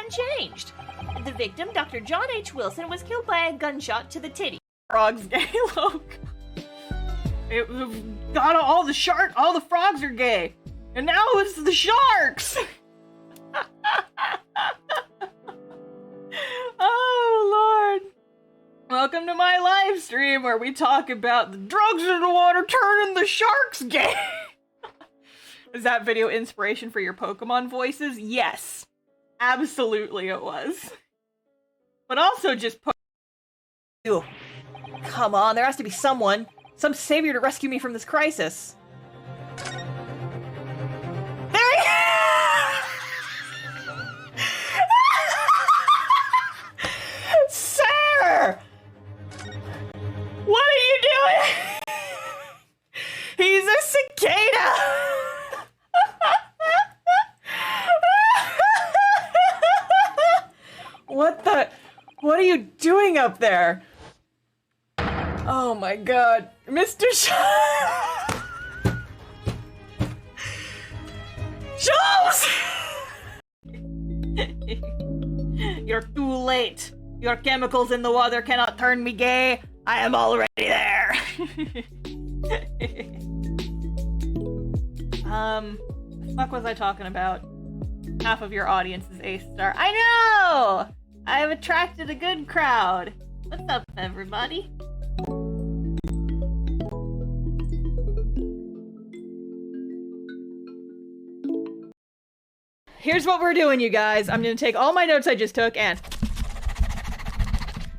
unchanged. The victim, Dr. John H. Wilson, was killed by a gunshot to the titty. Frogs gay, look. Got all the frogs are gay. And now it's the sharks! Oh, Lord. Welcome to my live stream where we talk about the drugs in the water turning the sharks gay. Was that video inspiration for your Pokemon voices? Yes. Absolutely it was. But also just Ew. Come on, there has to be someone. Some savior to rescue me from this crisis. There he is! Sir! What are you doing? He's a cicada! What are you doing up there? Oh my god. Mr. Charles! You're too late. Your chemicals in the water cannot turn me gay. I am already there. The fuck was I talking about? Half of your audience is A-star. I know! I have attracted a good crowd. What's up, everybody? Here's what we're doing, you guys. I'm gonna take all my notes I just took and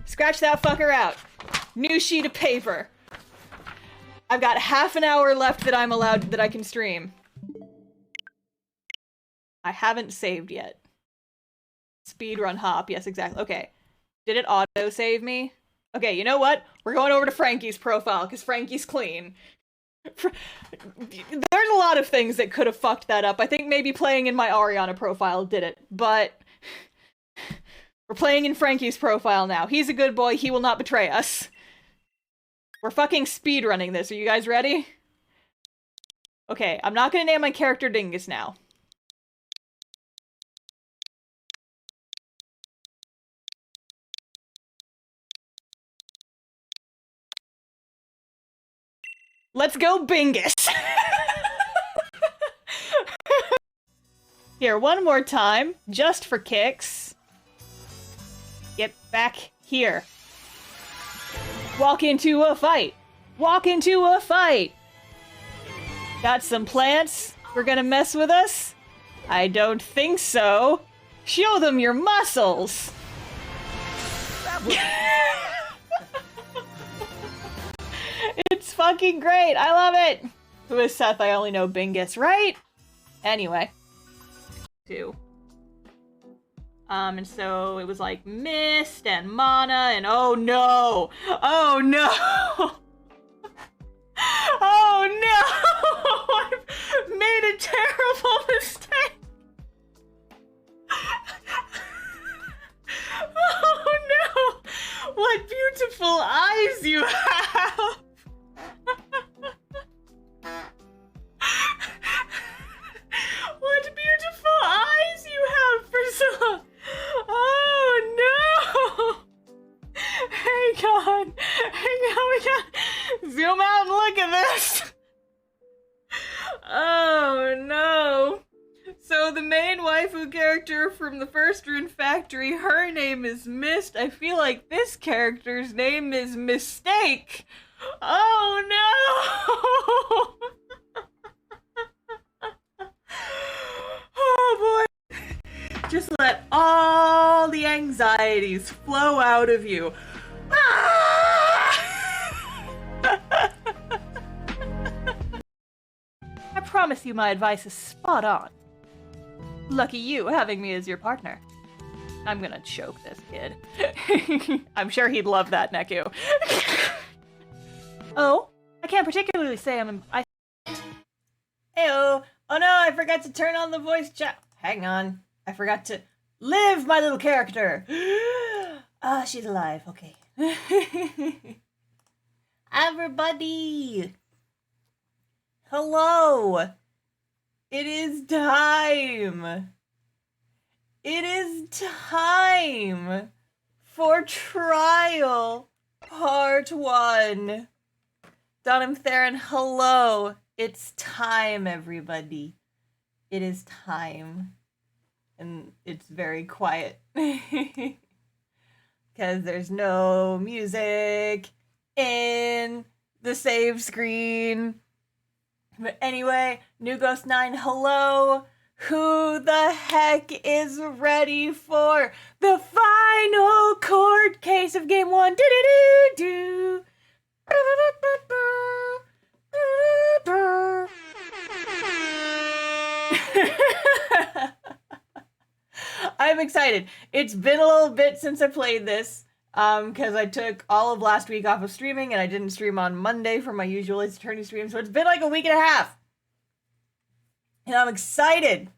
scratch that fucker out. New sheet of paper. I've got half an hour left that I'm allowed, that I can stream. I haven't saved yet. Speedrun hop, yes, exactly. Okay. Did it auto-save me? Okay, you know what? We're going over to Frankie's profile, because Frankie's clean. There's a lot of things that could have fucked that up. I think maybe playing in my Ariana profile did it, but we're playing in Frankie's profile now. He's a good boy, he will not betray us. We're fucking speedrunning this. Are you guys ready? Okay, I'm not gonna name my character Dingus now. Let's go Bingus! Here, one more time, just for kicks. Get back here. Walk into a fight. Walk into a fight. Got some plants? We're gonna mess with us? I don't think so. Show them your muscles. It's fucking great. I love it. Who is Seth? I only know Bingus, right? Anyway. Two. And so it was like Mist and Mana and oh no! Oh no! Oh no! I've made a terrible mistake! Oh no! What beautiful eyes you have! What beautiful eyes you have for so... Oh no! Hang on, we gotta zoom out and look at this! Oh no! So the main waifu character from the first Rune Factory, her name is Mist. I feel like this character's name is Mistake! Oh no! Oh boy! Just let all the anxieties flow out of you. I promise you my advice is spot on. Lucky you having me as your partner. I'm gonna choke this kid. I'm sure he'd love that, Neku. Oh, I can't particularly say Heyo. Oh no, I forgot to turn on the voice chat. Hang on. I forgot to live my little character. Ah, she's alive. Okay. Everybody. Hello. It is time. It is time for Trial Part 1. Donham Theron, hello. It's time, everybody. It is time. And it's very quiet. Because there's no music in the save screen. But anyway, New Ghost 9, hello. Who the heck is ready for the final court case of game 1? Do-do-do-do. I'm excited. It's been a little bit since I played this, because I took all of last week off of streaming, and I didn't stream on Monday for my usual Ace Attorney stream, so it's been like a week and a half. And I'm excited,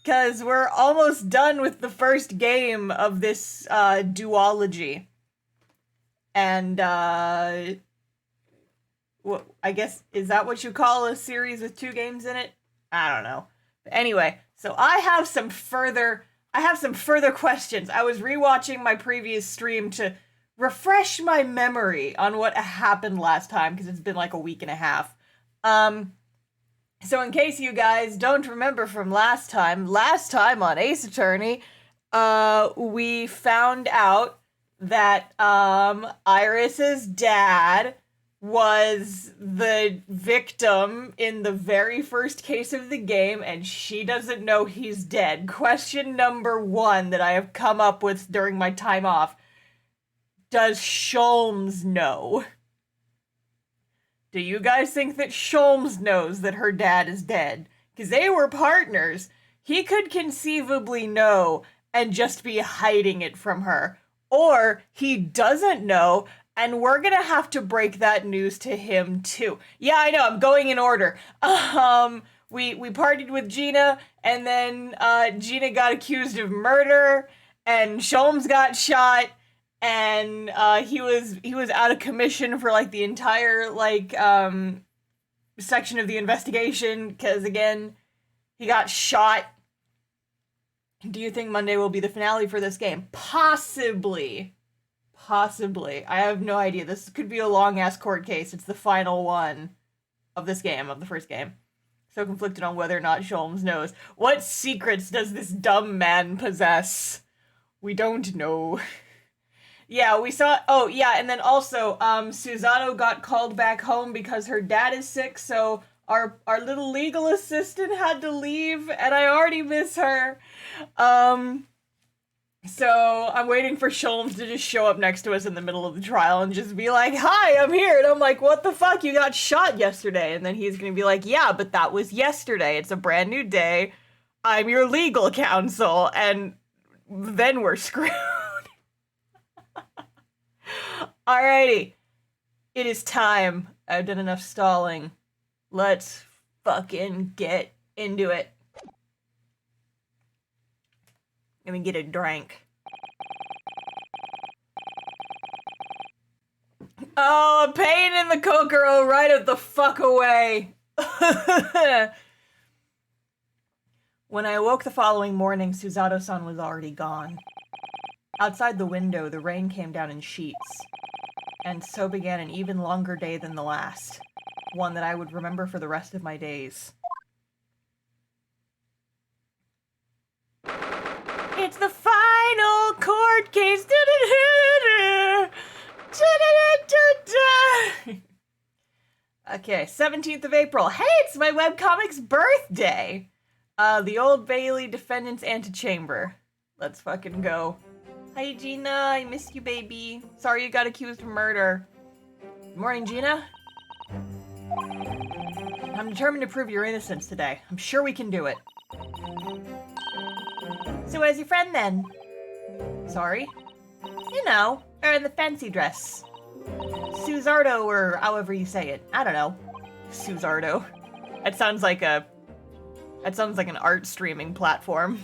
because we're almost done with the first game of this duology. And, I guess, is that what you call a series with 2 games in it? I don't know. But anyway, so I have some further questions. I was rewatching my previous stream to refresh my memory on what happened last time, because it's been like a week and a half. So in case you guys don't remember from last time on Ace Attorney, we found out that Iris's dad was the victim in the very first case of the game, and she doesn't know he's dead. Question number 1 that I have come up with during my time off. Does Sholmes know? Do you guys think that Sholmes knows that her dad is dead? Because they were partners. He could conceivably know and just be hiding it from her. Or he doesn't know, and we're gonna have to break that news to him too. Yeah, I know, I'm going in order. We partied with Gina, and then Gina got accused of murder, and Sholmes got shot, and he was out of commission for like the entire section of the investigation, because again, he got shot. Do you think Monday will be the finale for this game? Possibly. I have no idea. This could be a long-ass court case. It's the final one of this game, of the first game. So conflicted on whether or not Sholmes knows. What secrets does this dumb man possess? We don't know. Yeah, we saw... Oh, yeah, and then also, Susanoo got called back home because her dad is sick, so our little legal assistant had to leave, and I already miss her. So I'm waiting for Sholmes to just show up next to us in the middle of the trial and just be like, "Hi, I'm here." And I'm like, "What the fuck? You got shot yesterday." And then he's gonna be like, "Yeah, but that was yesterday. It's a brand new day. I'm your legal counsel." And then we're screwed. Alrighty. It is time. I've done enough stalling. Let's fucking get into it. Let me get a drink. Oh, a pain in the Kokoro right of the fuck away. When I awoke the following morning, Susanoo-san was already gone. Outside the window, the rain came down in sheets. And so began an even longer day than the last. One that I would remember for the rest of my days. It's the final court case. Okay, 17th of April. Hey, it's my webcomic's birthday. The Old Bailey Defendant's Antechamber. Let's fucking go. Hi, Gina. I missed you, baby. Sorry you got accused of murder. Good morning, Gina. I'm determined to prove your innocence today. I'm sure we can do it. So where's your friend, then? Sorry? You know, her in the fancy dress. Suzardo, or however you say it. I don't know. Suzardo. That sounds like an art streaming platform.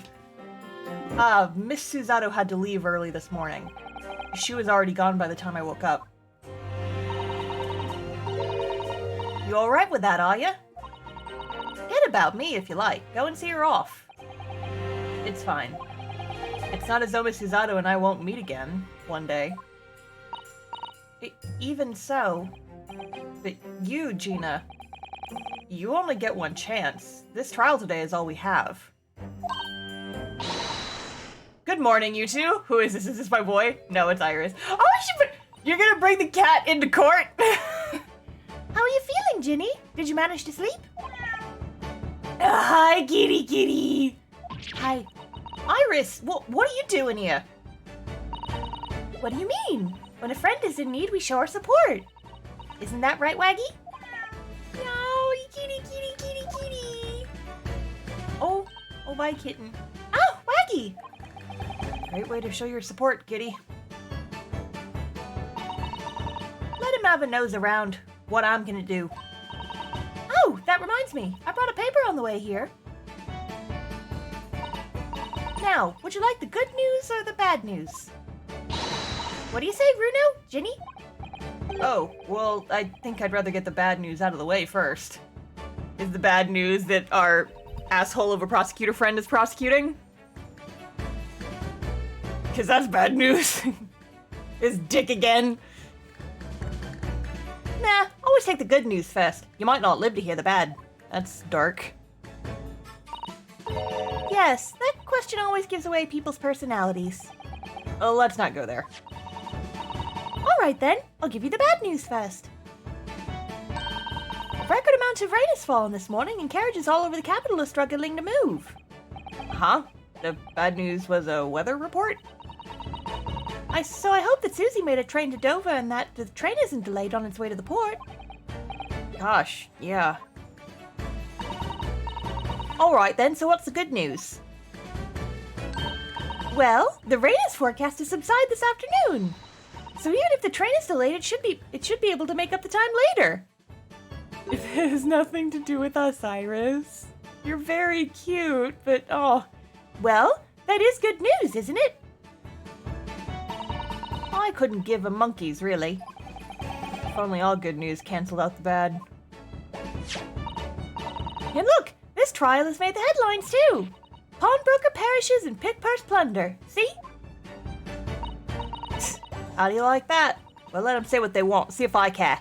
Miss Susanoo had to leave early this morning. She was already gone by the time I woke up. You alright with that, are you? Hit about me if you like. Go and see her off. It's fine. It's not as though Miss Hisato and I won't meet again one day. Even so, but you, Gina, you only get one chance. This trial today is all we have. Good morning, you two. Who is this? Is this my boy? No, it's Iris. Oh, you're gonna bring the cat into court? How are you feeling, Ginny? Did you manage to sleep? Hi, kitty. Hi. Iris, what are you doing here? What do you mean? When a friend is in need, we show our support. Isn't that right, Waggy? No, kitty. Oh, bye, kitten. Oh, Waggy! Great way to show your support, kitty. Let him have a nose around what I'm gonna do. Oh, that reminds me. I brought a paper on the way here. Now, would you like the good news or the bad news? What do you say, Bruno? Ginny? Oh, well, I think I'd rather get the bad news out of the way first. Is the bad news that our asshole of a prosecutor friend is prosecuting? Because that's bad news. His dick again. Nah, always take the good news first. You might not live to hear the bad. That's dark. Yes, that question always gives away people's personalities. Oh, let's not go there. Alright then, I'll give you the bad news first. A record amount of rain has fallen this morning and carriages all over the capital are struggling to move. Huh? The bad news was a weather report? So I hope that Susie made a train to Dover and that the train isn't delayed on its way to the port. Gosh, yeah. Alright then, so what's the good news? Well, the rain is forecast to subside this afternoon. So even if the train is delayed, it should be able to make up the time later. It has nothing to do with us, Iris. You're very cute, but oh. Well, that is good news, isn't it? I couldn't give a monkey's, really. If only all good news canceled out the bad. And look, this trial has made the headlines too. Pawnbroker perishes in pick-purse plunder. See? How do you like that? Well, let them say what they want. See if I care.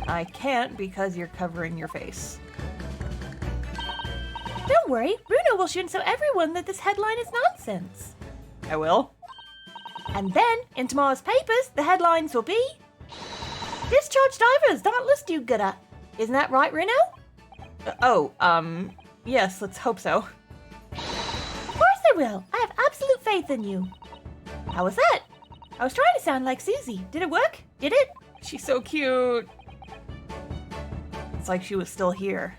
I can't because you're covering your face. Don't worry, Bruno will show everyone that this headline is nonsense. I will. And then, in tomorrow's papers, the headlines will be... Discharged divers not list you gooder. Isn't that right, Bruno? Yes, let's hope so. Of course I will. I have absolute faith in you. How was that? I was trying to sound like Susie. Did it work? Did it? She's so cute. It's like she was still here.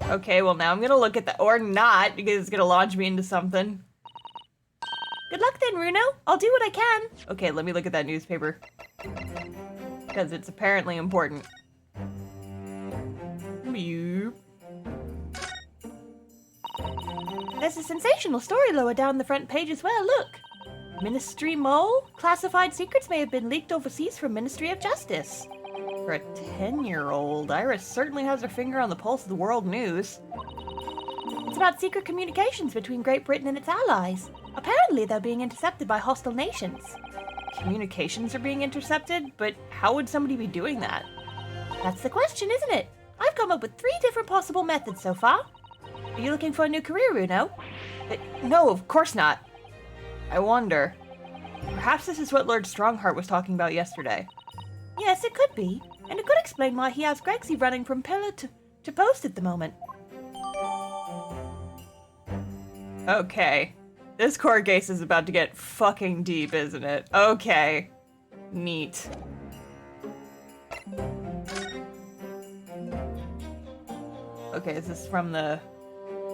Okay, well now I'm gonna look at that, or not, because it's gonna launch me into something. Good luck then, Bruno. I'll do what I can. Okay, let me look at that newspaper. Because it's apparently important. Meow. There's a sensational story lower down the front page as well, look. Ministry mole? Classified secrets may have been leaked overseas from Ministry of Justice. For a 10-year-old, Iris certainly has her finger on the pulse of the world news. It's about secret communications between Great Britain and its allies. Apparently they're being intercepted by hostile nations. Communications are being intercepted? But how would somebody be doing that? That's the question, isn't it? I've come up with 3 different possible methods so far. Are you looking for a new career, Bruno? No, of course not. I wonder. Perhaps this is what Lord Strongheart was talking about yesterday. Yes, it could be. And it could explain why he has Grexy running from pillar to post at the moment. Okay. This court case is about to get fucking deep, isn't it? Okay. Neat. Okay, this is from the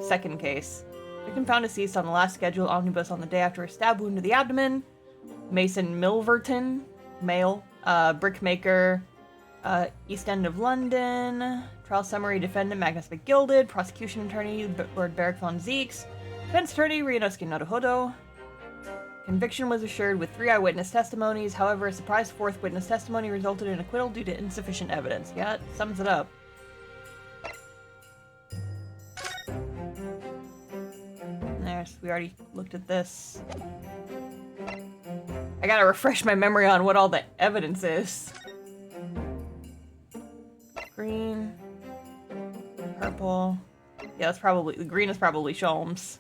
second case. Victim found deceased on the last scheduled omnibus on the day after a stab wound to the abdomen. Mason Milverton, male, brickmaker, East End of London. Trial summary, defendant Magnus McGilded, prosecution attorney Lord Beric von Zeeks, defense attorney Ryunosuke Naruhodo. Conviction was assured with 3 eyewitness testimonies. However, a surprise 4th witness testimony resulted in acquittal due to insufficient evidence. Yeah, it sums it up. guess we already looked at this. I gotta refresh my memory on what all the evidence is. Green. Purple. Yeah, that's probably... The green is probably Sholmes.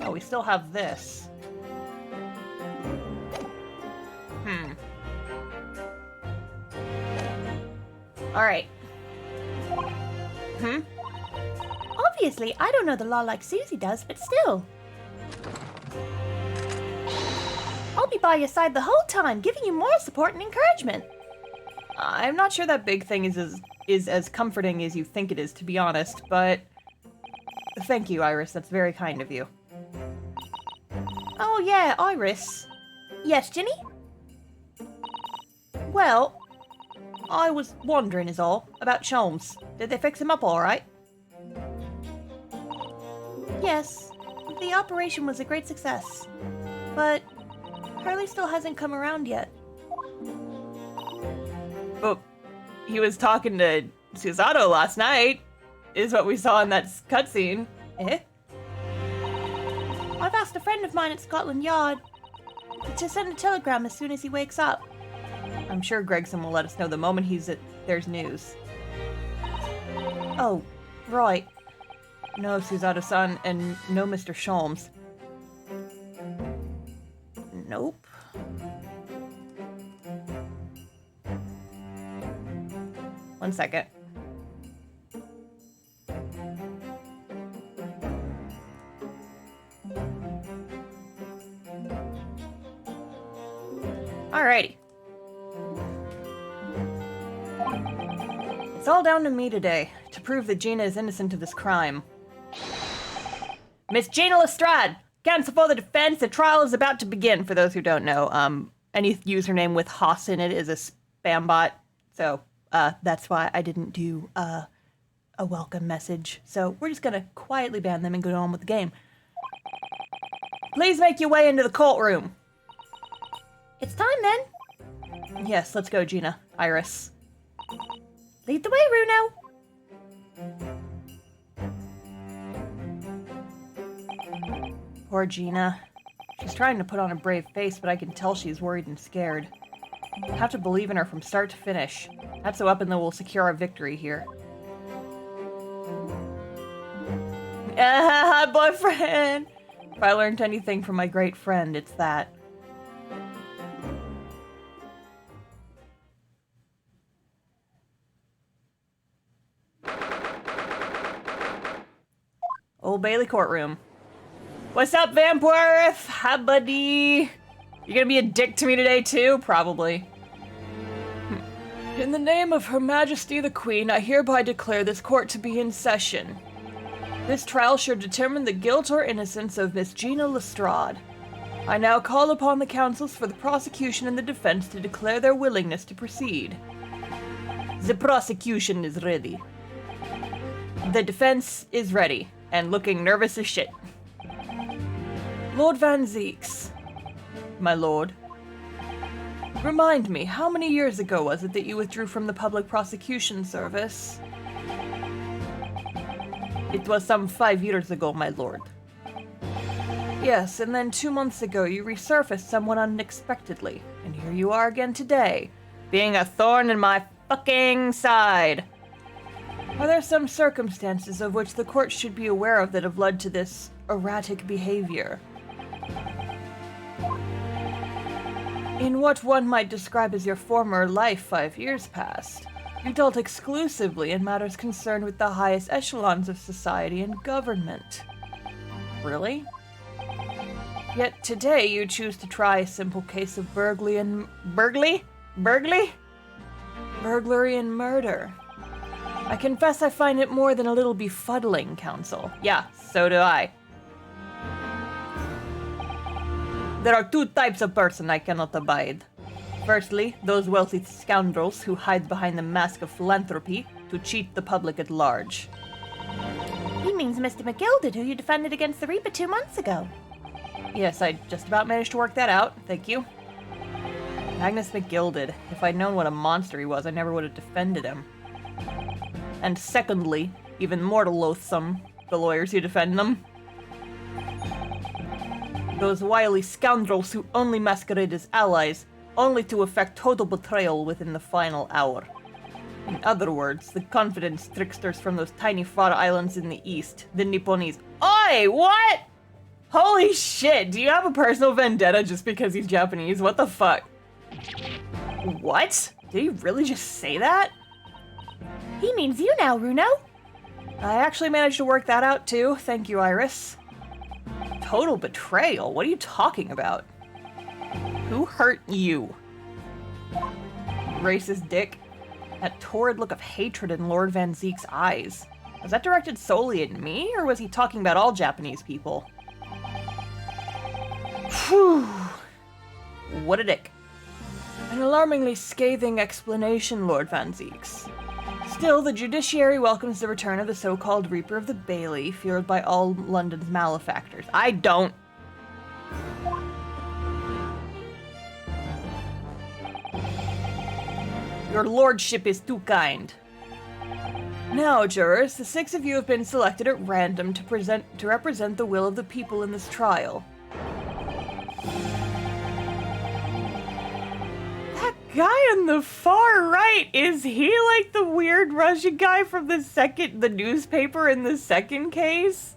Oh, we still have this. Alright. Obviously, I don't know the law like Susie does, but still. I'll be by your side the whole time, giving you more support and encouragement. I'm not sure that big thing is as comforting as you think it is, to be honest, but... Thank you, Iris. That's very kind of you. Oh yeah, Iris. Yes, Ginny? Well, I was wondering is all, about Sholmes. Did they fix him up alright? Yes, the operation was a great success. But Hurley still hasn't come around yet. Oh, he was talking to Susato last night, is what we saw in that cutscene. Eh? I've asked a friend of mine at Scotland Yard to send a telegram as soon as he wakes up. I'm sure Gregson will let us know the moment there's news. Oh, right. No Susato-san and no Mr. Sholmes. Nope. One second. Alrighty. It's all down to me today, to prove that Gina is innocent of this crime. Miss Gina Lestrade! Counsel for the defense, the trial is about to begin, for those who don't know. Any username with Haas in it is a spam bot, so, that's why I didn't do, a welcome message. So, we're just gonna quietly ban them and go on with the game. Please make your way into the courtroom! It's time then. Yes, let's go, Gina. Iris. Lead the way, Runo. Poor Gina. She's trying to put on a brave face, but I can tell she's worried and scared. I have to believe in her from start to finish. That's a weapon that will secure our victory here. Ah, boyfriend! If I learned anything from my great friend, it's that. Old Bailey courtroom. What's up, Vampworth? Hi, buddy. You gonna be a dick to me today, too? Probably. In the name of Her Majesty the Queen, I hereby declare this court to be in session. This trial should determine the guilt or innocence of Miss Gina Lestrade. I now call upon the counsels for the prosecution and the defense to declare their willingness to proceed. The prosecution is ready. The defense is ready, and looking nervous as shit. Lord Van Zeeks. My lord. Remind me, how many years ago was it that you withdrew from the public prosecution service? It was some 5 years ago, my lord. Yes, and then 2 months ago you resurfaced somewhat unexpectedly, and here you are again today, being a thorn in my fucking side. Are there some circumstances of which the court should be aware of that have led to this erratic behavior? In what one might describe as your former life 5 years past, you dealt exclusively in matters concerned with the highest echelons of society and government. Really? Yet today you choose to try a simple case of burglary and murder. I confess I find it more than a little befuddling, counsel. Yeah, so do I. There are 2 types of person I cannot abide. Firstly, those wealthy scoundrels who hide behind the mask of philanthropy to cheat the public at large. He means Mr. McGill did, who you defended against the Reaper 2 months ago. Yes, I just about managed to work that out, thank you. Magnus McGilded. If I'd known what a monster he was, I never would have defended him. And secondly, even more loathsome, the lawyers who defend them. Those wily scoundrels who only masquerade as allies, only to effect total betrayal within the final hour. In other words, the confidence tricksters from those tiny far islands in the east, the Nipponese. Oi, what? Holy shit, do you have a personal vendetta just because he's Japanese? What the fuck? What? Did he really just say that? He means you now, Runo. I actually managed to work that out too. Thank you, Iris. Total betrayal? What are you talking about? Who hurt you? Racist dick. That torrid look of hatred in Lord Van Zeek's eyes. Was that directed solely at me, or was he talking about all Japanese people? Phew. What a dick. An alarmingly scathing explanation, Lord Van Zeeks. Still, the judiciary welcomes the return of the so-called Reaper of the Bailey, feared by all London's malefactors. I don't. Your lordship is too kind. Now, jurors, the 6 of you have been selected at random to represent the will of the people in this trial. That guy on the far right, is he like the weird Russian guy from the newspaper in the second case?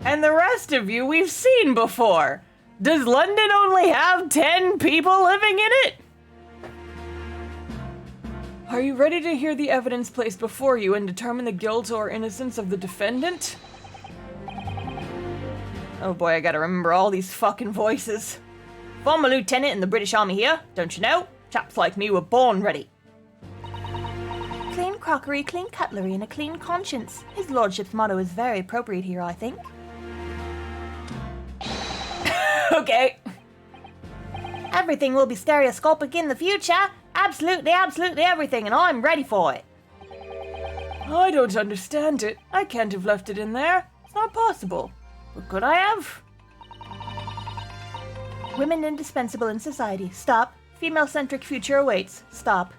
And the rest of you we've seen before. Does London only have 10 people living in it? Are you ready to hear the evidence placed before you and determine the guilt or innocence of the defendant? Oh boy, I gotta remember all these fucking voices. Former lieutenant in the British Army here, don't you know? Chaps like me were born ready. Clean crockery, clean cutlery, and a clean conscience. His lordship's motto is very appropriate here, I think. Okay. Everything will be stereoscopic in the future. Absolutely, absolutely everything, and I'm ready for it. I don't understand it. I can't have left it in there. It's not possible. But could I have? Women indispensable in society. Stop. Female-centric future awaits. Stop.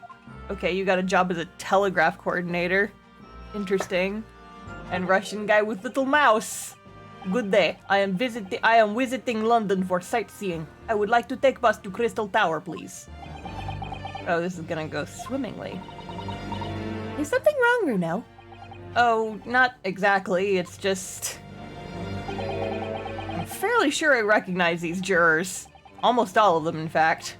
Okay, you got a job as a telegraph coordinator. Interesting. And Russian guy with little mouse. Good day. I am visiting London for sightseeing. I would like to take bus to Crystal Tower, please. Oh, this is gonna go swimmingly. Is something wrong, Runo? Oh, not exactly. It's just... I'm fairly sure I recognize these jurors. Almost all of them, in fact.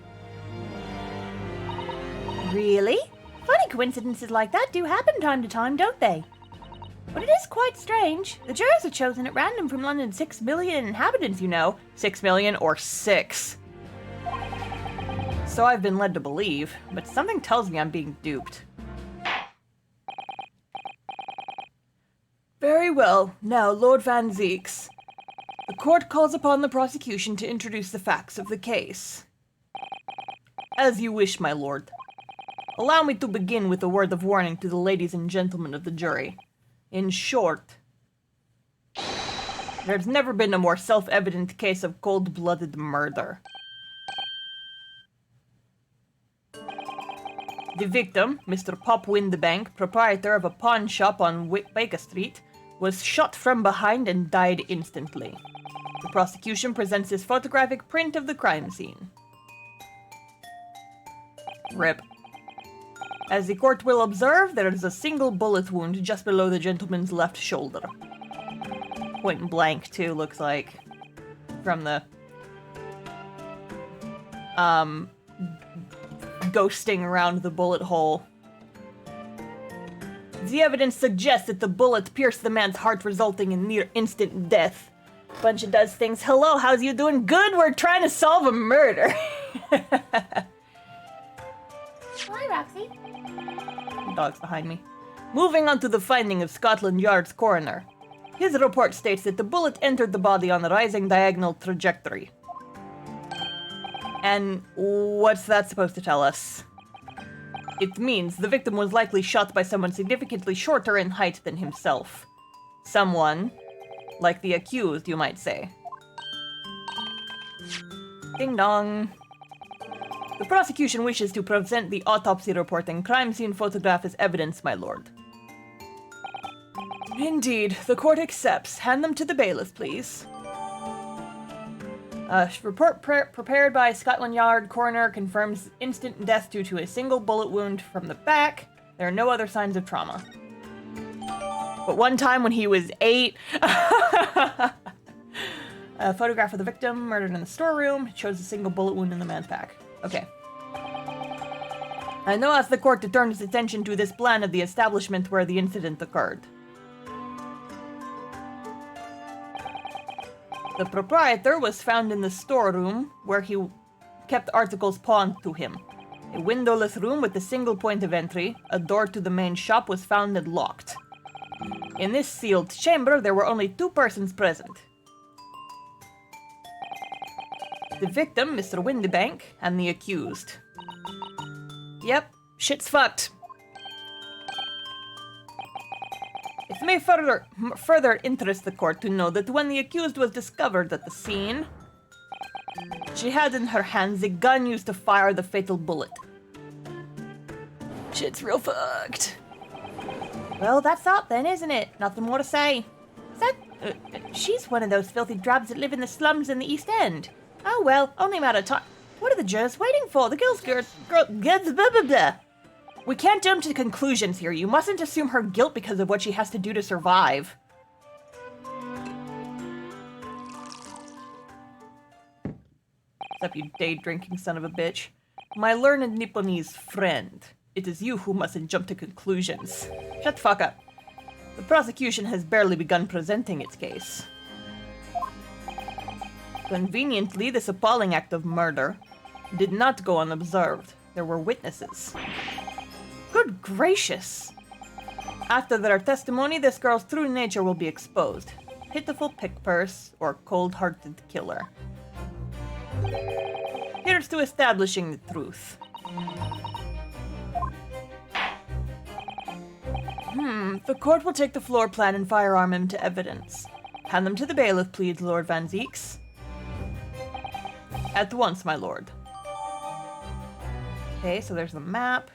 Really? Funny coincidences like that do happen time to time, don't they? But it is quite strange. The jurors are chosen at random from London's 6 million inhabitants, you know. 6 million or 6. So I've been led to believe, but something tells me I'm being duped. Very well. Now, Lord Van Zeeks. The court calls upon the prosecution to introduce the facts of the case. As you wish, my lord. Allow me to begin with a word of warning to the ladies and gentlemen of the jury. In short, there's never been a more self-evident case of cold-blooded murder. The victim, Mr. Pop Windbank, proprietor of a pawn shop on Baker Street, was shot from behind and died instantly. The prosecution presents this photographic print of the crime scene. RIP. As the court will observe, there is a single bullet wound just below the gentleman's left shoulder. Point blank, too, looks like. From the... ghosting around the bullet hole. The evidence suggests that the bullet pierced the man's heart, resulting in near instant death. Bunch of does things. Hello, how's you doing? Good, we're trying to solve a murder. Hi, Roxy. Dog's behind me. Moving on to the finding of Scotland Yard's coroner. His report states that the bullet entered the body on a rising diagonal trajectory. And what's that supposed to tell us? It means the victim was likely shot by someone significantly shorter in height than himself. Someone, like the accused, you might say. Ding dong. The prosecution wishes to present the autopsy report and crime scene photograph as evidence, my lord. Indeed, the court accepts. Hand them to the bailiff, please. Report prepared by Scotland Yard coroner confirms instant death due to a single bullet wound from the back. There are no other signs of trauma. But one time when he was 8... A photograph of the victim murdered in the storeroom. It shows a single bullet wound in the man's back. Okay. And now as the court to turn its attention to this plan of the establishment where the incident occurred. The proprietor was found in the storeroom where he kept articles pawned to him. A windowless room with a single point of entry. A door to the main shop was found and locked. In this sealed chamber, there were only 2 persons present. The victim, Mr. Windybank, and the accused. Yep, shit's fucked. It may further interest the court to know that when the accused was discovered at the scene, she had in her hands a gun used to fire the fatal bullet. Shit's real fucked. Well, that's that then, isn't it? Nothing more to say. Is that... she's one of those filthy drabs that live in the slums in the East End. Oh well, only a matter of time. What are the jurors waiting for? The girl, blah, blah, blah. We can't jump to conclusions here. You mustn't assume her guilt because of what she has to do to survive. Except you day-drinking son of a bitch. My learned Nipponese friend. It is you who mustn't jump to conclusions. Shut the fuck up. The prosecution has barely begun presenting its case. Conveniently, this appalling act of murder did not go unobserved. There were witnesses. Good gracious! After their testimony, this girl's true nature will be exposed. Pitiful pick-purse or cold-hearted killer. Here's to establishing the truth. The court will take the floor plan and firearm into evidence. Hand them to the bailiff, please, Lord Van Zeeks. At once, my lord. Okay, so there's the map.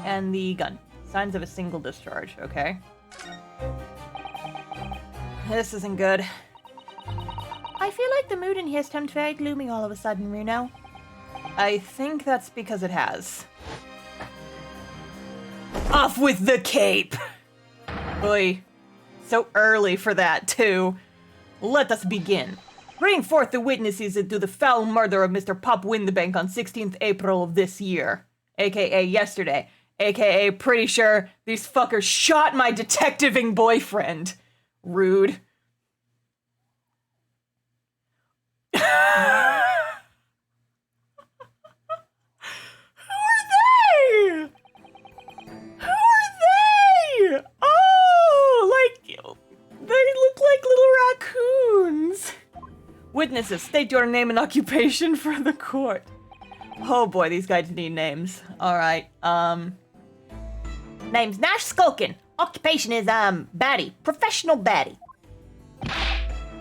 And the gun. Signs of a single discharge, okay. This isn't good. I feel like the mood in here's turned very gloomy all of a sudden, Runo. I think that's because it has. Off with the cape! Boy, so early for that, too. Let us begin. Bring forth the witnesses into the foul murder of Mr. Pop Windybank on 16th April of this year. AKA yesterday. AKA pretty sure these fuckers shot my detectiving boyfriend. Rude. Who are they? Who are they? Oh, like, they look like little raccoons. Witnesses, state your name and occupation for the court. Oh boy, these guys need names. Alright, Name's Nash Skulkin. Occupation is, baddie. Professional baddie.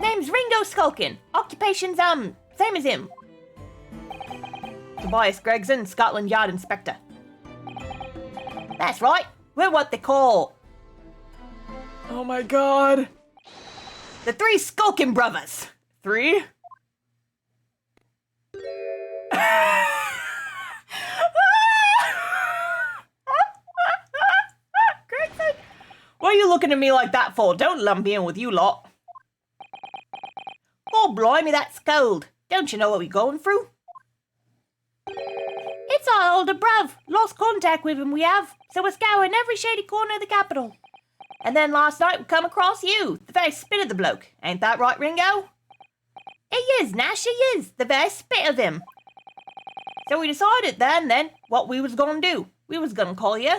Name's Ringo Skulkin. Occupation's, same as him. Tobias Gregson, Scotland Yard Inspector. That's right. We're what they call... Oh my god. The 3 Skulkin brothers. 3? What are you looking at me like that for? Don't lump me in with you lot. Oh, blimey, that's cold. Don't you know what we're going through? It's our older bruv. Lost contact with him, we have. So we're scouring every shady corner of the capital. And then last night we come across you, the very spit of the bloke. Ain't that right, Ringo? He is, Nash, he is. The very spit of him. So we decided then, what we was gonna do. We was gonna call you...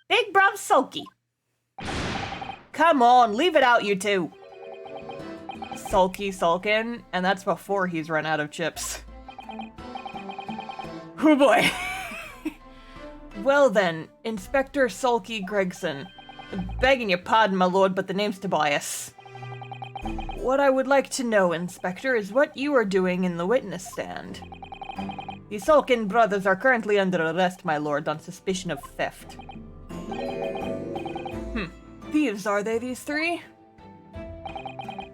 Big Bruv Sulky. Come on, leave it out, you two. Sulky Sulkin, and that's before he's run out of chips. Oh boy. Well then, Inspector Sulky Gregson. Begging your pardon, my lord, but the name's Tobias. What I would like to know, Inspector, is what you are doing in the witness stand. The Sulkin brothers are currently under arrest, my lord, on suspicion of theft. Thieves, are they, these three?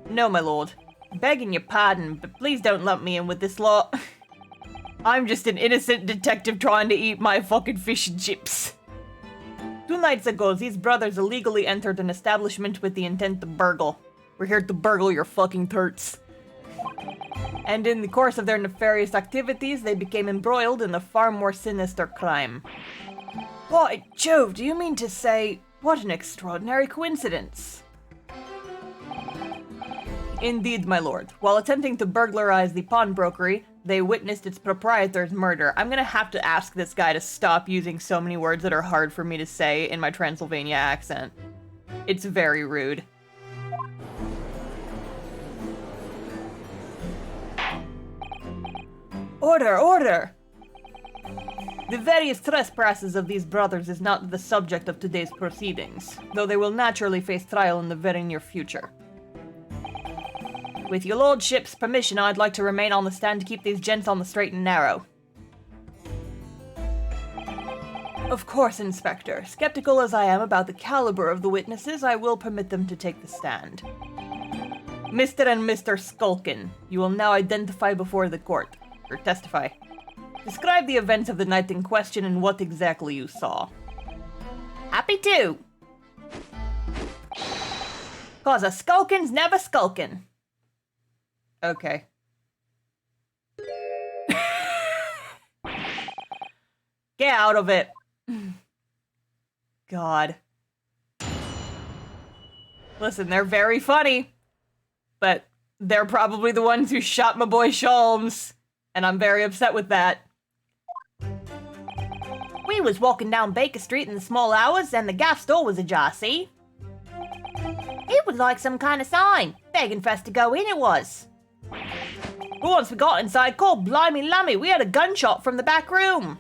No, my lord. Begging your pardon, but please don't lump me in with this lot. I'm just an innocent detective trying to eat my fucking fish and chips. 2 nights ago, these brothers illegally entered an establishment with the intent to burgle. We're here to burgle your fucking turts. And in the course of their nefarious activities, they became embroiled in a far more sinister crime. By Jove, do you mean to say, what an extraordinary coincidence? Indeed, my lord. While attempting to burglarize the pawnbrokery, they witnessed its proprietor's murder. I'm gonna have to ask this guy to stop using so many words that are hard for me to say in my Transylvania accent. It's very rude. Order, order! The various trespasses of these brothers is not the subject of today's proceedings, though they will naturally face trial in the very near future. With your lordship's permission, I'd like to remain on the stand to keep these gents on the straight and narrow. Of course, Inspector. Skeptical as I am about the caliber of the witnesses, I will permit them to take the stand. Mr. and Mr. Skulkin, you will now identify before the court, or testify. Describe the events of the night in question and what exactly you saw. Happy to! 'Cause a skulkin's never skulkin'. Okay. Get out of it. God. Listen, they're very funny, but they're probably the ones who shot my boy Sholmes, and I'm very upset with that. We was walking down Baker Street in the small hours, and the gas door was ajar, see? It was like some kind of sign, begging for us to go in, it was. But once we got inside, called blimey lummy, we had a gunshot from the back room.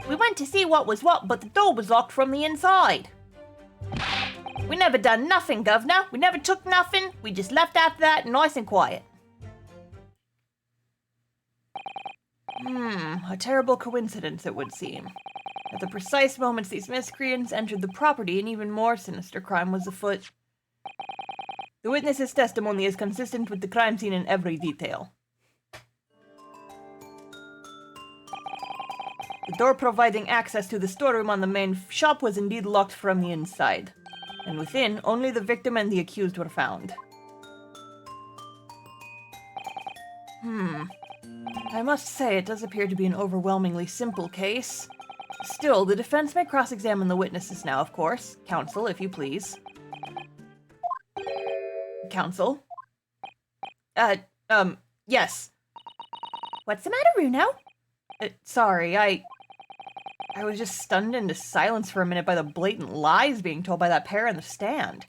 We went to see what was what, but the door was locked from the inside. We never done nothing, governor. We never took nothing. We just left after that, nice and quiet. A terrible coincidence, it would seem. At the precise moments these miscreants entered the property, an even more sinister crime was afoot. The witness's testimony is consistent with the crime scene in every detail. The door providing access to the storeroom on the main shop was indeed locked from the inside, and within, only the victim and the accused were found. I must say, it does appear to be an overwhelmingly simple case. Still, the defense may cross-examine the witnesses now, of course. Counsel, if you please. Counsel? Yes. What's the matter, Runo? Sorry, I was just stunned into silence for a minute by the blatant lies being told by that pair in the stand.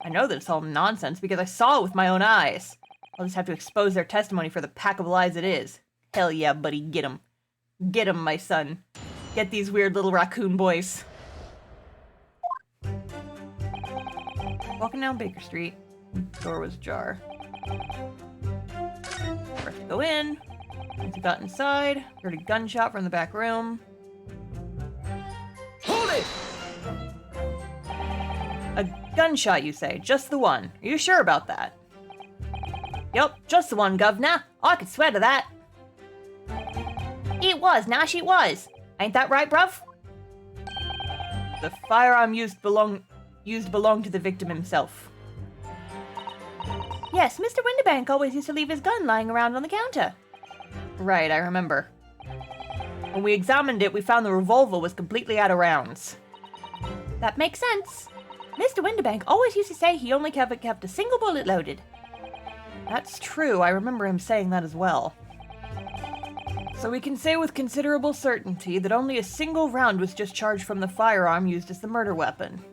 I know that it's all nonsense because I saw it with my own eyes. I'll just have to expose their testimony for the pack of lies it is. Hell yeah, buddy, get 'em. Get 'em, my son. Get these weird little raccoon boys. Walking down Baker Street. Door was ajar. First to go in. Once we got inside, heard a gunshot from the back room. Hold it! A gunshot, you say? Just the one. Are you sure about that? Yup, just the one, governor. I could swear to that. It was, Nash, it was. Ain't that right, bruv? The firearm used belonged to the victim himself. Yes, Mr. Winterbank always used to leave his gun lying around on the counter. Right, I remember. When we examined it, we found the revolver was completely out of rounds. That makes sense. Mr. Winterbank always used to say he only kept a single bullet loaded. That's true, I remember him saying that as well. So we can say with considerable certainty that only a single round was discharged from the firearm used as the murder weapon.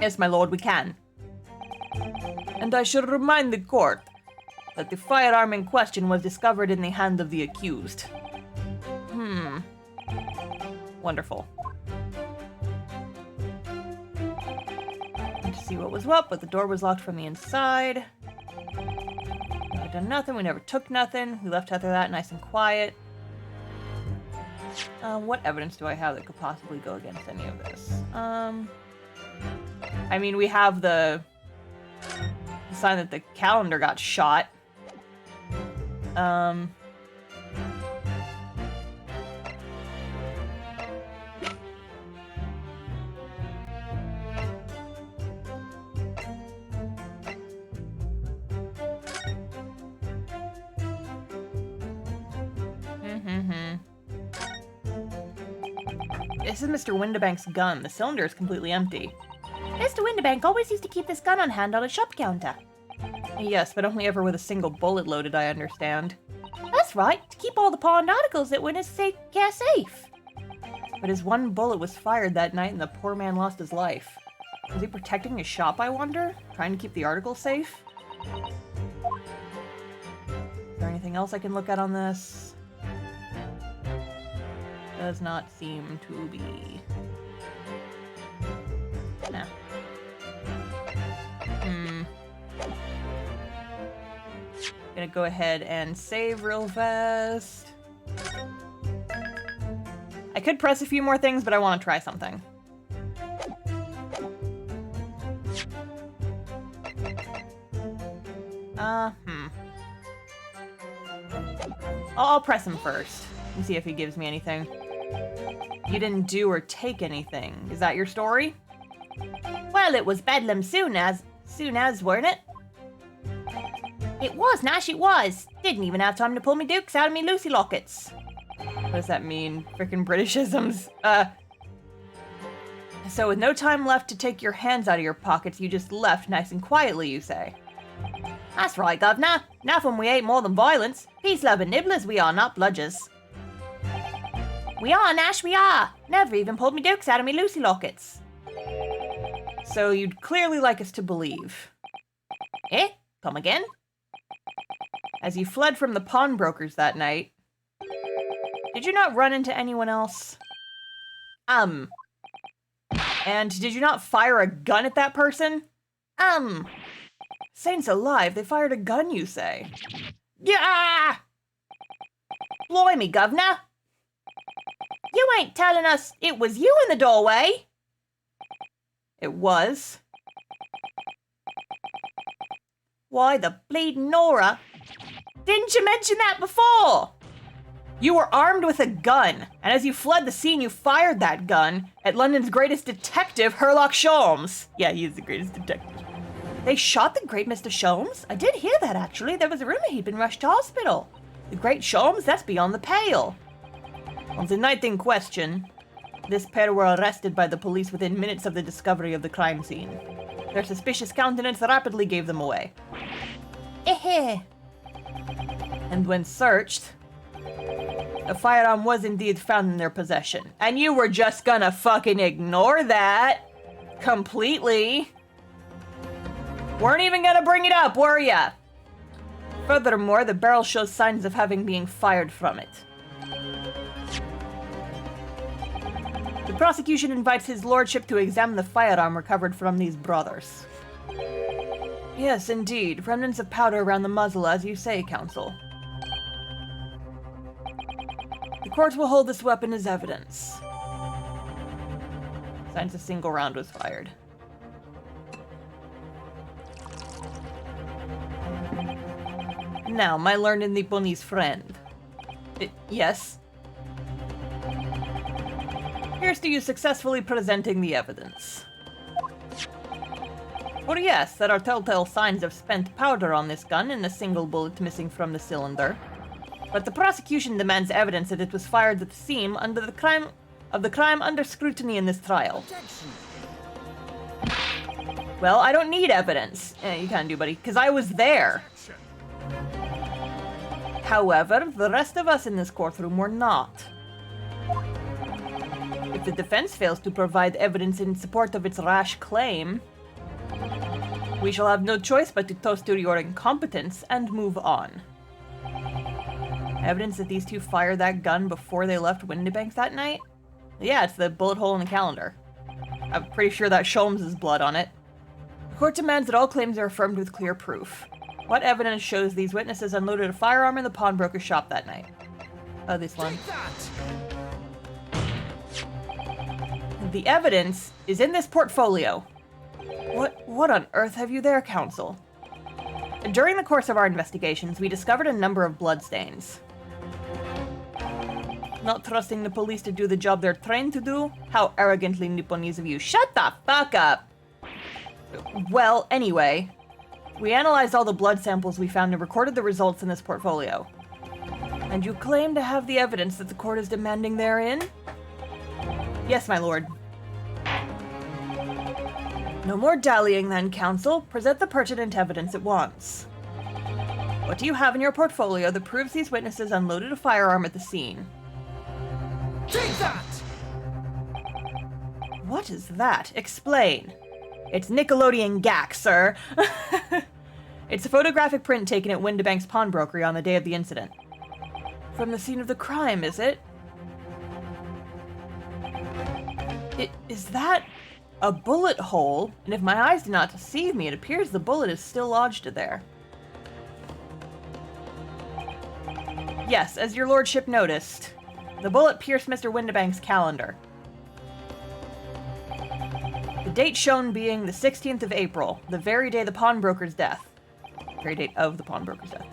Yes, my lord, we can. And I should remind the court that the firearm in question was discovered in the hand of the accused. Wonderful. see what was what, but the door was locked from the inside. Never done nothing. We never took nothing. We left after that nice and quiet. What evidence do I have that could possibly go against any of this? I mean, we have the sign that the calendar got shot. This is Mr. Windibank's gun. The cylinder is completely empty. Mr. Windibank always used to keep this gun on hand on a shop counter. Yes, but only ever with a single bullet loaded, I understand. That's right, to keep all the pawned articles that were in his care safe. But his one bullet was fired that night and the poor man lost his life. Was he protecting his shop, I wonder? Trying to keep the articles safe? Is there anything else I can look at on this? Does not seem to be. Nah. Gonna go ahead and save real fast. I could press a few more things, but I want to try something. I'll press him first and see if he gives me anything. You didn't do or take anything. Is that your story? Well, it was bedlam soon as, weren't it? It was, Nash, it was. Didn't even have time to pull me dukes out of me Lucy lockets. What does that mean? Frickin' Britishisms. So with no time left to take your hands out of your pockets, you just left nice and quietly, you say? That's right, governor. Nothing we ain't more than violence. Peace-loving nibblers we are, not bludgers. We are, Nash, we are. Never even pulled me dukes out of me Lucy lockets. So you'd clearly like us to believe. Eh? Come again? As you fled from the pawnbrokers that night, did you not run into anyone else? And did you not fire a gun at that person? Saints alive, they fired a gun, you say? Yeah! Blimey, governor! You ain't telling us it was you in the doorway? It was. Why, the bleeding Nora. Didn't you mention that before? You were armed with a gun, and as you fled the scene, you fired that gun at London's greatest detective, Sherlock Sholmes. Yeah, he is the greatest detective. They shot the great Mr. Sholmes? I did hear that, actually. There was a rumor he'd been rushed to hospital. The great Sholmes? That's beyond the pale. On the night in question, this pair were arrested by the police within minutes of the discovery of the crime scene. Their suspicious countenance rapidly gave them away. And when searched, a firearm was indeed found in their possession. And you were just gonna fucking ignore that completely. Weren't even gonna bring it up, were ya? Furthermore, the barrel shows signs of having been fired from it. The prosecution invites his lordship to examine the firearm recovered from these brothers. Yes, indeed. Remnants of powder around the muzzle, as you say, counsel. The court will hold this weapon as evidence. Signs a single round was fired. Now, my learned Nipponese friend. Yes? Here's to you successfully presenting the evidence. For yes, there are telltale signs of spent powder on this gun and a single bullet missing from the cylinder. But the prosecution demands evidence that it was fired at the scene under the crime under scrutiny in this trial. Well, I don't need evidence. You can do, buddy, because I was there. However, the rest of us in this courtroom were not. If the defense fails to provide evidence in support of its rash claim, we shall have no choice but to toast to your incompetence and move on. Evidence that these two fired that gun before they left Windibank that night? Yeah, it's the bullet hole in the calendar. I'm pretty sure that Sholmes' blood on it. Court demands that all claims are affirmed with clear proof. What evidence shows these witnesses unloaded a firearm in the pawnbroker's shop that night? Oh, this one. The evidence is in this portfolio. What on earth have you there, Counsel? During the course of our investigations, we discovered a number of bloodstains. Not trusting the police to do the job they're trained to do? How arrogantly Nipponese of you. Shut the fuck up! Well, anyway, we analyzed all the blood samples we found and recorded the results in this portfolio. And you claim to have the evidence that the court is demanding therein? Yes, my lord. No more dallying then, Counsel. Present the pertinent evidence at once. What do you have in your portfolio that proves these witnesses unloaded a firearm at the scene? Take that! What is that? Explain. It's Nickelodeon gack, sir. It's a photographic print taken at Windibank's pawnbrokery on the day of the incident. From the scene of the crime, is it? Is that a bullet hole? And if my eyes do not deceive me, it appears the bullet is still lodged there. Yes, as your lordship noticed, the bullet pierced Mr. Windibank's calendar. The date shown being the 16th of April, the very day of the pawnbroker's death. Very date of the pawnbroker's death.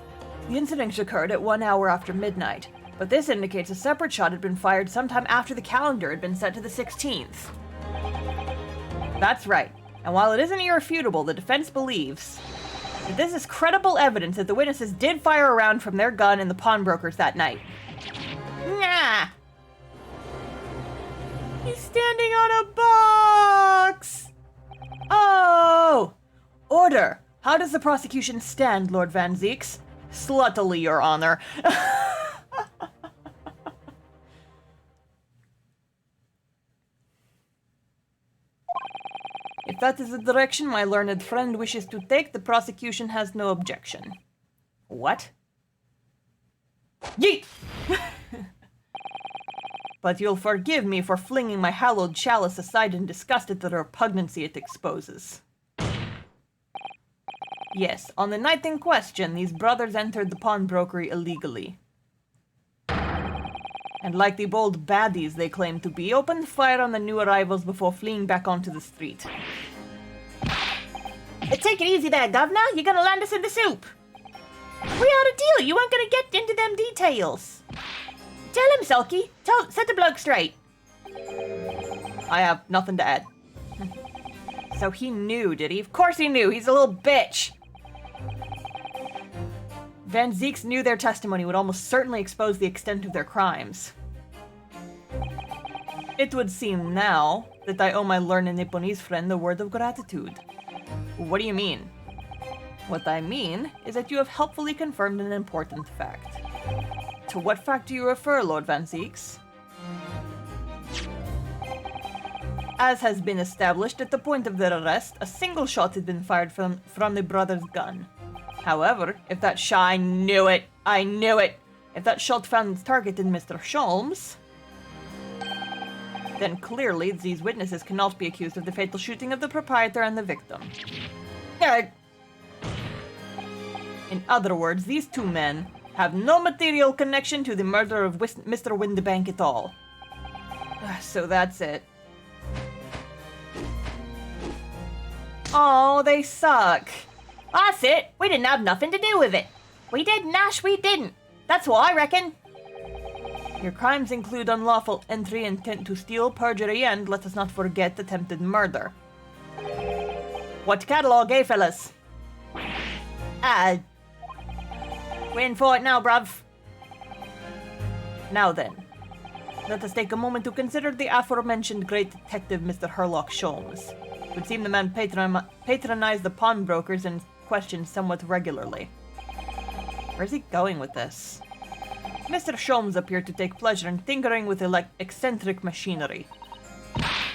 The incident occurred at 1 hour after midnight, but this indicates a separate shot had been fired sometime after the calendar had been set to the 16th. That's right, and while it isn't irrefutable, the defense believes that this is credible evidence that the witnesses did fire a round from their gun in the pawnbrokers that night. Nah! He's standing on a box! Oh! Order! How does the prosecution stand, Lord Van Zeeks? Sluttily, Your Honor. If that is the direction my learned friend wishes to take, the prosecution has no objection. What? Yeet! But you'll forgive me for flinging my hallowed chalice aside in disgust at the repugnancy it exposes. Yes, on the night in question, these brothers entered the pawnbrokery illegally. And like the bold baddies they claim to be, opened fire on the new arrivals before fleeing back onto the street. Take it easy there, Governor. You're gonna land us in the soup. We had a deal. You weren't gonna get into them details. Tell him, Sulky. Set the bloke straight. I have nothing to add. So he knew, did he? Of course he knew. He's a little bitch. Van Zeeks knew their testimony would almost certainly expose the extent of their crimes. It would seem now that I owe my learned Nipponese friend the word of gratitude. What do you mean? What I mean is that you have helpfully confirmed an important fact. To what fact do you refer, Lord Van Zeeks? As has been established, at the point of their arrest, a single shot had been fired from the brother's gun. However, if that shot... I knew it! If that shot found its target in Mr. Sholmes, then clearly these witnesses cannot be accused of the fatal shooting of the proprietor and the victim. In other words, these two men have no material connection to the murder of Mr. Windibank at all. So that's it. Oh, they suck. That's it. We didn't have nothing to do with it. We did, Nash, we didn't. That's what I reckon. Your crimes include unlawful entry, intent to steal, perjury, and, let us not forget, attempted murder. What catalog, eh, fellas? We're in for it now, bruv. Now then, let us take a moment to consider the aforementioned great detective, Mr. Herlock Sholmes. It would seem the man patronized the pawnbrokers and questioned somewhat regularly. Where's he going with this? Mr. Sholmes appeared to take pleasure in tinkering with eccentric machinery.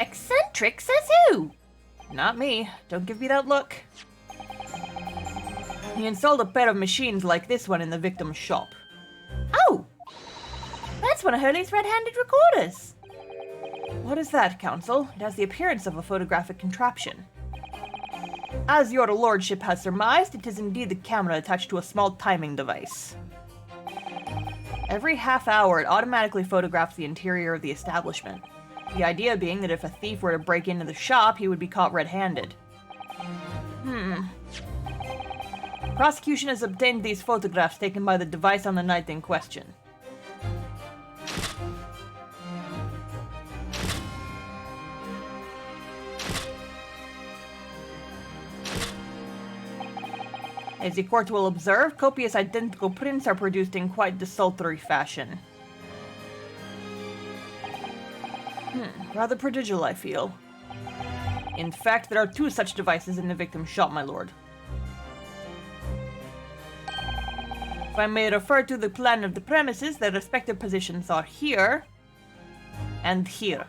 Eccentric, says who? Not me. Don't give me that look. He installed a pair of machines like this one in the victim's shop. Oh! That's one of Hurley's red-handed recorders. What is that, Counsel? It has the appearance of a photographic contraption. As your lordship has surmised, it is indeed the camera attached to a small timing device. Every half hour, it automatically photographs the interior of the establishment. The idea being that if a thief were to break into the shop, he would be caught red-handed. Prosecution has obtained these photographs taken by the device on the night in question. As the court will observe, copious identical prints are produced in quite desultory fashion. Rather prodigal, I feel. In fact, there are 2 such devices in the victim's shop, my lord. If I may refer to the plan of the premises, their respective positions are here and here.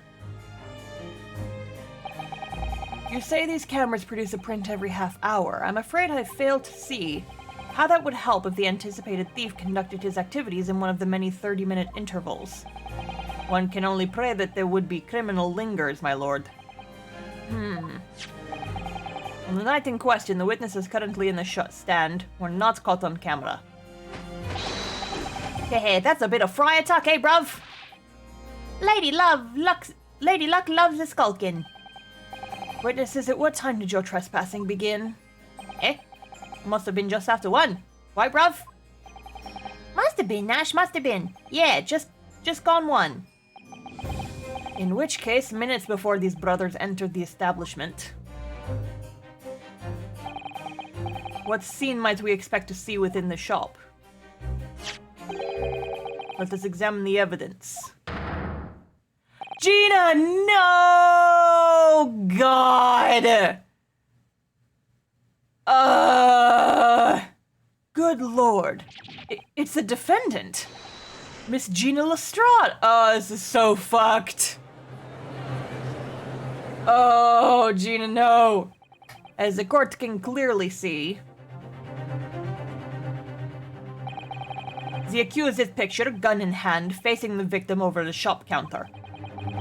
You say these cameras produce a print every half hour. I'm afraid I fail to see how that would help if the anticipated thief conducted his activities in one of the many 30-minute intervals. One can only pray that there would be criminal lingers, my lord. On the night in question, the witnesses currently in the stand were not caught on camera. Hey, that's a bit of friar tuck, eh, bruv? Lady Luck loves a skulkin'. Witnesses, at what time did your trespassing begin? Must have been just after 1. Why, bruv? Must have been, Nash, must have been. Yeah, just gone 1. In which case, minutes before these brothers entered the establishment. What scene might we expect to see within the shop? Let us examine the evidence. Gina, no! God! Good lord. It's the defendant. Miss Gina Lestrade. Oh, this is so fucked. Oh, Gina, no. As the court can clearly see, the accused is pictured, gun in hand, facing the victim over the shop counter.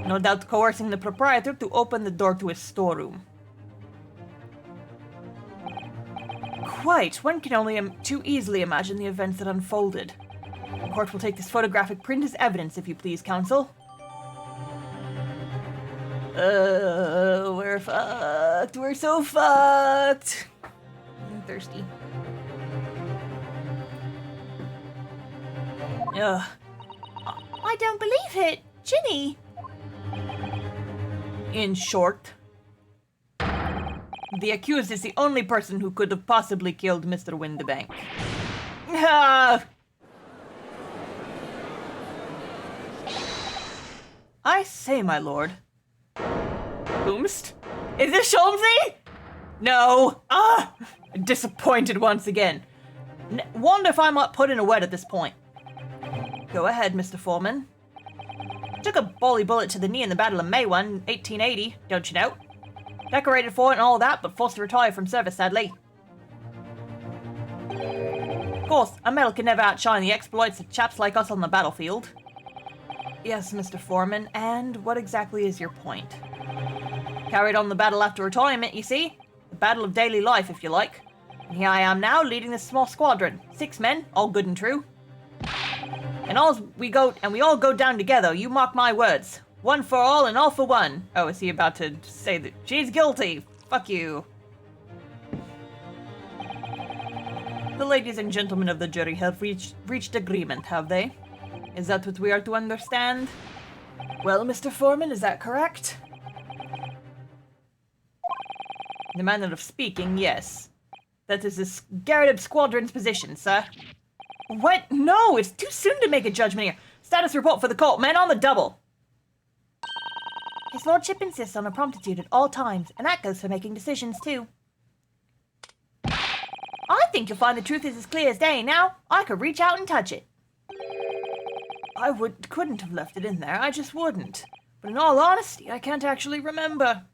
No doubt coercing the proprietor to open the door to his storeroom. Quite. One can only too easily imagine the events that unfolded. The court will take this photographic print as evidence, if you please, counsel. We're fucked. We're so fucked. I'm thirsty. Ugh. I don't believe it. Ginny. In short, the accused is the only person who could have possibly killed Mr. Windebank. I say, my lord. Whomst? Is this Sholmesy? No. Disappointed once again. Wonder if I might put in a word at this point. Go ahead, Mr. Foreman. Took a bully bullet to the knee in the Battle of May 1880, don't you know? Decorated for it and all that, but forced to retire from service, sadly. Of course, a medal can never outshine the exploits of chaps like us on the battlefield. Yes, Mr. Foreman, and what exactly is your point? Carried on the battle after retirement, you see? The battle of daily life, if you like. And here I am now, leading this small squadron. 6 men, all good and true. And we all go down together, you mark my words. One for all and all for one. Oh, is he about to say that she's guilty? Fuck you. The ladies and gentlemen of the jury have reached agreement, have they? Is that what we are to understand? Well, Mr. Foreman, is that correct? In the manner of speaking, yes. That is the Garrett Squadron's position, sir. What? No, it's too soon to make a judgment here. Status report for the court, men on the double. His lordship insists on a promptitude at all times, and that goes for making decisions, too. I think you'll find the truth is as clear as day now. I could reach out and touch it. I couldn't have left it in there, I just wouldn't. But in all honesty, I can't actually remember.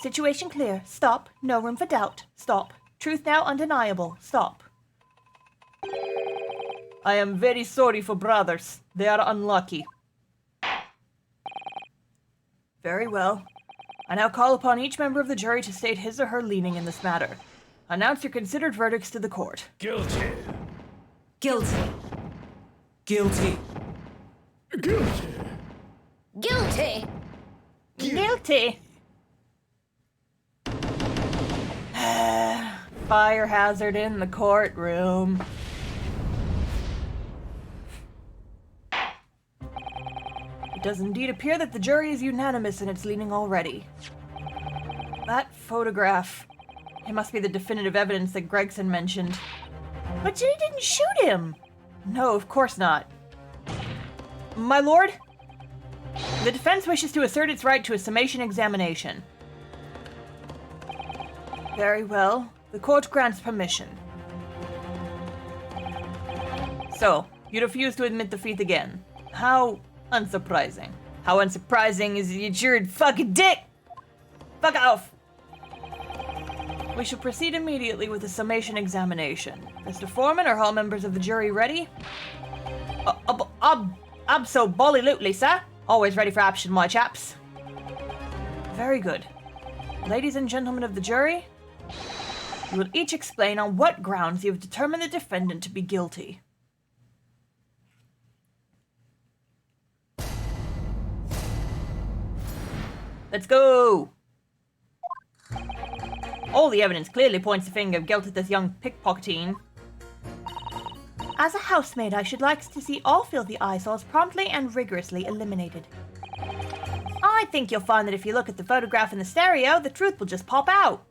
Situation clear. Stop. No room for doubt. Stop. Truth now undeniable. Stop. I am very sorry for brothers. They are unlucky. Very well. I now call upon each member of the jury to state his or her leaning in this matter. Announce your considered verdicts to the court. Guilty. Guilty. Guilty. Guilty. Guilty. Guilty. Fire hazard in the courtroom. It does indeed appear that the jury is unanimous in its leaning already. That photograph. It must be the definitive evidence that Gregson mentioned. But Ginny didn't shoot him! No, of course not. My lord, the defense wishes to assert its right to a summation examination. Very well. The court grants permission. So, you refuse to admit defeat again. How unsurprising. How unsurprising is you cheered fucking dick! Fuck off! We shall proceed immediately with the summation examination. Mr. Foreman, are all members of the jury ready? Absolutely, sir. Always ready for action, my chaps. Very good. Ladies and gentlemen of the jury, you will each explain on what grounds you have determined the defendant to be guilty. Let's go! All the evidence clearly points the finger of guilt at this young pickpocketing. As a housemaid, I should like to see all filthy eyesores promptly and rigorously eliminated. I think you'll find that if you look at the photograph in the stereo, the truth will just pop out.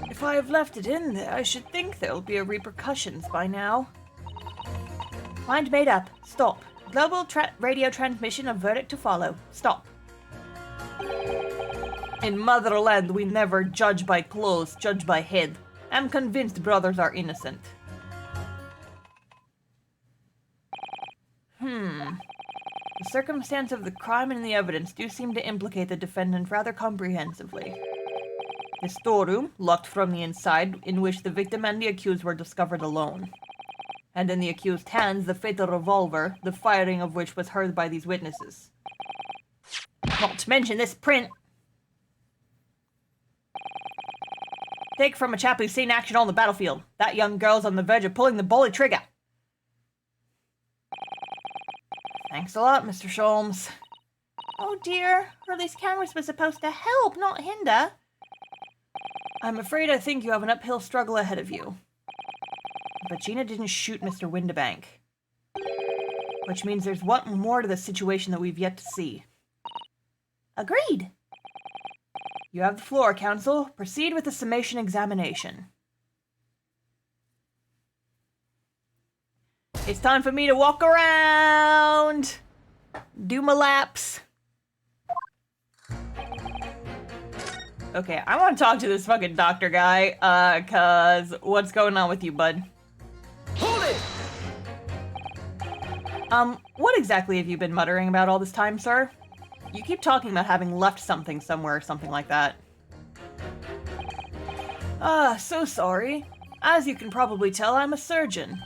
If I have left it in there, I should think there'll be repercussions by now. Mind made up. Stop. Global radio transmission of verdict to follow. Stop. In motherland, we never judge by clothes, judge by head. I'm convinced brothers are innocent. The circumstance of the crime and the evidence do seem to implicate the defendant rather comprehensively. The storeroom, locked from the inside, in which the victim and the accused were discovered alone. And in the accused's hands, the fatal revolver, the firing of which was heard by these witnesses. Not to mention this print. Take from a chap who's seen action on the battlefield. That young girl's on the verge of pulling the bullet trigger. Thanks a lot, Mr. Sholmes. Oh dear, Hurley's cameras were supposed to help, not hinder. I'm afraid I think you have an uphill struggle ahead of you. But Gina didn't shoot Mr. Windibank. Which means there's one more to the situation that we've yet to see. Agreed. You have the floor, counsel. Proceed with the summation examination. It's time for me to walk around! Do my laps. Okay, I want to talk to this fucking doctor guy, cause what's going on with you, bud? Hold it! What exactly have you been muttering about all this time, sir? You keep talking about having left something somewhere or something like that. So sorry. As you can probably tell, I'm a surgeon.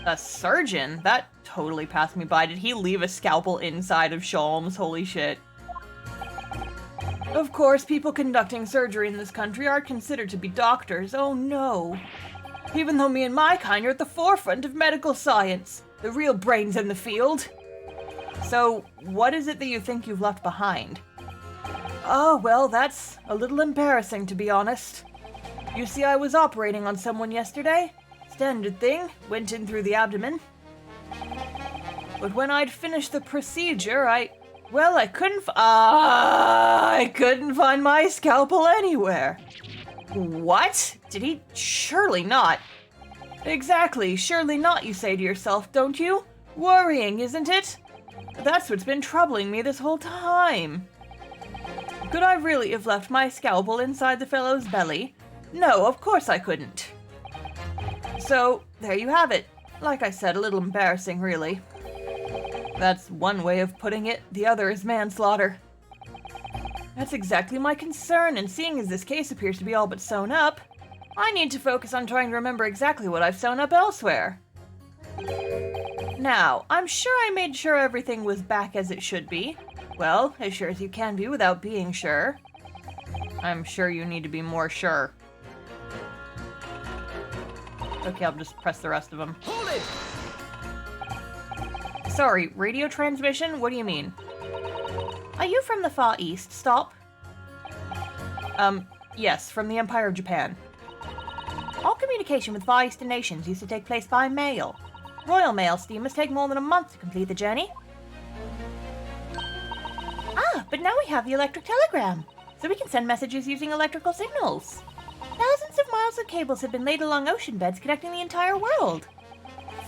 A surgeon? That totally passed me by. Did he leave a scalpel inside of Sholmes? Holy shit. Of course, people conducting surgery in this country are considered to be doctors. Oh no. Even though me and my kind are at the forefront of medical science. The real brains in the field. So, what is it that you think you've left behind? Oh, well, that's a little embarrassing, to be honest. You see, I was operating on someone yesterday. Standard thing, went in through the abdomen. But when I'd finished the procedure, I couldn't find my scalpel anywhere. What? Did he? Surely not. Exactly, surely not, you say to yourself, don't you? Worrying, isn't it? That's what's been troubling me this whole time. Could I really have left my scalpel inside the fellow's belly? No, of course I couldn't. So, there you have it. Like I said, a little embarrassing, really. That's one way of putting it. The other is manslaughter. That's exactly my concern, and seeing as this case appears to be all but sewn up, I need to focus on trying to remember exactly what I've sewn up elsewhere. Now, I'm sure I made sure everything was back as it should be. Well, as sure as you can be without being sure. I'm sure you need to be more sure. Okay, I'll just press the rest of them. Hold it! Sorry, radio transmission? What do you mean? Are you from the Far East? Stop. Yes, from the Empire of Japan. All communication with Far Eastern nations used to take place by mail. Royal Mail steamers take more than a month to complete the journey. Ah, but now we have the electric telegram, so we can send messages using electrical signals. Thousands of miles of cables have been laid along ocean beds connecting the entire world.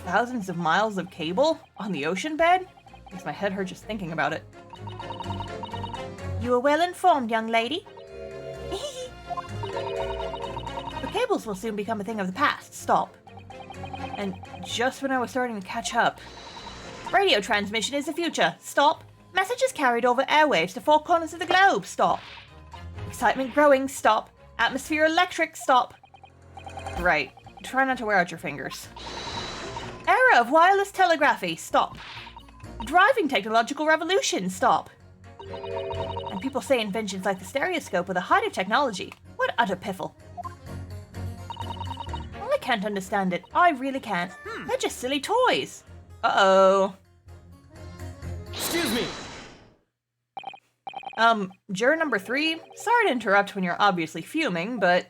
Thousands of miles of cable on the ocean bed? Makes my head hurt just thinking about it. You are well informed, young lady. The cables will soon become a thing of the past. Stop. And just when I was starting to catch up. Radio transmission is the future. Stop. Messages carried over airwaves to 4 corners of the globe. Stop. Excitement growing. Stop. Atmosphere electric. Stop. Right. Try not to wear out your fingers. Era of wireless telegraphy. Stop. Driving technological revolution. Stop. And people say inventions like the stereoscope are the height of technology. What utter piffle. I can't understand it. I really can't. They're just silly toys. Uh-oh. Excuse me! Juror number 3, sorry to interrupt when you're obviously fuming, but...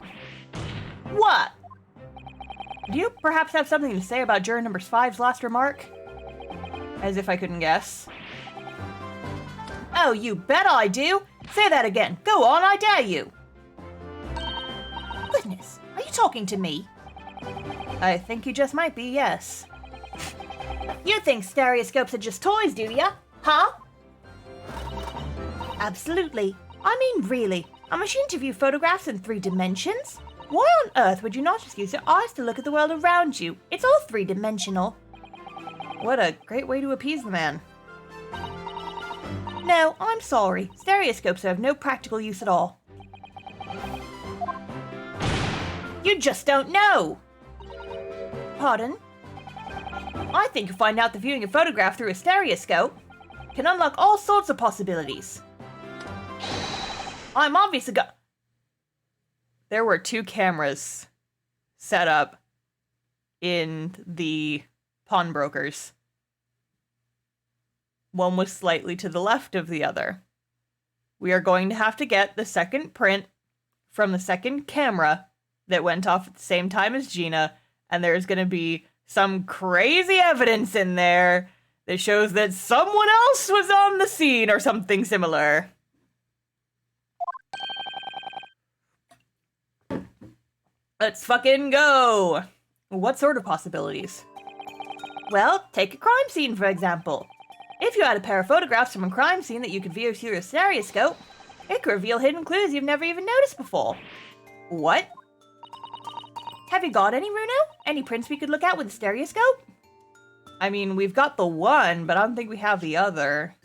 What? Do you perhaps have something to say about juror number 5's last remark? As if I couldn't guess. Oh, you bet I do. Say that again. Go on, I dare you. Goodness, are you talking to me? I think you just might be, yes. You think stereoscopes are just toys, do ya? Huh? Absolutely. I mean, really. A machine to view photographs in 3 dimensions? Why on earth would you not just use your eyes to look at the world around you? It's all 3-dimensional. What a great way to appease the man. No, I'm sorry. Stereoscopes have no practical use at all. You just don't know! Pardon? I think you find out the viewing a photograph through a stereoscope can unlock all sorts of possibilities. I'm obviously There were 2 cameras set up in the pawnbrokers. One was slightly to the left of the other. We are going to have to get the second print from the second camera that went off at the same time as Gina, and there's going to be some crazy evidence in there that shows that someone else was on the scene or something similar. Let's fucking go! What sort of possibilities? Well, take a crime scene, for example. If you had a pair of photographs from a crime scene that you could view through a stereoscope, it could reveal hidden clues you've never even noticed before. What? Have you got any, Runo? Any prints we could look at with a stereoscope? I mean, we've got the one, but I don't think we have the other.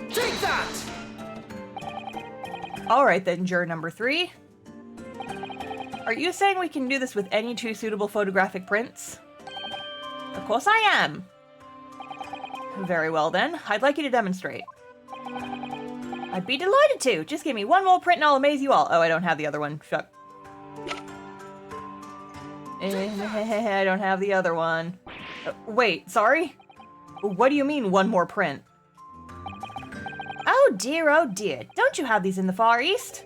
Take that! Alright then, juror number 3. Are you saying we can do this with any 2 suitable photographic prints? Of course I am. Very well then, I'd like you to demonstrate. I'd be delighted to. Just give me one more print and I'll amaze you all. Oh, I don't have the other one. Fuck. I don't have the other one. Wait, sorry? What do you mean, one more print? Oh dear, oh dear. Don't you have these in the Far East?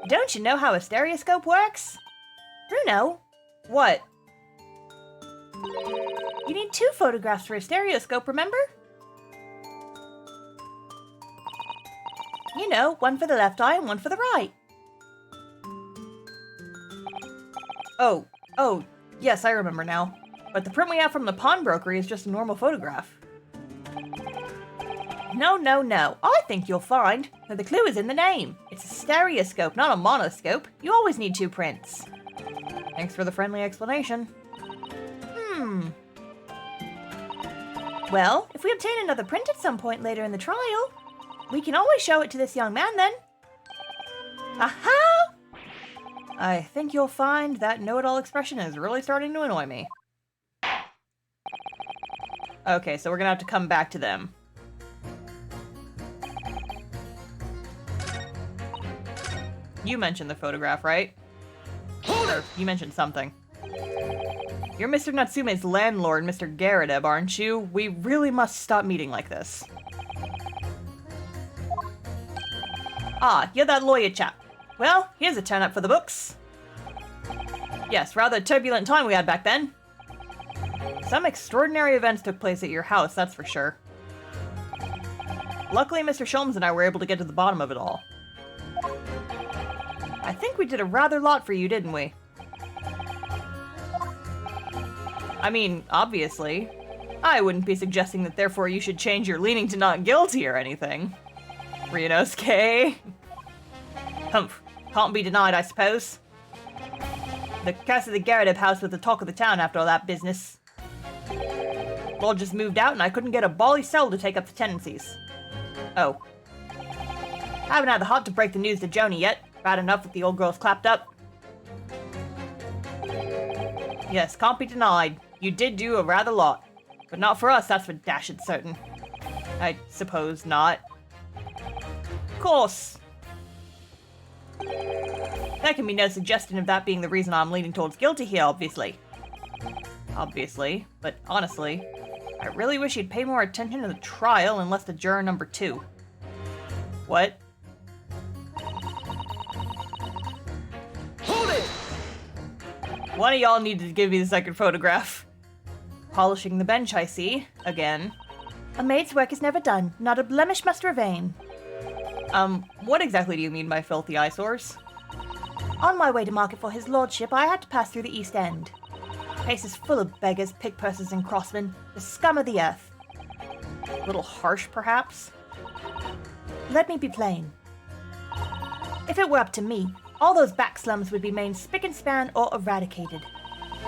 Don't you know how a stereoscope works? Bruno? What? You need 2 photographs for a stereoscope, remember? You know, one for the left eye and one for the right. Oh, yes, I remember now. But the print we have from the pawnbroker is just a normal photograph. No, no, no. I think you'll find that the clue is in the name. It's a stereoscope, not a monoscope. You always need 2 prints. Thanks for the friendly explanation. Well, if we obtain another print at some point later in the trial, we can always show it to this young man then. Aha! I think you'll find that know-it-all expression is really starting to annoy me. Okay, so we're gonna have to come back to them. You mentioned the photograph, right? Or you mentioned something. You're Mr. Natsume's landlord, Mr. Garrett, aren't you? We really must stop meeting like this. Ah, you're that lawyer chap. Well, here's a turn up for the books. Yes, rather a turbulent time we had back then. Some extraordinary events took place at your house, that's for sure. Luckily, Mr. Sholmes and I were able to get to the bottom of it all. I think we did a rather lot for you, didn't we? I mean, obviously. I wouldn't be suggesting that therefore you should change your leaning to not guilty or anything. Ryunosuke. Humph. Can't be denied, I suppose. The curse of the Garrett house was the talk of the town after all that business. Lord just moved out and I couldn't get a bally soul to take up the tenancies. Oh. Haven't had the heart to break the news to Joni yet. Bad enough with the old girls clapped up. Yes, can't be denied. You did do a rather lot. But not for us, that's for dashed certain. I suppose not. Of course. There can be no suggestion of that being the reason I'm leaning towards guilty here, obviously. Obviously, but honestly, I really wish you'd pay more attention to the trial and less to juror number 2. What? Hold it! One of y'all needed to give me the second photograph. Polishing the bench, I see. Again. A maid's work is never done. Not a blemish must remain. What exactly do you mean by filthy eyesores? On my way to market for his lordship, I had to pass through the East End. The place is full of beggars, pickpursers, and crossmen. The scum of the earth. A little harsh, perhaps? Let me be plain. If it were up to me, all those back slums would be made spick and span or eradicated.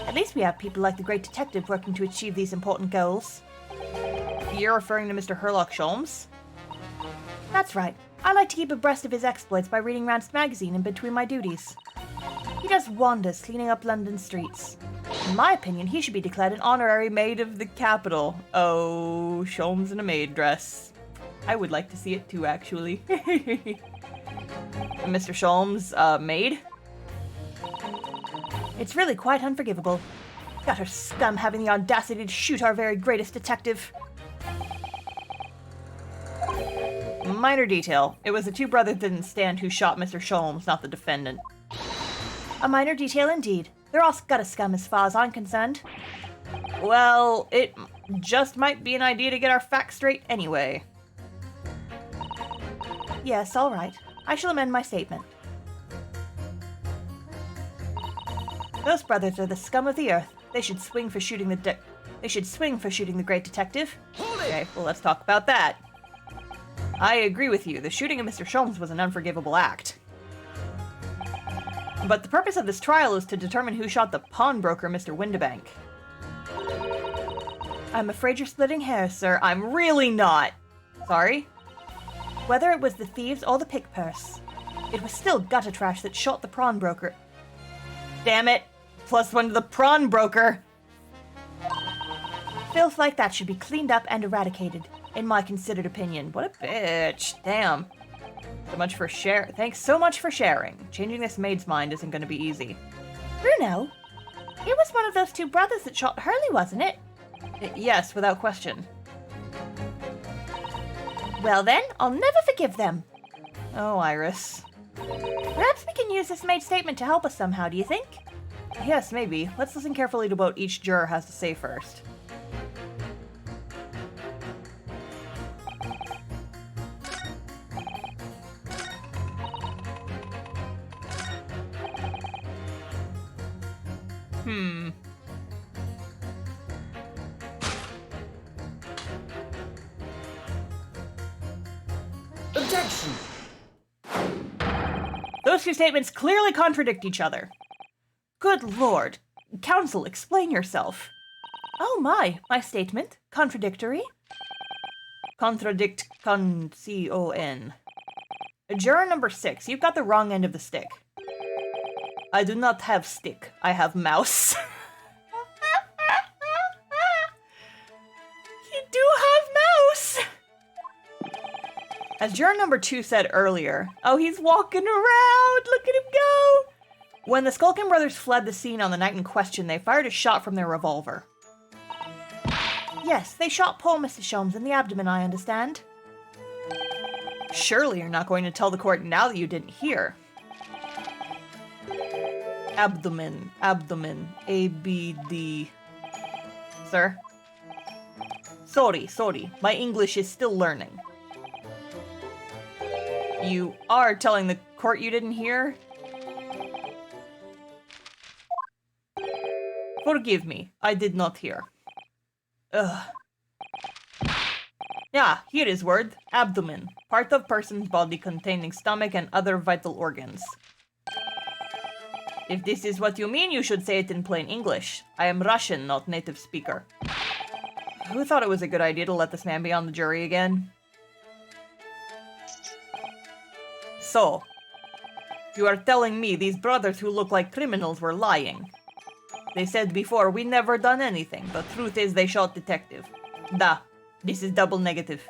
At least we have people like the great detective working to achieve these important goals. You're referring to Mr. Herlock Sholmes? That's right. I like to keep abreast of his exploits by reading Rand's magazine in between my duties. He does wonders cleaning up London streets. In my opinion, he should be declared an honorary Maid of the capital. Oh, Sholmes in a maid dress. I would like to see it too, actually. Mr. Sholmes, maid? It's really quite unforgivable. Gutter scum having the audacity to shoot our very greatest detective. Minor detail. It was the two brothers didn't stand who shot Mr. Sholmes, not the defendant. A minor detail indeed. They're all gutter scum as far as I'm concerned. Well, it just might be an idea to get our facts straight anyway. Yes, all right. I shall amend my statement. Those brothers are the scum of the earth. They should swing for shooting the great detective. Okay, well, let's talk about that. I agree with you. The shooting of Mr. Sholmes was an unforgivable act. But the purpose of this trial is to determine who shot the pawnbroker, Mr. Windibank. I'm afraid you're splitting hairs, sir. I'm really not. Sorry? Whether it was the thieves or the pickpurse, it was still gutter trash that shot the pawnbroker. Damn it. +1 to the pawnbroker. Filth like that should be cleaned up and eradicated, in my considered opinion. What a bitch. Damn. Thanks so much for sharing. Changing this maid's mind isn't going to be easy. Bruno? It was one of those two brothers that shot Hurley, wasn't it? Yes, without question. Well then, I'll never forgive them. Oh, Iris. Perhaps we can use this maid's statement to help us somehow, do you think? Yes, maybe. Let's listen carefully to what each juror has to say first. Objection! Those two statements clearly contradict each other. Good lord. Counsel, explain yourself. Oh my statement? Contradictory? C-O-N. Juror number 6, you've got the wrong end of the stick. I do not have stick. I have mouse. You do have mouse! As juror number 2 said earlier, oh, he's walking around! Look at him go! When the Skulkin brothers fled the scene on the night in question, they fired a shot from their revolver. Yes, they shot poor Mr. Sholmes in the abdomen, I understand. Surely you're not going to tell the court now that you didn't hear. Abdomen, abdomen, A-B-D. Sir? Sorry, my English is still learning. You are telling the court you didn't hear? Forgive me, I did not hear. Ugh. Yeah, here is word. Abdomen. Part of person's body containing stomach and other vital organs. If this is what you mean, you should say it in plain English. I am Russian, not native speaker. Who thought it was a good idea to let this man be on the jury again? So, you are telling me these brothers who look like criminals were lying. They said before, we never done anything. The truth is they shot detective. Da. This is double negative.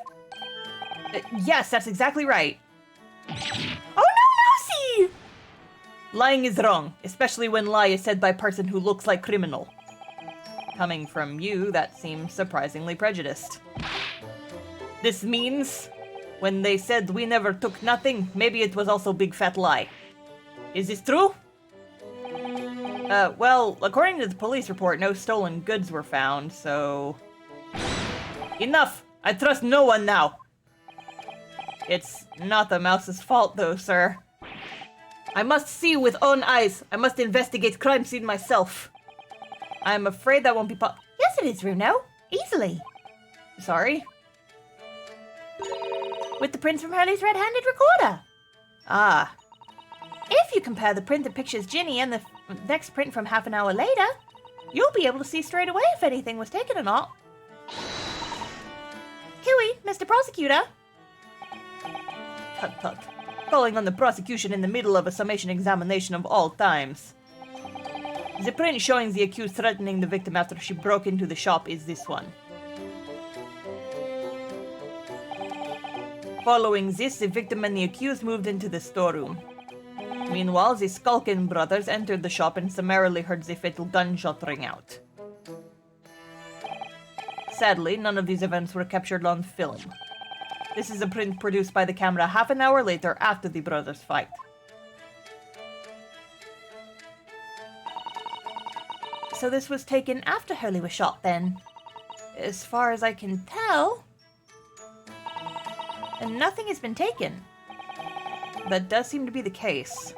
Yes, that's exactly right. Oh no, Mousy! Lying is wrong, especially when lie is said by a person who looks like criminal. Coming from you, that seems surprisingly prejudiced. This means, when they said we never took nothing, maybe it was also big fat lie. Is this true? Well, according to the police report, no stolen goods were found, so... Enough! I trust no one now! It's not the mouse's fault, though, sir. I must see with own eyes. I must investigate crime scene myself. I'm afraid that won't be Yes, it is, Runo. Easily. Sorry? With the prints from Hurley's red-handed recorder. Ah. If you compare the print that pictures Ginny and the next print from half an hour later, you'll be able to see straight away if anything was taken or not. Huey, Mr. Prosecutor. Tut tut. Calling on the prosecution in the middle of a summation examination of all times. The print showing the accused threatening the victim after she broke into the shop is this one. Following this, the victim and the accused moved into the storeroom. Meanwhile, the Skulkin brothers entered the shop and summarily heard the fatal gunshot ring out. Sadly, none of these events were captured on film. This is a print produced by the camera half an hour later after the brothers' fight. So this was taken after Hurley was shot, then? As far as I can tell. And nothing has been taken. That does seem to be the case.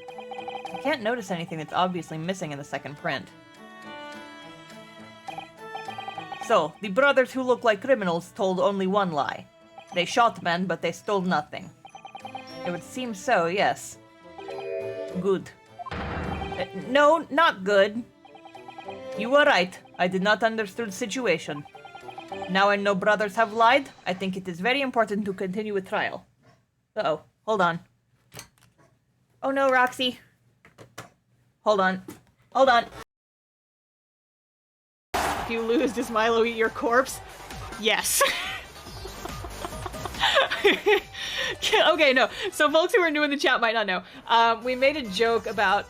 I can't notice anything that's obviously missing in the second print. So, the brothers who look like criminals told only one lie. They shot men, but they stole nothing. It would seem so, yes. Good. No, not good. You were right. I did not understand the situation. Now I know brothers have lied. I think it is very important to continue with trial. Uh-oh. Hold on. Oh no, Roxy. Hold on. Hold on. If you lose, does Milo eat your corpse? Yes. Okay, no. So folks who are new in the chat might not know. We made a joke about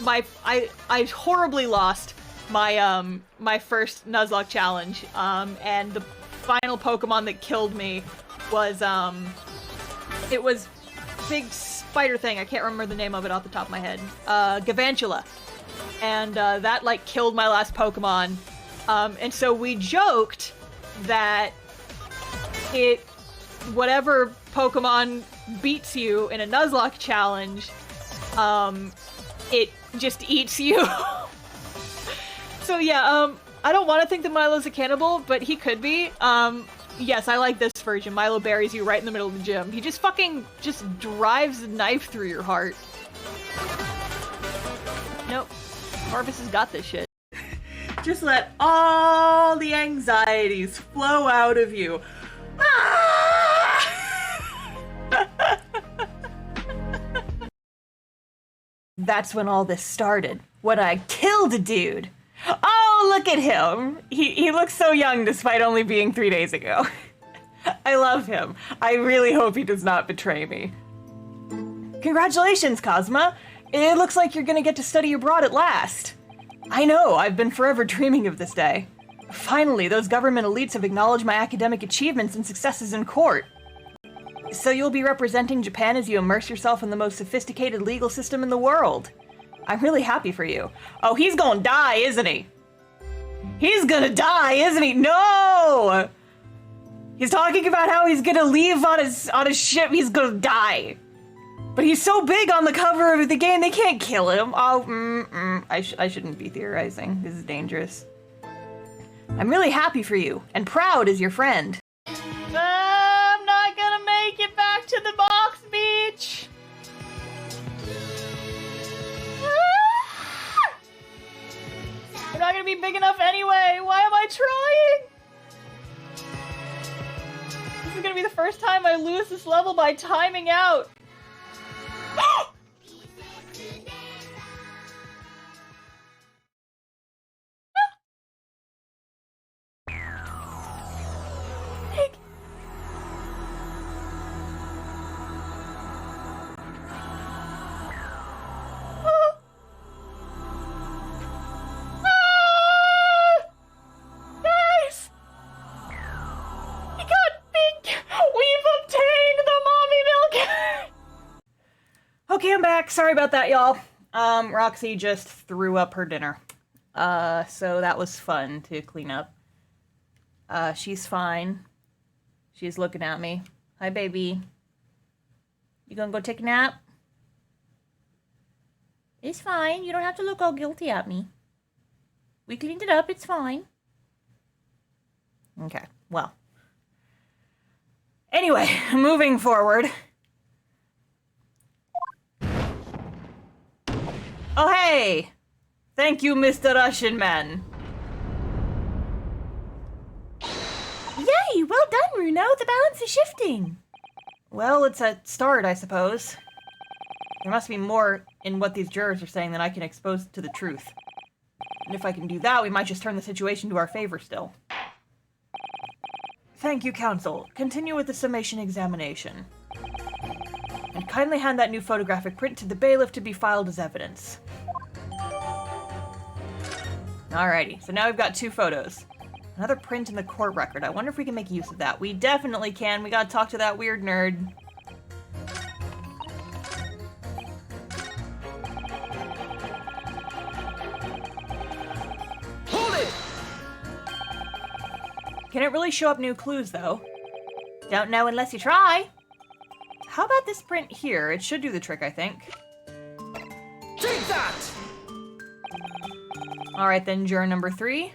I horribly lost my my first Nuzlocke challenge. And the final Pokemon that killed me was it was big spider thing. I can't remember the name of it off the top of my head. Gavantula. And that like killed my last Pokemon. And so we joked that whatever Pokemon beats you in a Nuzlocke challenge, it just eats you. So yeah, I don't want to think that Milo's a cannibal, but he could be. Yes, I like this version. Milo buries you right in the middle of the gym. He just drives a knife through your heart. Nope. Corvus has got this shit. Just let all the anxieties flow out of you. That's when all this started. When I killed a dude. Oh, look at him. He looks so young despite only being 3 days ago. I love him. I really hope he does not betray me. Congratulations, Cosma. It looks like you're gonna get to study abroad at last. I know, I've been forever dreaming of this day. Finally, those government elites have acknowledged my academic achievements and successes in court. So you'll be representing Japan as you immerse yourself in the most sophisticated legal system in the world. I'm really happy for you. Oh, he's gonna die, isn't he? He's gonna die, isn't he? No! He's talking about how he's gonna leave on his ship. He's gonna die. But he's so big on the cover of the game, they can't kill him. Oh, I shouldn't be theorizing. This is dangerous. I'm really happy for you, and proud as your friend. I'm not gonna make it back to the box beach. We're not gonna be big enough anyway. Why am I trying? This is gonna be the first time I lose this level by timing out. Okay, I'm back. Sorry about that, y'all. Roxy just threw up her dinner. So that was fun to clean up. She's fine. She's looking at me. Hi, baby. You gonna go take a nap? It's fine. You don't have to look all guilty at me. We cleaned it up. It's fine. Okay, well. Anyway, moving forward. Oh, hey! Thank you, Mr. Russian man. Yay! Well done, Runo. The balance is shifting. Well, it's a start, I suppose. There must be more in what these jurors are saying than I can expose to the truth. And if I can do that, we might just turn the situation to our favor still. Thank you, counsel. Continue with the summation examination. And kindly hand that new photographic print to the bailiff to be filed as evidence. Alrighty, so now we've got 2 photos. Another print in the court record. I wonder if we can make use of that. We definitely can. We gotta talk to that weird nerd. Hold it! Can it really show up new clues, though? Don't know unless you try. How about this print here? It should do the trick, I think. Take that! Alright then, juror number 3.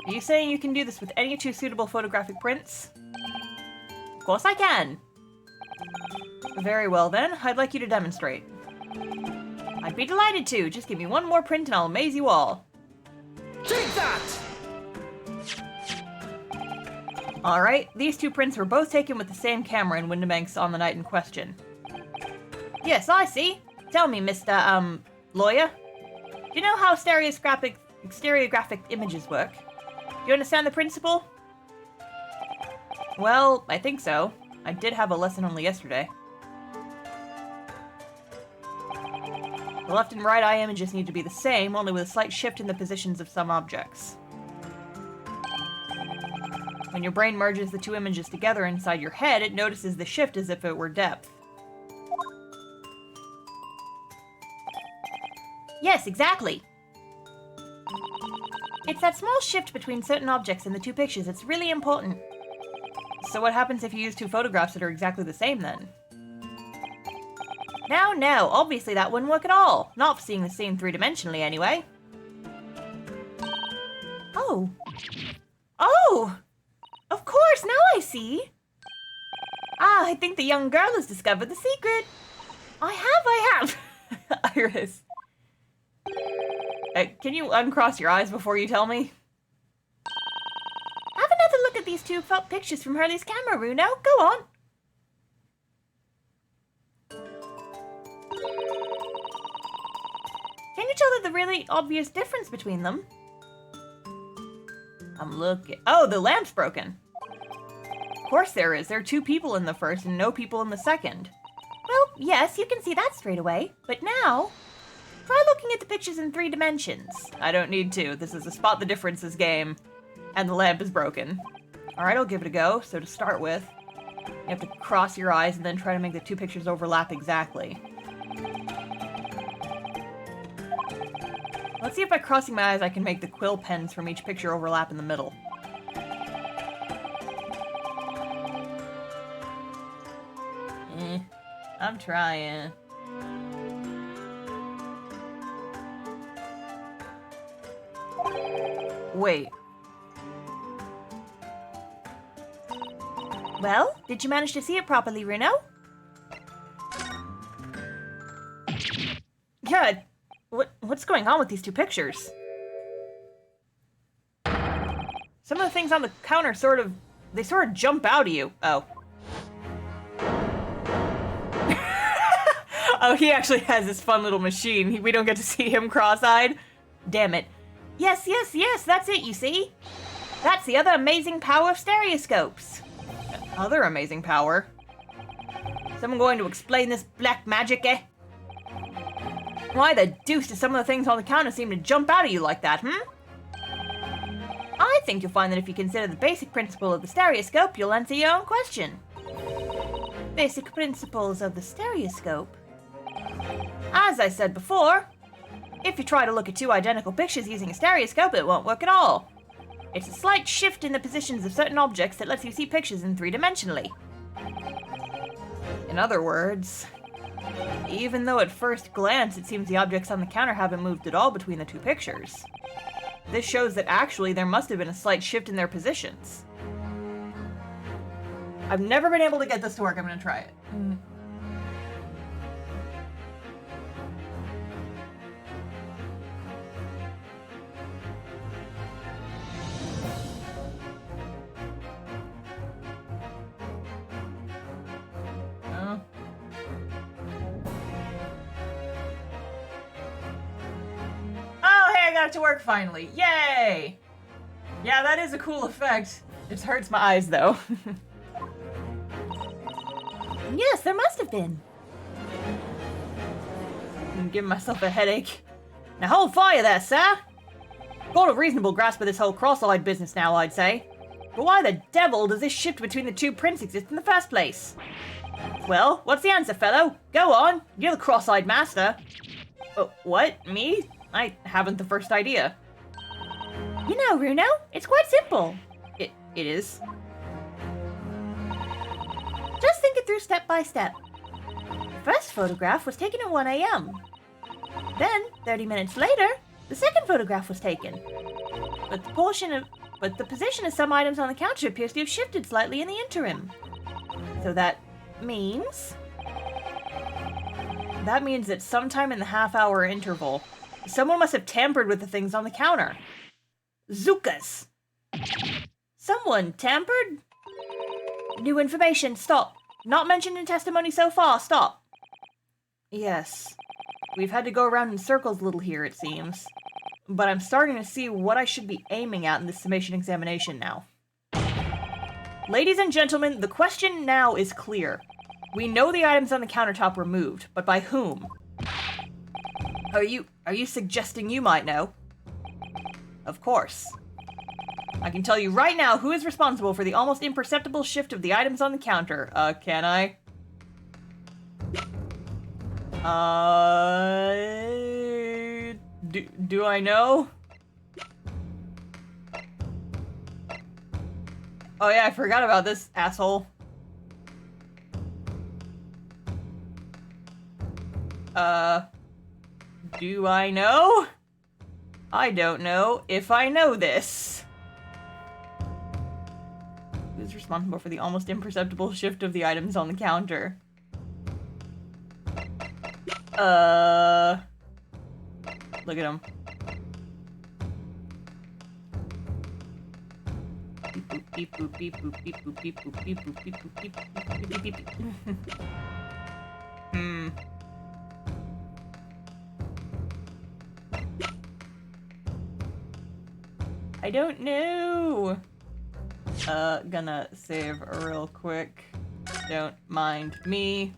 Are you saying you can do this with any 2 suitable photographic prints? Of course I can. Very well then, I'd like you to demonstrate. I'd be delighted to. Just give me one more print and I'll amaze you all. Take that! Alright, these 2 prints were both taken with the same camera in Windibanks on the night in question. Yes, I see. Tell me, Mr. Lawyer. Do you know how stereographic images work? Do you understand the principle? Well, I think so. I did have a lesson only yesterday. The left and right eye images need to be the same, only with a slight shift in the positions of some objects. When your brain merges the 2 images together inside your head, it notices the shift as if it were depth. Yes, exactly. It's that small shift between certain objects in the 2 pictures that's really important. So what happens if you use 2 photographs that are exactly the same then? No, obviously that wouldn't work at all. Not for seeing the scene 3-dimensionally anyway. Oh! Of course, now I see! Ah, I think the young girl has discovered the secret. I have! Iris. Can you uncross your eyes before you tell me? Have another look at these 2 pictures from Hurley's camera, Runo. Go on. you tell the really obvious difference between them? I'm looking. Oh, the lamp's broken. Of course there is. There are 2 people in the first and no people in the second. Well, yes, you can see that straight away. But now, try looking at the pictures in 3 dimensions. I don't need to. This is a spot the differences game. And the lamp is broken. Alright, I'll give it a go. So to start with, you have to cross your eyes and then try to make the 2 pictures overlap exactly. Let's see if by crossing my eyes I can make the quill pens from each picture overlap in the middle. I'm trying. Wait. Well, did you manage to see it properly, Runo? Yeah, what's going on with these 2 pictures? Some of the things on the counter sort of jump out at you. Oh. Oh, he actually has this fun little machine. We don't get to see him cross-eyed. Damn it. Yes, that's it, you see? That's the other amazing power of stereoscopes. Other amazing power? Someone going to explain this black magic, eh? Why the deuce do some of the things on the counter seem to jump out at you like that, I think you'll find that if you consider the basic principle of the stereoscope, you'll answer your own question. Basic principles of the stereoscope? As I said before, if you try to look at 2 identical pictures using a stereoscope, it won't work at all. It's a slight shift in the positions of certain objects that lets you see pictures in 3-dimensionally. In other words, even though at first glance it seems the objects on the counter haven't moved at all between the 2 pictures, this shows that actually there must have been a slight shift in their positions. I've never been able to get this to work. I'm gonna try it. Got it to work finally. Yay! Yeah, that is a cool effect. It hurts my eyes though. Yes, there must have been. I'm giving myself a headache. Now hold fire there, sir! Got a reasonable grasp of this whole cross-eyed business now, I'd say. But why the devil does this shift between the 2 prints exist in the first place? Well, what's the answer, fellow? Go on, you're the cross-eyed master. What? Me? I haven't the first idea. You know, Runo, it's quite simple. It is. Just think it through step by step. The first photograph was taken at 1 a.m. Then, 30 minutes later, the second photograph was taken. But the position of some items on the counter appears to have shifted slightly in the interim. So that means... That means that sometime in the half-hour interval, someone must have tampered with the things on the counter. Zookas! Someone tampered? New information, stop. Not mentioned in testimony so far, stop. Yes. We've had to go around in circles a little here, it seems. But I'm starting to see what I should be aiming at in this summation examination now. Ladies and gentlemen, the question now is clear. We know the items on the countertop were moved, but by whom? Are you suggesting you might know? Of course. I can tell you right now who is responsible for the almost imperceptible shift of the items on the counter. Can I? Do I know? Oh yeah, I forgot about this asshole. Do I know? I don't know if I know this. Who's responsible for the almost imperceptible shift of the items on the counter? Look at him. Beep boop beep boop beep boop beep boop beep boop beep boop beep boop beep beep beep. I don't know. Gonna save real quick. Don't mind me.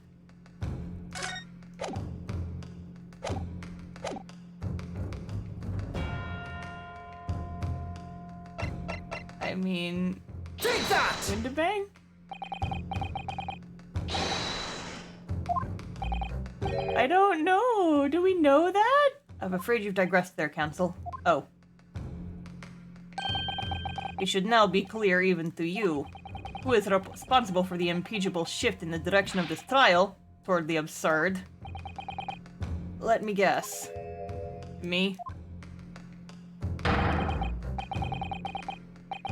I mean... Take that! Windabank? I don't know. Do we know that? I'm afraid you've digressed there, Counsel. Oh. It should now be clear even to you. Who is responsible for the impeachable shift in the direction of this trial toward the absurd? Let me guess. Me?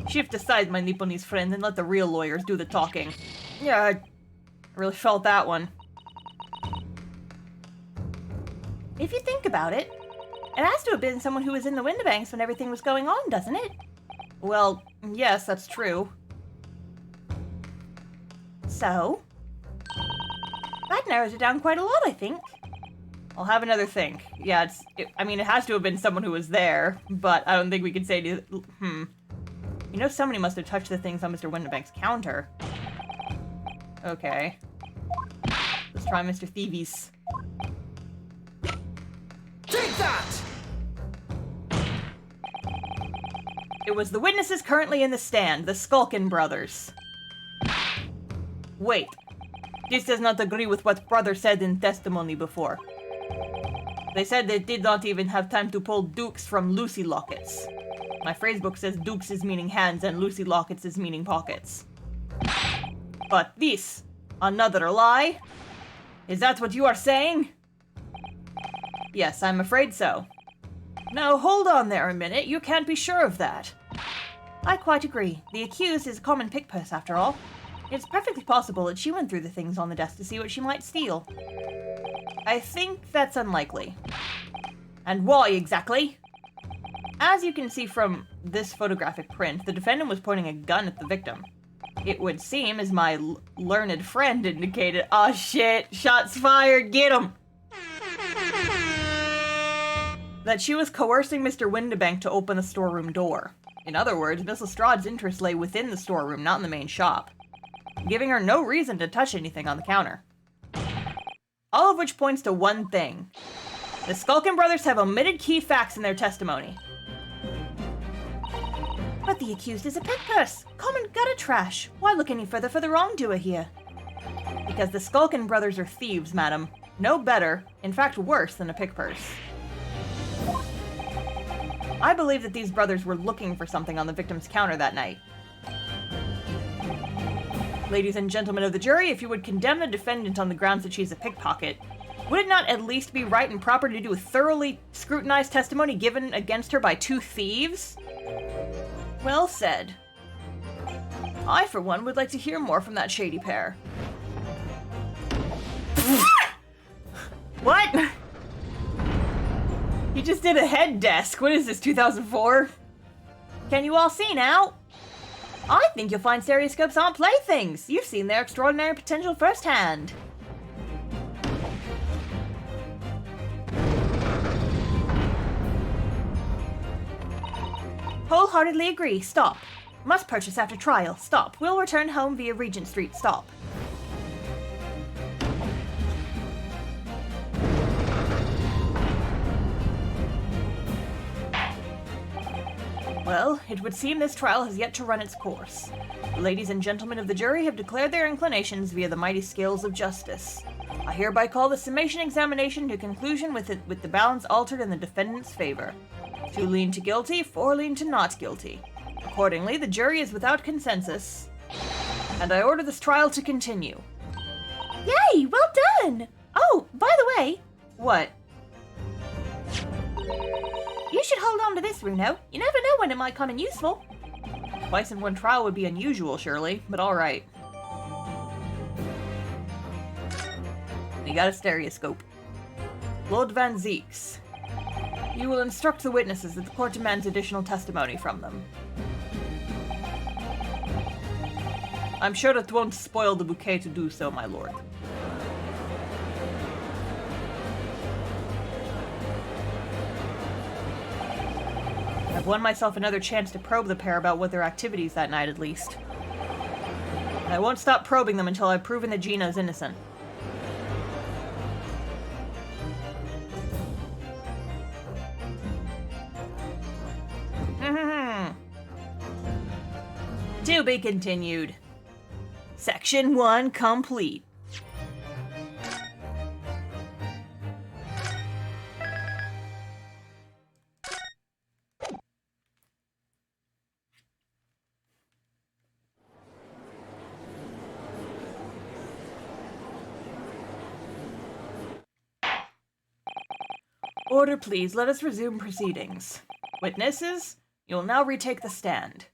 Shift aside, my Nipponese friend, and let the real lawyers do the talking. Yeah, I really felt that one. If you think about it, it has to have been someone who was in the Windabanks when everything was going on, doesn't it? Well, yes, that's true. So? That narrows it down quite a lot, I think. I'll have another think. Yeah, I mean, it has to have been someone who was there, but I don't think we could say You know somebody must have touched the things on Mr. Windabank's counter. Okay. Let's try Mr. Thieves. Take that! It was the witnesses currently in the stand, the Skulkin brothers. Wait. This does not agree with what brother said in testimony before. They said they did not even have time to pull dukes from Lucy lockets. My phrasebook says dukes is meaning hands and Lucy lockets is meaning pockets. But this, another lie? Is that what you are saying? Yes, I'm afraid so. Now, hold on there a minute. You can't be sure of that. I quite agree. The accused is a common pickpurse, after all. It's perfectly possible that she went through the things on the desk to see what she might steal. I think that's unlikely. And why exactly? As you can see from this photographic print, the defendant was pointing a gun at the victim. It would seem, as my learned friend indicated, oh shit, shots fired, get him! That she was coercing Mr. Windabank to open the storeroom door. In other words, Miss Lestrade's interest lay within the storeroom, not in the main shop, giving her no reason to touch anything on the counter. All of which points to one thing. The Skulkin brothers have omitted key facts in their testimony. But the accused is a pickpurse, common gutter trash. Why look any further for the wrongdoer here? Because the Skulkin brothers are thieves, madam. No better, in fact worse than a pickpurse. I believe that these brothers were looking for something on the victim's counter that night. Ladies and gentlemen of the jury, if you would condemn the defendant on the grounds that she's a pickpocket, would it not at least be right and proper to do a thoroughly scrutinized testimony given against her by two thieves? Well said. I, for one, would like to hear more from that shady pair. What? You just did a head desk. What is this, 2004? Can you all see now? I think you'll find stereoscopes aren't playthings. You've seen their extraordinary potential firsthand. Wholeheartedly agree. Stop. Must purchase after trial. Stop. Will return home via Regent Street. Stop. Well, it would seem this trial has yet to run its course. The ladies and gentlemen of the jury have declared their inclinations via the mighty scales of justice. I hereby call the summation examination to conclusion with the balance altered in the defendant's favor. 2 lean to guilty, 4 lean to not guilty. Accordingly, the jury is without consensus, and I order this trial to continue. Yay! Well done! Oh, by the way... What? You should hold on to this, Runo. You never know when it might come in useful. Twice in one trial would be unusual, surely, but alright. We got a stereoscope. Lord Van Zeeks, you will instruct the witnesses that the court demands additional testimony from them. I'm sure it won't spoil the bouquet to do so, my lord. I've won myself another chance to probe the pair about what their activities that night, at least. I won't stop probing them until I've proven that Gina is innocent. To be continued. Section 1 complete. Order, please. Let us resume proceedings. Witnesses, you will now retake the stand.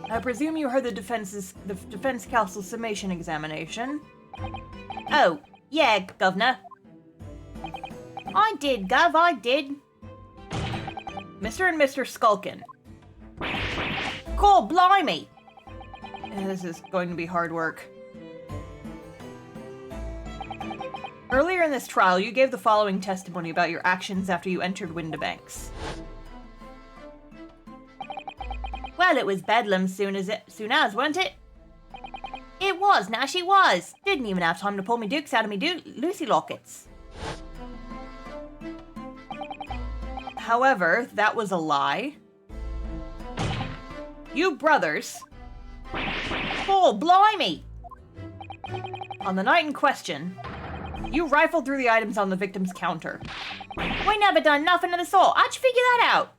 I presume you heard the defense counsel's summation examination. Oh, yeah, Governor. I did, Gov, I did. Mr. and Mr. Skulkin. Call blimey! This is going to be hard work. Earlier in this trial, you gave the following testimony about your actions after you entered Windibanks. Well, it was bedlam soon as, wasn't it? It was, Nash, it was. Didn't even have time to pull me dukes out of me Lucy lockets. However, that was a lie. You brothers... Oh, blimey! On the night in question, you rifled through the items on the victim's counter. We never done nothing of the sort. How'd you figure that out?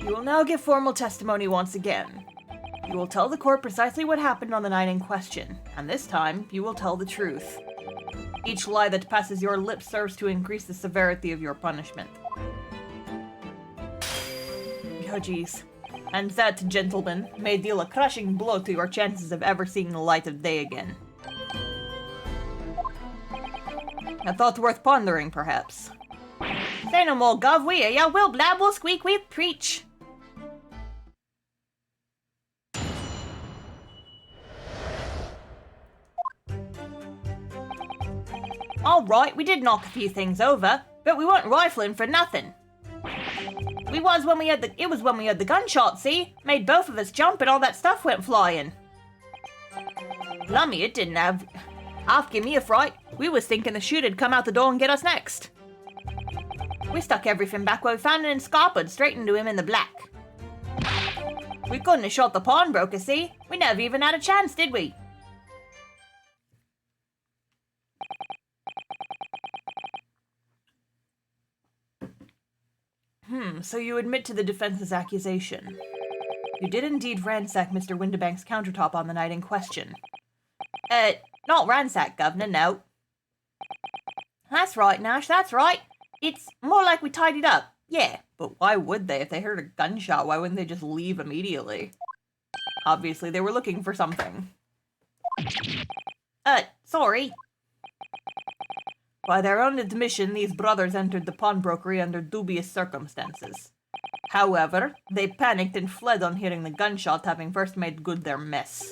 You will now give formal testimony once again. You will tell the court precisely what happened on the night in question, and this time, you will tell the truth. Each lie that passes your lips serves to increase the severity of your punishment. Oh, jeez. And that, gentlemen, may deal a crushing blow to your chances of ever seeing the light of day again. A thought worth pondering, perhaps. Say no more, Gov, we hear ya. We'll blab, we'll squeak, we'll preach. Alright, we did knock a few things over, but we weren't rifling for nothing. It was when we had the gunshot, see? Made both of us jump and all that stuff went flying. Lummy, it didn't have... Half give me a fright. We was thinking the shoot'd come out the door and get us next. We stuck everything back where we found it and scarpered straight into him in the black. We couldn't have shot the pawnbroker, see? We never even had a chance, did we? So you admit to the defense's accusation. You did indeed ransack Mr. Windibank's countertop on the night in question. Not ransack, Governor, no. That's right, Nash, that's right. It's more like we tidied up, yeah. But why would they? If they heard a gunshot, why wouldn't they just leave immediately? Obviously, they were looking for something. Sorry. By their own admission, these brothers entered the pawnbrokery under dubious circumstances. However, they panicked and fled on hearing the gunshot, having first made good their mess.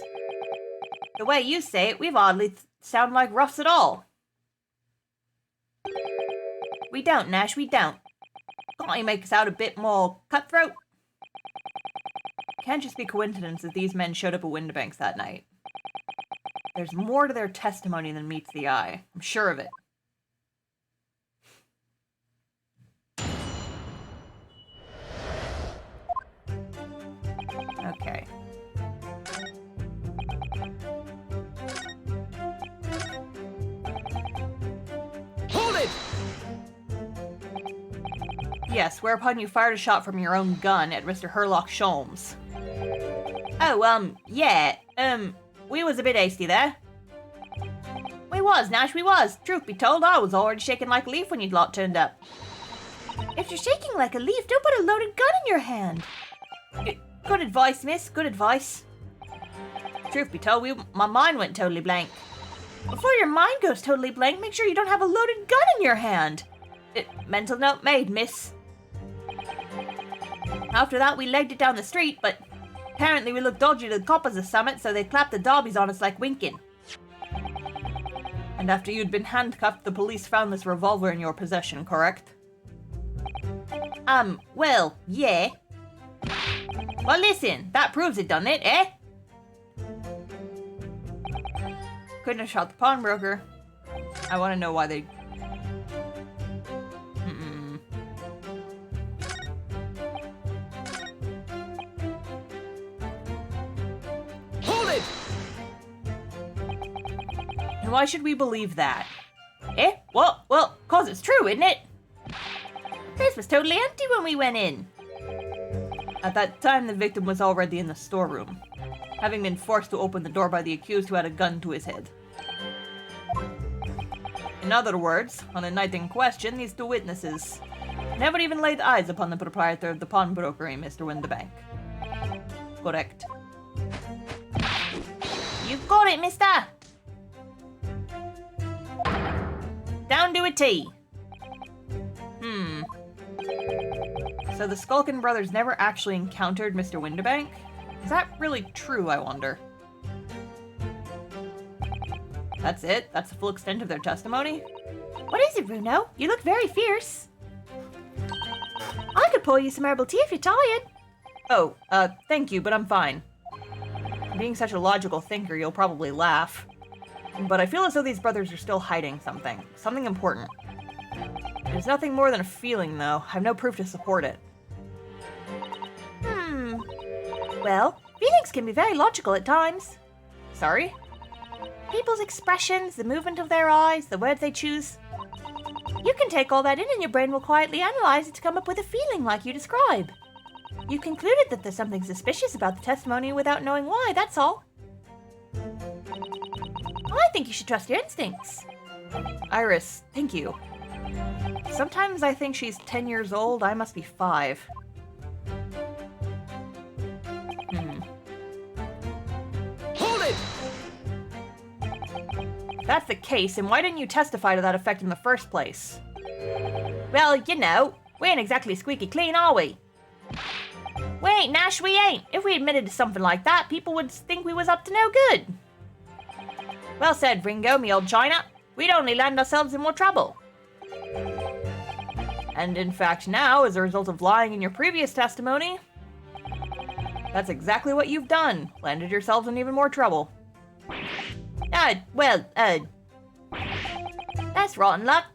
The way you say it, we've hardly sound like roughs at all. We don't, Nash, we don't. Can't you make us out a bit more cutthroat? Can't just be coincidence that these men showed up at Windibanks that night. There's more to their testimony than meets the eye. I'm sure of it. Okay. Hold it! Yes, whereupon you fired a shot from your own gun at Mr. Herlock Sholmes. Oh, yeah, we was a bit hasty there. We was, Nash, we was. Truth be told, I was already shaking like a leaf when you lot turned up. If you're shaking like a leaf, don't put a loaded gun in your hand. Good advice, miss, good advice. Truth be told, my mind went totally blank. Before your mind goes totally blank, make sure you don't have a loaded gun in your hand. Mental note made, miss. After that, we legged it down the street, but apparently we looked dodgy to the coppers or summit, so they clapped the derbies on us like winking. And after you'd been handcuffed, the police found this revolver in your possession, correct? Well, yeah. Well, listen, that proves it, doesn't it, eh? Couldn't have shot the pawnbroker. I want to know why they... Hold it! And why should we believe that? Eh? What? Well, 'cause it's true, isn't it? This was totally empty when we went in. At that time, the victim was already in the storeroom, having been forced to open the door by the accused who had a gun to his head. In other words, on the night in question, these two witnesses never even laid eyes upon the proprietor of the pawnbrokery, Mr. Windebank. Correct. You've got it, mister! Down to a T. So the Skulkin brothers never actually encountered Mr. Windebank? Is that really true, I wonder? That's it? That's the full extent of their testimony? What is it, Bruno? You look very fierce. I could pour you some herbal tea if you're tired. Oh, thank you, but I'm fine. Being such a logical thinker, you'll probably laugh. But I feel as though these brothers are still hiding something. Something important. There's nothing more than a feeling, though. I have no proof to support it. Well, feelings can be very logical at times. Sorry? People's expressions, the movement of their eyes, the words they choose. You can take all that in and your brain will quietly analyze it to come up with a feeling like you describe. You concluded that there's something suspicious about the testimony without knowing why, that's all. I think you should trust your instincts. Iris, thank you. Sometimes I think she's 10 years old, I must be 5. Hold it! If that's the case, then why didn't you testify to that effect in the first place? Well, you know, we ain't exactly squeaky clean, are we? We ain't, Nash, we ain't. If we admitted to something like that, people would think we was up to no good. Well said, Ringo, me old China. We'd only land ourselves in more trouble. And in fact now, as a result of lying in your previous testimony, that's exactly what you've done. Landed yourselves in even more trouble. That's rotten luck.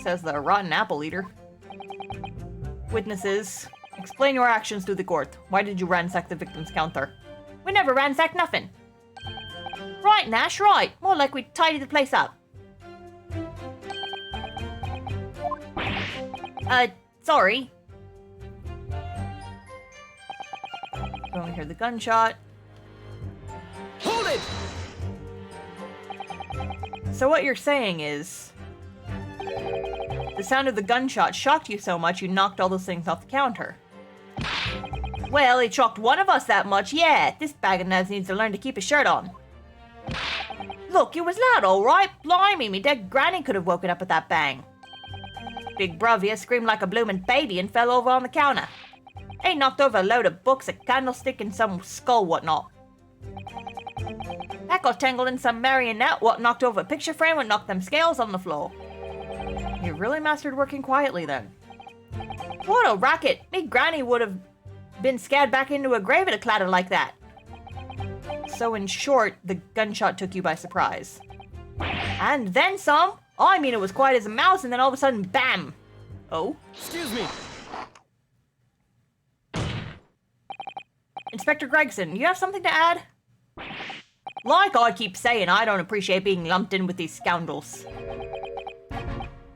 Says the rotten apple eater. Witnesses, explain your actions to the court. Why did you ransack the victim's counter? We never ransacked nothing. Right, Nash, right. More like we tidied the place up. Sorry. When we heard the gunshot. Hold it! So what you're saying is, the sound of the gunshot shocked you so much you knocked all those things off the counter. Well, it shocked one of us that much, yeah. This bag of nerves needs to learn to keep his shirt on. Look, it was loud, all right. Blimey, me dead granny could have woken up at that bang. Big Brovia screamed like a bloomin' baby and fell over on the counter. He knocked over a load of books, a candlestick, and some skull whatnot. That got tangled in some marionette what knocked over a picture frame and knocked them scales on the floor. You really mastered working quietly then. What a racket! Me granny would have been scared back into a grave at a clatter like that. So in short, the gunshot took you by surprise. And then some. I mean, it was quiet as a mouse, and then all of a sudden, bam! Oh? Excuse me. Inspector Gregson, you have something to add? Like I keep saying, I don't appreciate being lumped in with these scoundrels.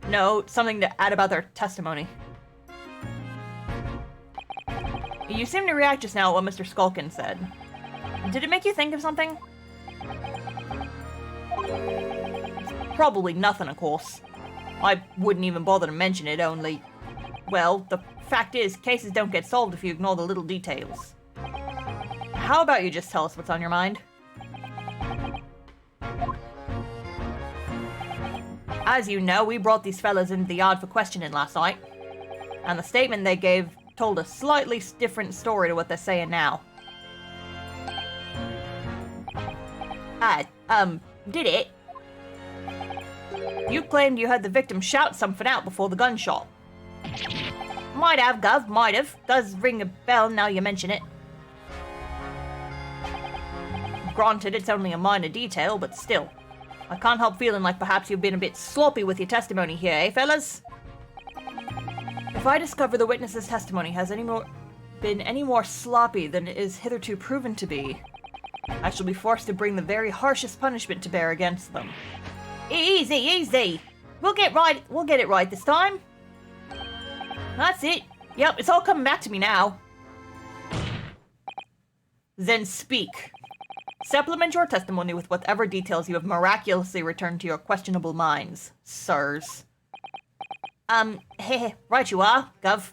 No, something to add about their testimony. You seemed to react just now at what Mr. Skulkin said. Did it make you think of something? Probably nothing, of course. I wouldn't even bother to mention it, only... Well, the fact is, cases don't get solved if you ignore the little details. How about you just tell us what's on your mind? As you know, we brought these fellas into the yard for questioning last night. And the statement they gave told a slightly different story to what they're saying now. Did it? You claimed you heard the victim shout something out before the gunshot. Might have, Gov, might have. Does ring a bell now you mention it. Granted, it's only a minor detail, but still. I can't help feeling like perhaps you've been a bit sloppy with your testimony here, eh, fellas? If I discover the witness's testimony has been any more sloppy than it is hitherto proven to be, I shall be forced to bring the very harshest punishment to bear against them. Easy, easy. We'll get it right this time. That's it. Yep, it's all coming back to me now. Then speak. Supplement your testimony with whatever details you have miraculously returned to your questionable minds, sirs. Right you are, Gov.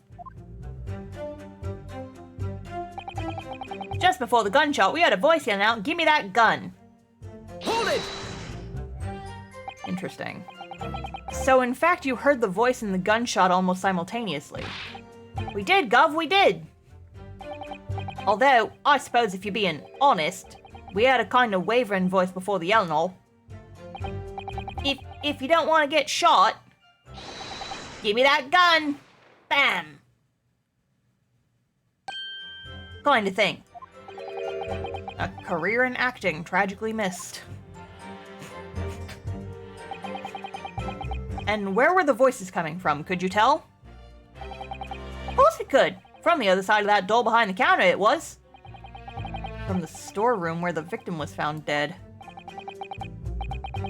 Just before the gunshot, we heard a voice yelling out, "Give me that gun!" Hold it! Interesting. So in fact, you heard the voice and the gunshot almost simultaneously. We did, Gov, we did! Although, I suppose if you're being honest, we had a kind of wavering voice before the yelling all. If you don't want to get shot, give me that gun! Bam! Kind of thing. A career in acting tragically missed. And where were the voices coming from, could you tell? Of course we could. From the other side of that door behind the counter, it was. From the storeroom where the victim was found dead.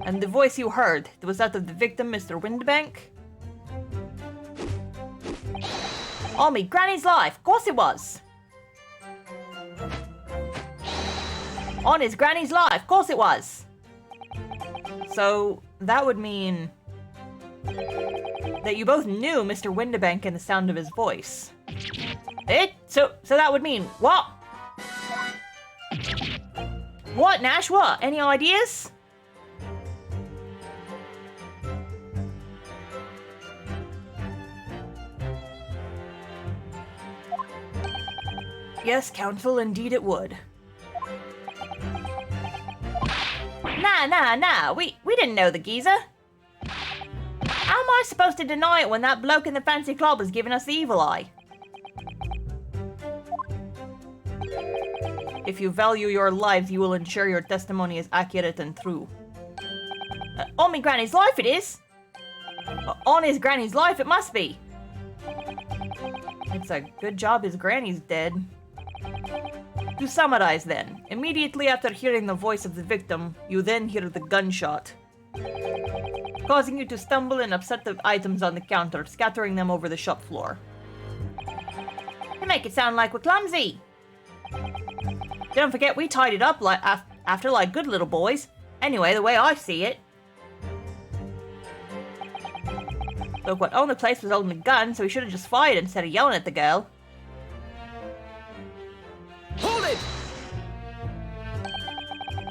And the voice you heard, was that of the victim, Mr. Windebank? On me granny's life, of course it was. On his granny's life, of course it was. So, that would mean that you both knew Mr. Windebank and the sound of his voice. So that would mean what? What, Nash? What? Any ideas? Yes, Counsel, indeed it would. Nah, we didn't know the geezer. How am I supposed to deny it when that bloke in the fancy club was giving us the evil eye? If you value your lives, you will ensure your testimony is accurate and true. On me granny's life it is. On his granny's life it must be. It's a good job his granny's dead. To summarize then, immediately after hearing the voice of the victim, you then hear the gunshot, causing you to stumble and upset the items on the counter, scattering them over the shop floor. You make it sound like we're clumsy. Don't forget we tied it up after like good little boys. Anyway, the way I see it. Look, what owned the place was holding the gun, so he should have just fired instead of yelling at the girl. Hold it!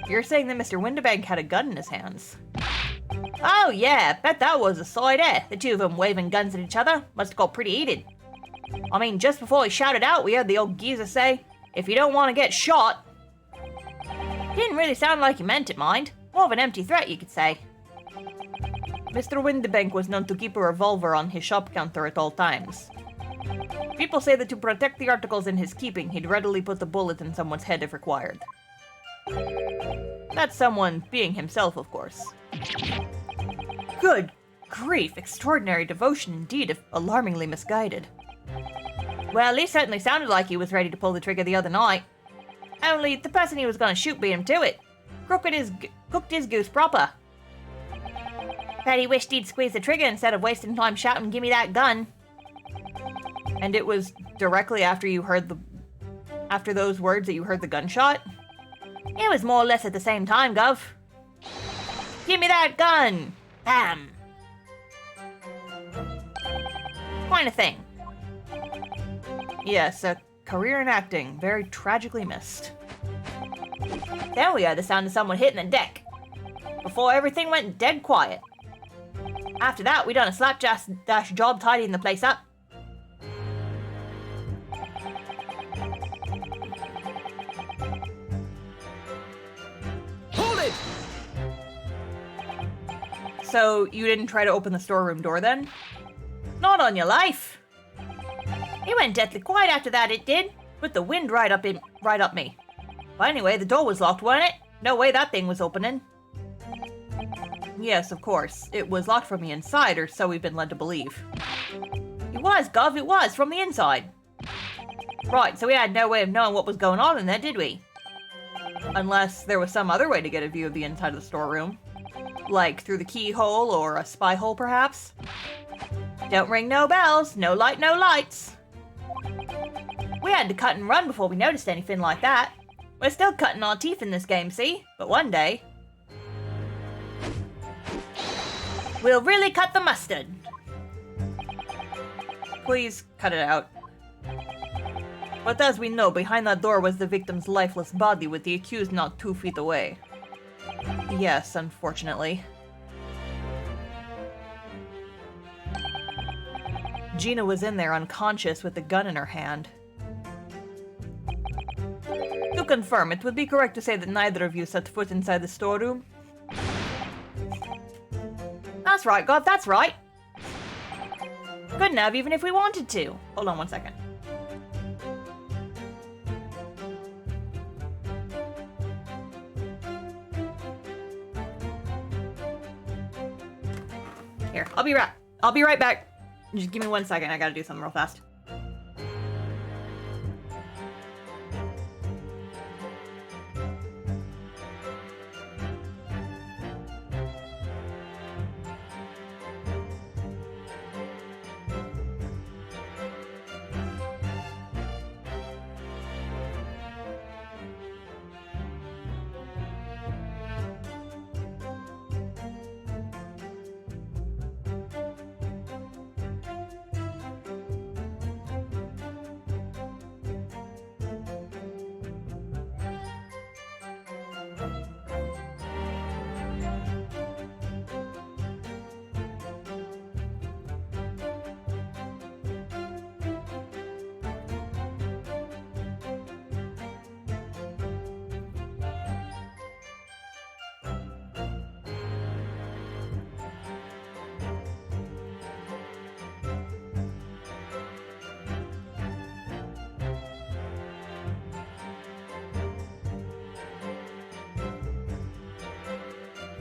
You're saying that Mr. Windebank had a gun in his hands? Oh yeah, bet that was a sight, eh? The two of them waving guns at each other. Must have got pretty heated. I mean, just before he shouted out, we heard the old geezer say, "If you don't want to get shot." Didn't really sound like he meant it, mind. More of an empty threat, you could say. Mr. Windebank was known to keep a revolver on his shop counter at all times. People say that to protect the articles in his keeping, he'd readily put the bullet in someone's head if required. That someone being himself, of course. Good grief, extraordinary devotion indeed, if alarmingly misguided. Well, he certainly sounded like he was ready to pull the trigger the other night. Only, the person he was gonna shoot beat him to it. Cooked his goose proper. Bet he wished he'd squeeze the trigger instead of wasting time shouting, "Give me that gun." And it was directly after you heard after those words that you heard the gunshot? It was more or less at the same time, Gov. Give me that gun! Bam! Kind of thing. Yes, a career in acting, very tragically missed. Then we heard the sound of someone hitting the deck. Before everything went dead quiet. After that, we done a slapdash job tidying the place up. So, you didn't try to open the storeroom door then? Not on your life. It went deathly quiet after that, it did. With the wind right up me. But anyway, the door was locked, wasn't it? No way that thing was opening. Yes, of course. It was locked from the inside, or so we've been led to believe. It was, Gov, it was, from the inside. Right, so we had no way of knowing what was going on in there, did we? Unless there was some other way to get a view of the inside of the storeroom. Like through the keyhole or a spy hole, perhaps? Don't ring no bells, no light, no lights. We had to cut and run before we noticed anything like that. We're still cutting our teeth in this game, see? But one day, we'll really cut the mustard. Please cut it out. But as we know, behind that door was the victim's lifeless body with the accused not 2 feet away. Yes, unfortunately. Gina was in there unconscious with the gun in her hand. To confirm, it would be correct to say that neither of you set foot inside the storeroom? That's right, God, that's right. Couldn't have even if we wanted to. Hold on one second. Here, I'll be right back. Just give me 1 second, I gotta do something real fast.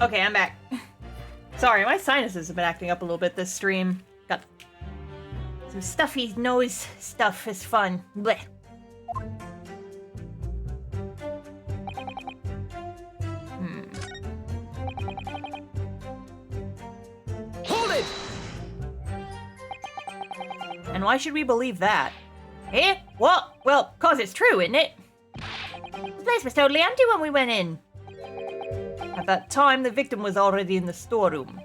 Okay, I'm back. Sorry, my sinuses have been acting up a little bit this stream. Got some stuffy nose stuff is fun. Blech. Hold it! And why should we believe that? Eh? What? Well, 'cause it's true, isn't it? The place was totally empty when we went in. At that time, the victim was already in the storeroom,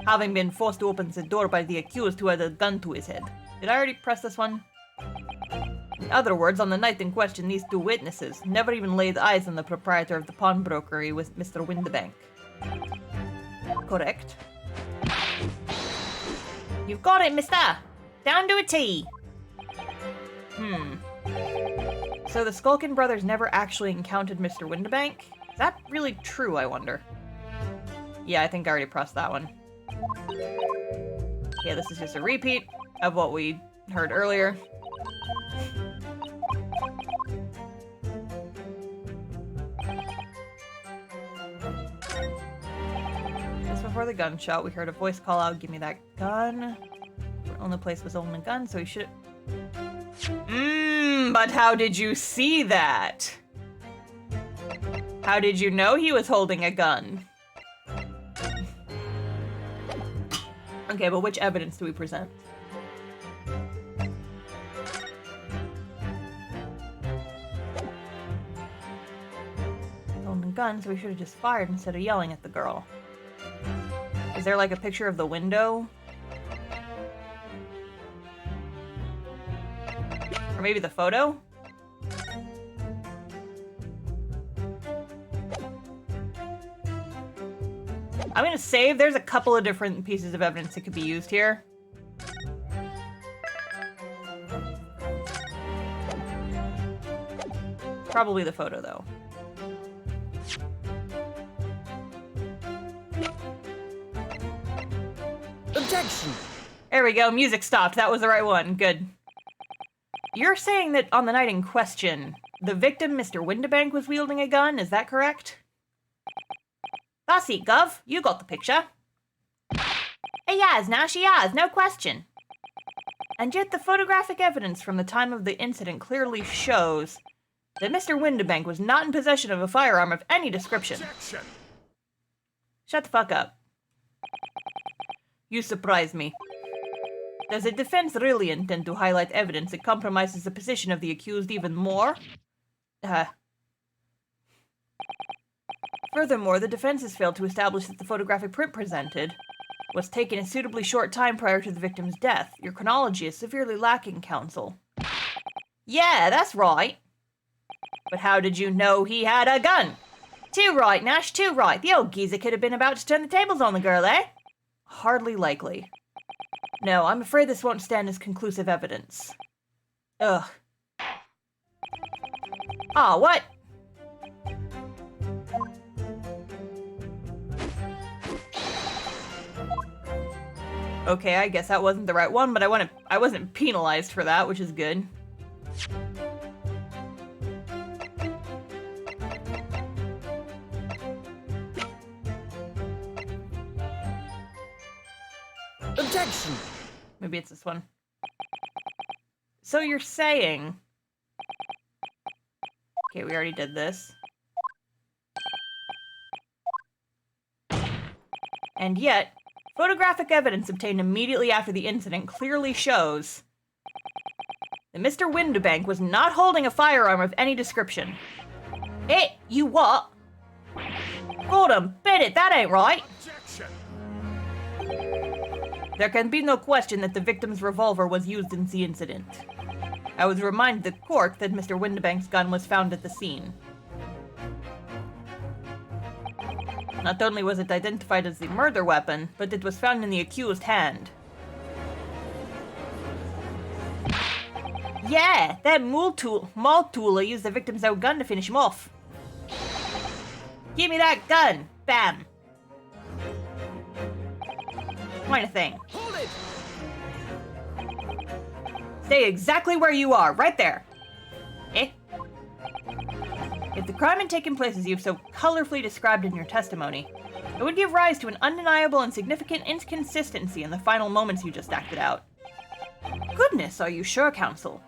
having been forced to open the door by the accused who had a gun to his head. Did I already press this one? In other words, on the night in question, these two witnesses never even laid eyes on the proprietor of the pawnbrokery with Mr. Windebank. Correct? You've got it, mister. Down to a T. So the Skulkin brothers never actually encountered Mr. Windebank? Is that really true, I wonder? Yeah, I think I already pressed that one. Yeah, this is just a repeat of what we heard earlier. Just before the gunshot, we heard a voice call out, "Give me that gun." The only place was holding a gun, so he should... But how did you see that? How did you know he was holding a gun? Okay, but which evidence do we present? Holding a gun, so we should have just fired instead of yelling at the girl. Is there like a picture of the window? Or maybe the photo? I'm gonna save. There's a couple of different pieces of evidence that could be used here. Probably the photo, though. Objection! There we go, music stopped. That was the right one. Good. You're saying that on the night in question, the victim, Mr. Windibank, was wielding a gun, is that correct? That's it, Gov. You got the picture. He has, now she has, no question. And yet the photographic evidence from the time of the incident clearly shows that Mr. Windibank was not in possession of a firearm of any description. Objection! Shut the fuck up. You surprise me. Does the defense really intend to highlight evidence that compromises the position of the accused even more? Furthermore, the defense has failed to establish that the photographic print presented was taken a suitably short time prior to the victim's death. Your chronology is severely lacking, counsel. Yeah, that's right. But how did you know he had a gun? Too right, Nash, too right. The old geezer could have been about to turn the tables on the girl, eh? Hardly likely. No, I'm afraid this won't stand as conclusive evidence. Ugh. Ah, what? Okay, I guess that wasn't the right one, but I wasn't penalized for that, which is good. Objection! Maybe it's this one. So you're saying... Okay, we already did this. And yet, photographic evidence obtained immediately after the incident clearly shows that Mr. Windibank was not holding a firearm of any description. Hey, you what? Gordon, bet it, that ain't right. Objection! There can be no question that the victim's revolver was used in the incident. I would remind the court that Mr. Windibank's gun was found at the scene. Not only was it identified as the murder weapon, but it was found in the accused's hand. Yeah, that mall tooler used the victim's own gun to finish him off. Give me that gun! Bam! Kind of thing. Hold it! Stay exactly where you are, right there. Eh? If the crime had taken place as you've so colorfully described in your testimony, it would give rise to an undeniable and significant inconsistency in the final moments you just acted out. Goodness, are you sure, counsel?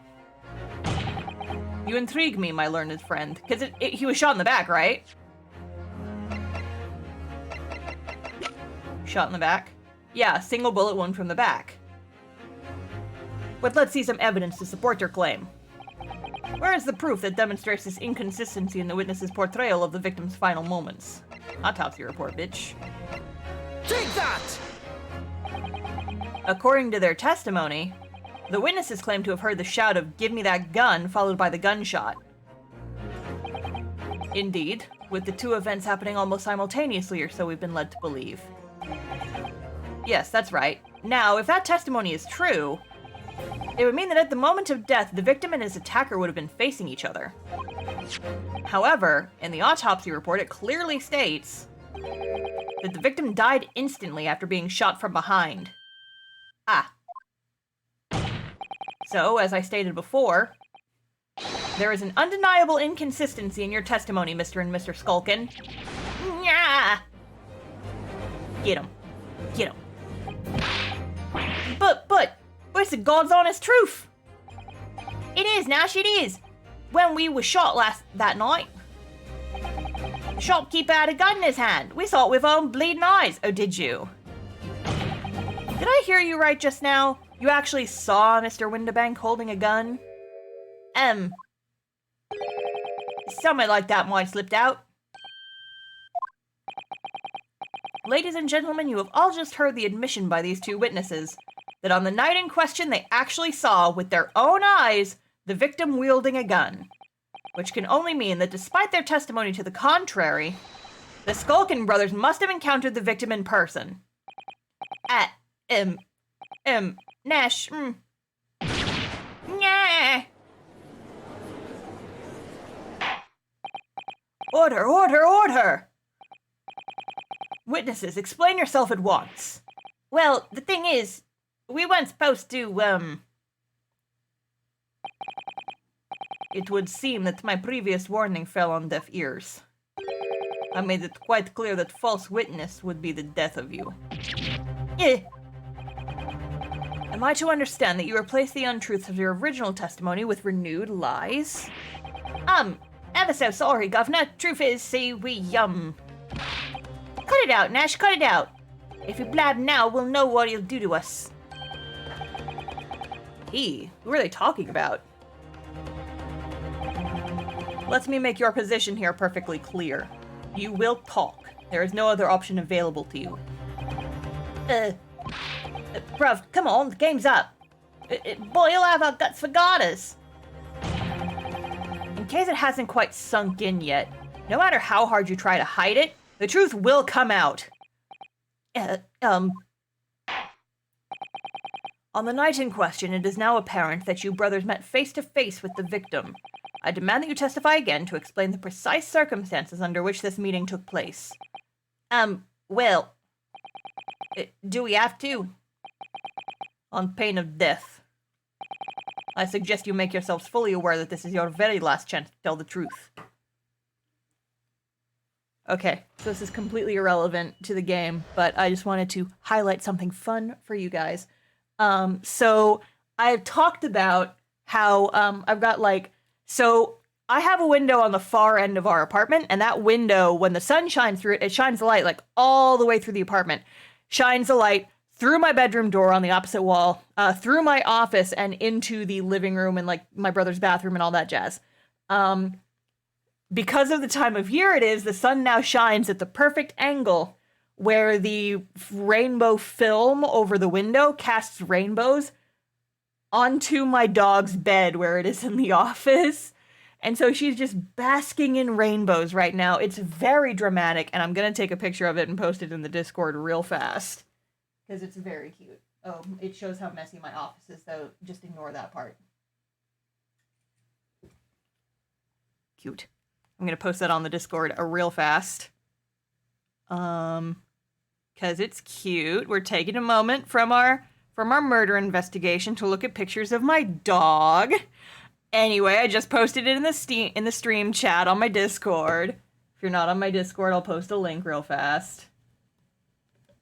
You intrigue me, my learned friend, because he was shot in the back, right? Shot in the back? Yeah, single bullet wound from the back. But let's see some evidence to support your claim. Where is the proof that demonstrates this inconsistency in the witness's portrayal of the victim's final moments? Autopsy report, bitch. Take that! According to their testimony, the witnesses claim to have heard the shout of "Give me that gun," followed by the gunshot. Indeed, with the two events happening almost simultaneously, or so we've been led to believe. Yes, that's right. Now, if that testimony is true, it would mean that at the moment of death, the victim and his attacker would have been facing each other. However, in the autopsy report, it clearly states that the victim died instantly after being shot from behind. Ah. So, as I stated before, there is an undeniable inconsistency in your testimony, Mr. and Mr. Skulkin. Yeah. Get him. Get him. But, it's the God's honest truth. It is, Nash, it is. When we were shot that night, the shopkeeper had a gun in his hand. We saw it with our own bleeding eyes. Oh, did you? Did I hear you right just now? You actually saw Mr. Windibank holding a gun? Something like that might have slipped out. Ladies and gentlemen, you have all just heard the admission by these two witnesses that on the night in question they actually saw, with their own eyes, the victim wielding a gun. Which can only mean that despite their testimony to the contrary, the Skulkin brothers must have encountered the victim in person. Nash, Yeah. Order, order, order! Witnesses, explain yourself at once. Well, the thing is, we weren't supposed to, It would seem that my previous warning fell on deaf ears. I made it quite clear that false witness would be the death of you. eh, Am I to understand that you replace the untruths of your original testimony with renewed lies? ever so sorry, Governor. Truth is, see, we, Cut it out, Nash, cut it out. If you blab now, we'll know what he'll do to us. Who are they talking about? Let me make your position here perfectly clear. You will talk. There is no other option available to you. Bruv, come on, the game's up. Boy, you'll have our guts for garters. In case it hasn't quite sunk in yet, no matter how hard you try to hide it, the truth will come out. On the night in question, it is now apparent that you brothers met face to face with the victim. I demand that you testify again to explain the precise circumstances under which this meeting took place. Well, Do we have to? On pain of death. I suggest you make yourselves fully aware that this is your very last chance to tell the truth. Okay, so this is completely irrelevant to the game, but I just wanted to highlight something fun for you guys. So I've talked about how I've got so I have a window on the far end of our apartment, and that window, when the sun shines through it, it shines the light all the way through the apartment. Shines the light through my bedroom door on the opposite wall, through my office and into the living room and my brother's bathroom and all that jazz. Because of the time of year it is, the sun now shines at the perfect angle where the rainbow film over the window casts rainbows onto my dog's bed where it is in the office. And so she's just basking in rainbows right now. It's very dramatic, and I'm going to take a picture of it and post it in the Discord real fast. Because it's very cute. Oh, it shows how messy my office is, though. Just ignore that part. Cute. I'm going to post that on the Discord real fast. Because it's cute. We're taking a moment from our murder investigation to look at pictures of my dog. Anyway, I just posted it in the stream chat on my Discord. If you're not on my Discord, I'll post a link real fast.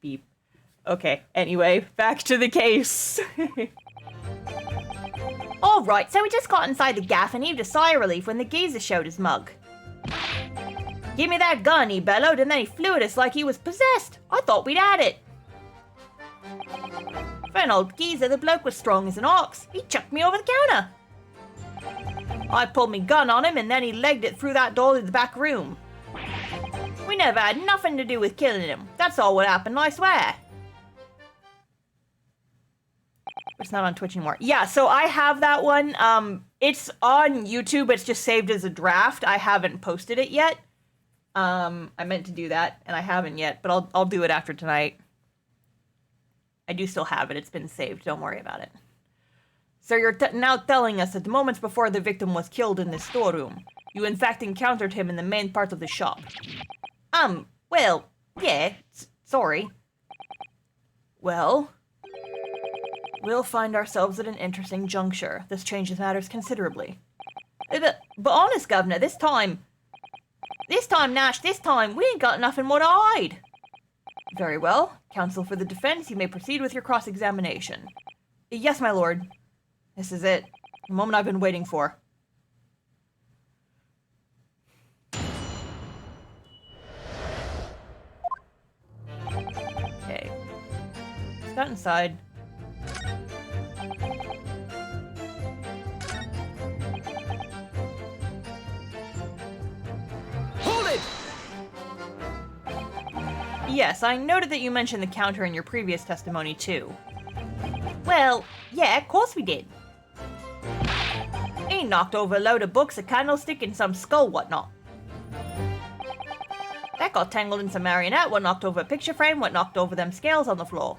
Beep. Okay, anyway, back to the case. all right, so we just got inside the gaff and heaved a sigh of relief when the geezer showed his mug. Give me that gun, he bellowed, and then he flew at us like he was possessed. I thought we'd had it. For an old geezer, the bloke was strong as an ox. He chucked me over the counter. I pulled me gun on him, and then he legged it through that door to the back room. We never had nothing to do with killing him. That's all what happened, I swear. It's not on Twitch anymore. Yeah, so I have that one. It's on YouTube. It's just saved as a draft. I haven't posted it yet. I meant to do that, and I haven't yet, but I'll do it after tonight. I do still have it. It's been saved. Don't worry about it. So you're now telling us that the moments before the victim was killed in the storeroom, you in fact encountered him in the main part of the shop. Well, yeah, sorry. Well, we'll find ourselves at an interesting juncture. This changes matters considerably. But honest, Governor, this time, Nash, we ain't got nothing more to hide. Very well. Counsel for the defense, you may proceed with your cross-examination. Yes, my lord. This is it. The moment I've been waiting for. Okay. Let's got inside. Hold it! Yes, I noted that you mentioned the counter in your previous testimony, too. Well, yeah, of course we did. He knocked over a load of books, a candlestick, and some skull whatnot. That got tangled in some marionette, what knocked over a picture frame, what knocked over them scales on the floor.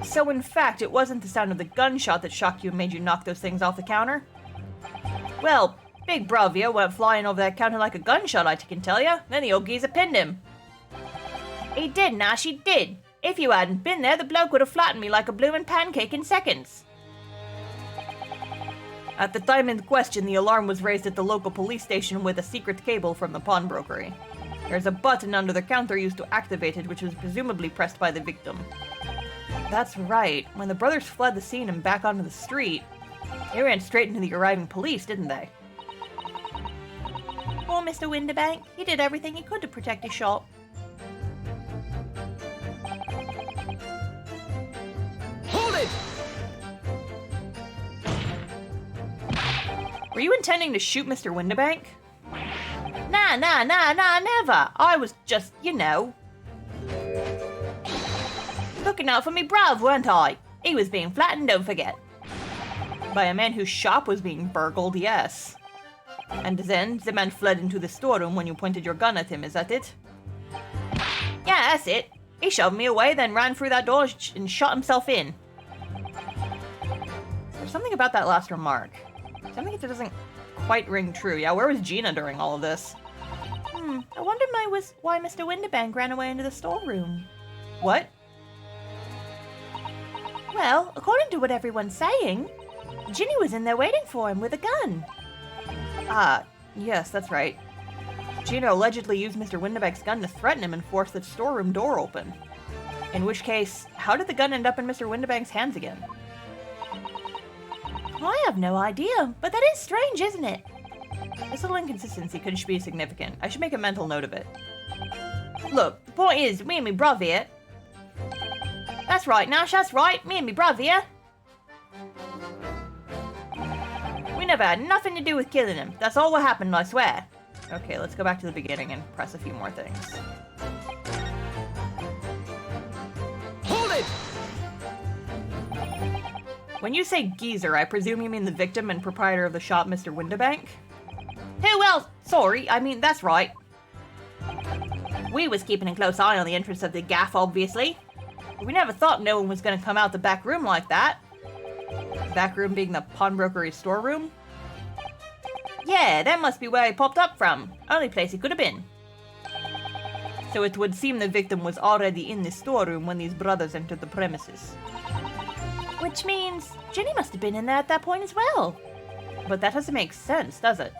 So in fact, it wasn't the sound of the gunshot that shocked you and made you knock those things off the counter? Well, Big Bravia went flying over that counter like a gunshot, I can tell ya. Then the old geezer pinned him. He did, Nash, he did. If you hadn't been there, the bloke would have flattened me like a bloomin' pancake in seconds. At the time in question, the alarm was raised at the local police station with a secret cable from the pawnbrokery. There's a button under the counter used to activate it, which was presumably pressed by the victim. That's right. When the brothers fled the scene and back onto the street, they ran straight into the arriving police, didn't they? Poor Mr. Windibank. He did everything he could to protect his shop. Hold it! Were you intending to shoot Mr. Windibank? Nah, never. I was just, looking out for me bruv, weren't I? He was being flattened, don't forget. By a man whose shop was being burgled, yes. And then the man fled into the storeroom when you pointed your gun at him, is that it? Yeah, that's it. He shoved me away, then ran through that door and shot himself in. There's something about that last remark. Something that doesn't quite ring true. Yeah, where was Gina during all of this? I wonder why Mr. Windibank ran away into the storeroom. What? Well, according to what everyone's saying, Ginny was in there waiting for him with a gun. Ah, yes, that's right. Gina allegedly used Mr. Windibank's gun to threaten him and force the storeroom door open. In which case, how did the gun end up in Mr. Windibank's hands again? I have no idea, but that is strange, isn't it? This little inconsistency could be significant. I should make a mental note of it. Look, the point is, me and me bruv here. That's right, Nash, that's right, me and me bruv here. We never had nothing to do with killing him. That's all what happened, I swear. Okay, let's go back to the beginning and press a few more things. Hold it! When you say geezer, I presume you mean the victim and proprietor of the shop, Mr. Windibank? Who else? Sorry, I mean, that's right. We was keeping a close eye on the entrance of the gaff, obviously. But we never thought no one was going to come out the back room like that. Back room being the pawnbrokery storeroom? Yeah, that must be where he popped up from. Only place he could have been. So it would seem the victim was already in the storeroom when these brothers entered the premises. Which means Ginny must have been in there at that point as well. But that doesn't make sense, does it?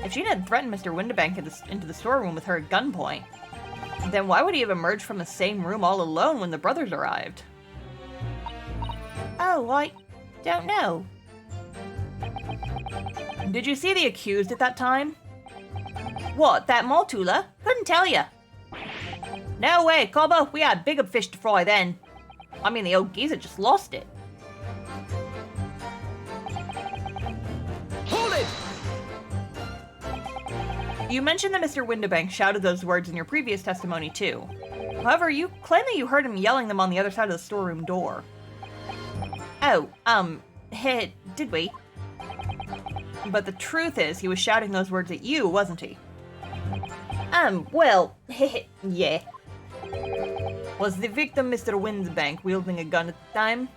If Gina had threatened Mr. Windibank into the storeroom with her at gunpoint, then why would he have emerged from the same room all alone when the brothers arrived? Oh, I don't know. Did you see the accused at that time? What, that Mortula? Couldn't tell ya. No way, Cobbo, we had bigger fish to fry then. I mean, the old geezer just lost it. Hold it! You mentioned that Mr. Windibank shouted those words in your previous testimony, too. However, you claim that you heard him yelling them on the other side of the storeroom door. Oh, did we? But the truth is, he was shouting those words at you, wasn't he? Well, yeah. Was the victim Mr. Windibank wielding a gun at the time?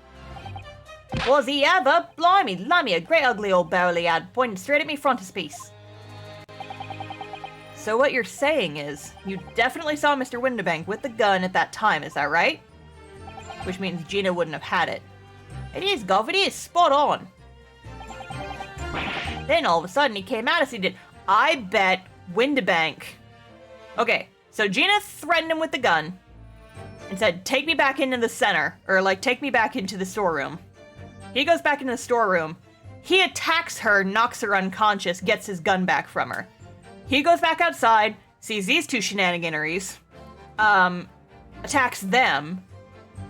Was he ever? Blimey, a great ugly old barrel he had, pointed straight at me frontispiece. So what you're saying is, you definitely saw Mr. Windibank with the gun at that time, is that right? Which means Gina wouldn't have had it. It is, Gov, it is, spot on. Then all of a sudden he came at us, he did. I bet Windibank. Okay, so Gina threatened him with the gun and said, take me back into the center, or like, take me back into the storeroom. He goes back into the storeroom. He attacks her, knocks her unconscious, gets his gun back from her. He goes back outside, sees these two shenaniganeries, attacks them,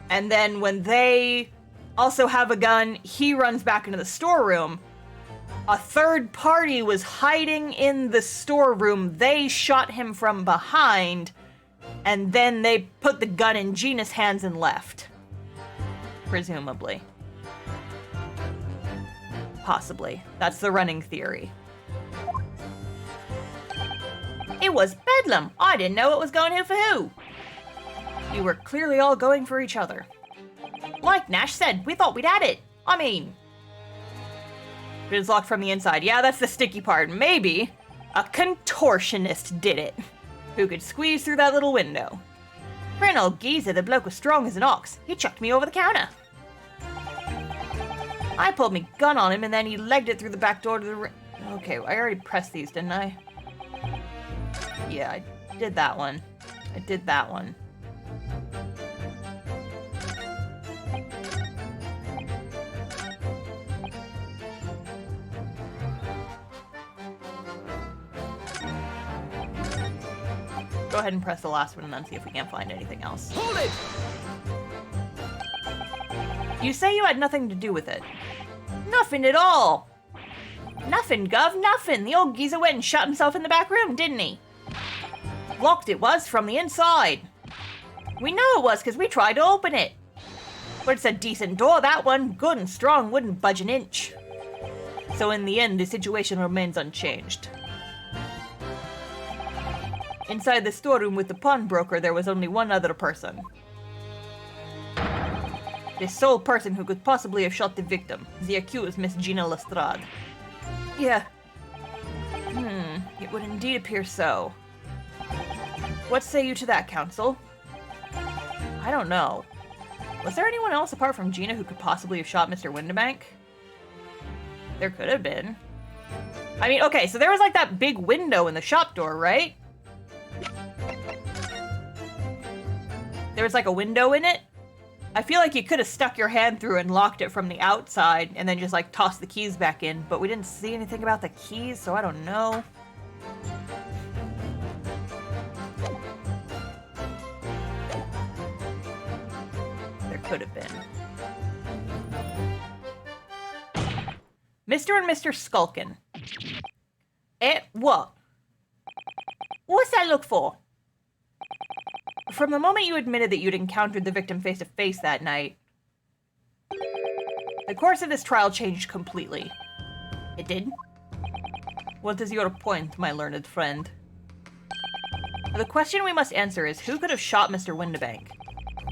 and then when they also have a gun, he runs back into the storeroom. A third party was hiding in the storeroom. They shot him from behind, and then they put the gun in Gina's hands and left. Presumably. Possibly. That's the running theory. It was bedlam. I didn't know what was going who for who. You were clearly all going for each other. Like Nash said, we thought we'd had it. I mean... It is locked from the inside. Yeah, that's the sticky part. Maybe a contortionist did it, who could squeeze through that little window. For an old geezer, the bloke was strong as an ox. He chucked me over the counter. I pulled me gun on him and then he legged it through the back door to the Okay, I already pressed these, didn't I? Yeah, I did that one. I did that one. Go ahead and press the last one and then see if we can't find anything else. Hold it! You say you had nothing to do with it. Nothing at all. Nothing, Gov, nothing. The old geezer went and shot himself in the back room, didn't he? Locked it was from the inside. We know it was because we tried to open it. But it's a decent door, that one. Good and strong, wouldn't budge an inch. So in the end, the situation remains unchanged. Inside the storeroom with the pawnbroker, there was only one other person. The sole person who could possibly have shot the victim, the accused, Miss Gina Lestrade. Yeah. It would indeed appear so. What say you to that, counsel? I don't know. Was there anyone else apart from Gina who could possibly have shot Mr. Windibank? There could have been. I mean, okay, so there was like that big window in the shop door, right? There was like a window in it. I feel like you could have stuck your hand through and locked it from the outside and then just like tossed the keys back in, but we didn't see anything about the keys, so I don't know. There could have been. Mr. and Mr. Skulkin. What? What's that look for? From the moment you admitted that you'd encountered the victim face to face that night, the course of this trial changed completely. It did? What is your point, my learned friend? The question we must answer is who could have shot Mr. Windibank?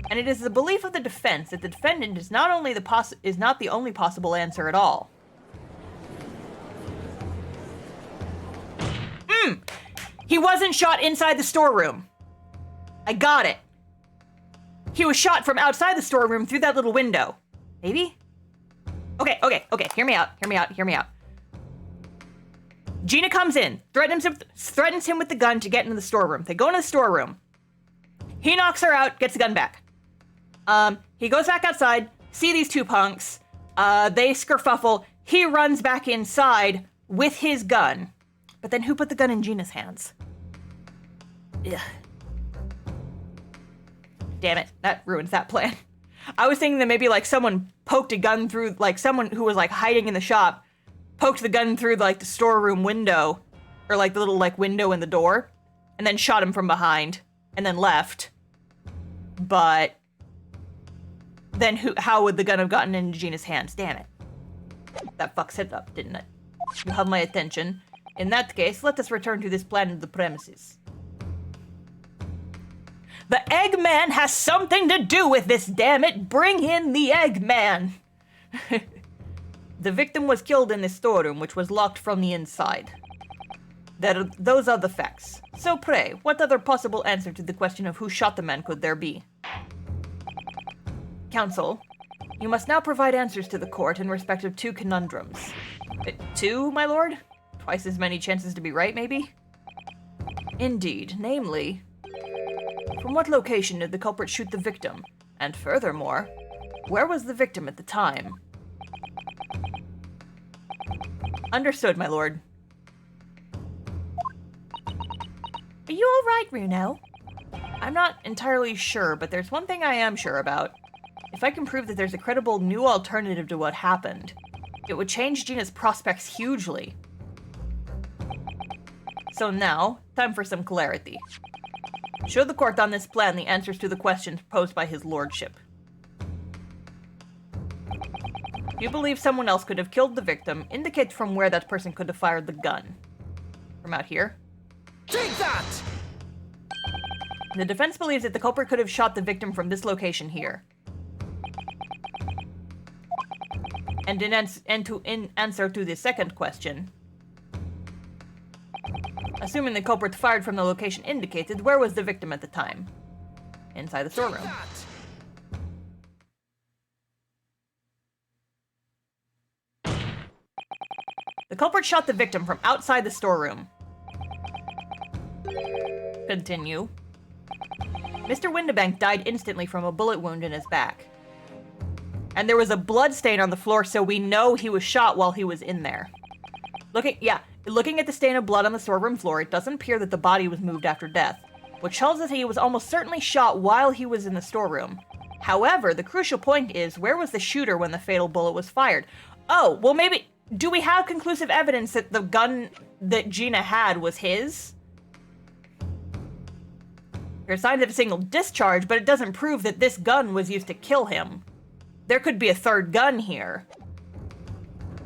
And it is the belief of the defense that the defendant is not the only possible answer at all. He wasn't shot inside the storeroom. I got it. He was shot from outside the storeroom through that little window. Maybe? Okay. Hear me out. Gina comes in, threatens him with the gun to get into the storeroom. They go into the storeroom. He knocks her out, gets the gun back. He goes back outside, see these two punks. They skerfuffle. He runs back inside with his gun. But then who put the gun in Gina's hands? Ugh. Damn it, that ruins that plan. I was thinking that maybe like someone poked a gun through, like someone who was like hiding in the shop, poked the gun through like the storeroom window, or like the little like window in the door, and then shot him from behind, and then left. But then how would the gun have gotten into Gina's hands? Damn it. That fucks it up, didn't it? You have my attention. In that case, let us return to this plan of the premises. The Eggman has something to do with this, damn it! Bring in the Eggman! The victim was killed in the storeroom, which was locked from the inside. Those are the facts. So pray, what other possible answer to the question of who shot the man could there be? Counsel, you must now provide answers to the court in respect of two conundrums. Two, my lord? Twice as many chances to be right, maybe? Indeed, namely... From what location did the culprit shoot the victim? And furthermore, where was the victim at the time? Understood, my lord. Are you all right, Runo? I'm not entirely sure, but there's one thing I am sure about. If I can prove that there's a credible new alternative to what happened, it would change Gina's prospects hugely. So now, time for some clarity. Show the court on this plan the answers to the questions posed by his lordship. You believe someone else could have killed the victim, indicate from where that person could have fired the gun. From out here? Take that! The defense believes that the culprit could have shot the victim from this location here. And in answer to the second question, assuming the culprit fired from the location indicated, where was the victim at the time? inside the storeroom. The culprit shot the victim from outside the storeroom. Continue. Mr. Windibank died instantly from a bullet wound in his back. And there was a blood stain on the floor, so we know he was shot while he was in there. Looking at the stain of blood on the storeroom floor, it doesn't appear that the body was moved after death, which tells us he was almost certainly shot while he was in the storeroom. However, the crucial point is, where was the shooter when the fatal bullet was fired? Oh, well maybe... Do we have conclusive evidence that the gun that Gina had was his? There are signs of a single discharge, but it doesn't prove that this gun was used to kill him. There could be a third gun here.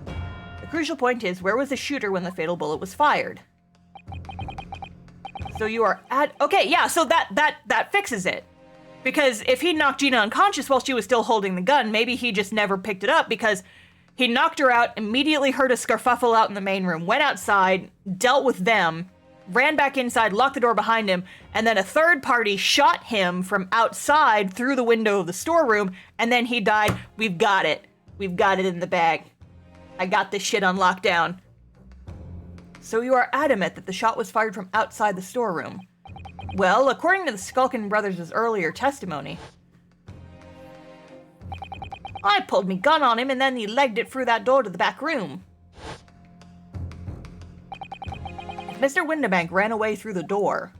The crucial point is, where was the shooter when the fatal bullet was fired? So you are at... Okay, yeah, so that fixes it. Because if he knocked Gina unconscious while she was still holding the gun, maybe he just never picked it up because he knocked her out, immediately heard a skerfuffle out in the main room, went outside, dealt with them, ran back inside, locked the door behind him, and then a third party shot him from outside through the window of the storeroom, and then he died. We've got it. We've got it in the bag. I got this shit on lockdown. So you are adamant that the shot was fired from outside the storeroom. Well, according to the Skulkin brothers' earlier testimony, I pulled me gun on him and then he legged it through that door to the back room. If Mr. Windibank ran away through the door,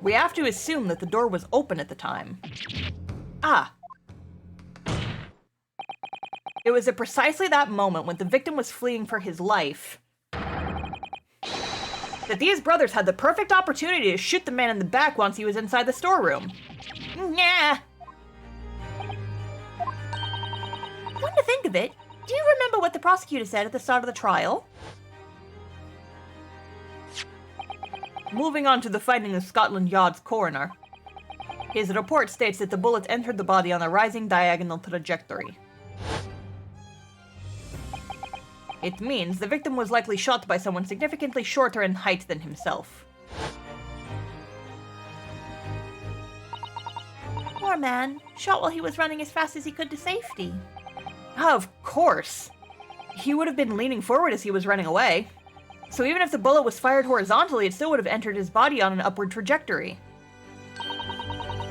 we have to assume that the door was open at the time. Ah. It was at precisely that moment when the victim was fleeing for his life that these brothers had the perfect opportunity to shoot the man in the back once he was inside the storeroom. Nah. Come to think of it, do you remember what the prosecutor said at the start of the trial? Moving on to the finding of Scotland Yard's coroner. His report states that the bullet entered the body on a rising diagonal trajectory. It means the victim was likely shot by someone significantly shorter in height than himself. Poor man, shot while he was running as fast as he could to safety. Of course. He would have been leaning forward as he was running away. So even if the bullet was fired horizontally, it still would have entered his body on an upward trajectory.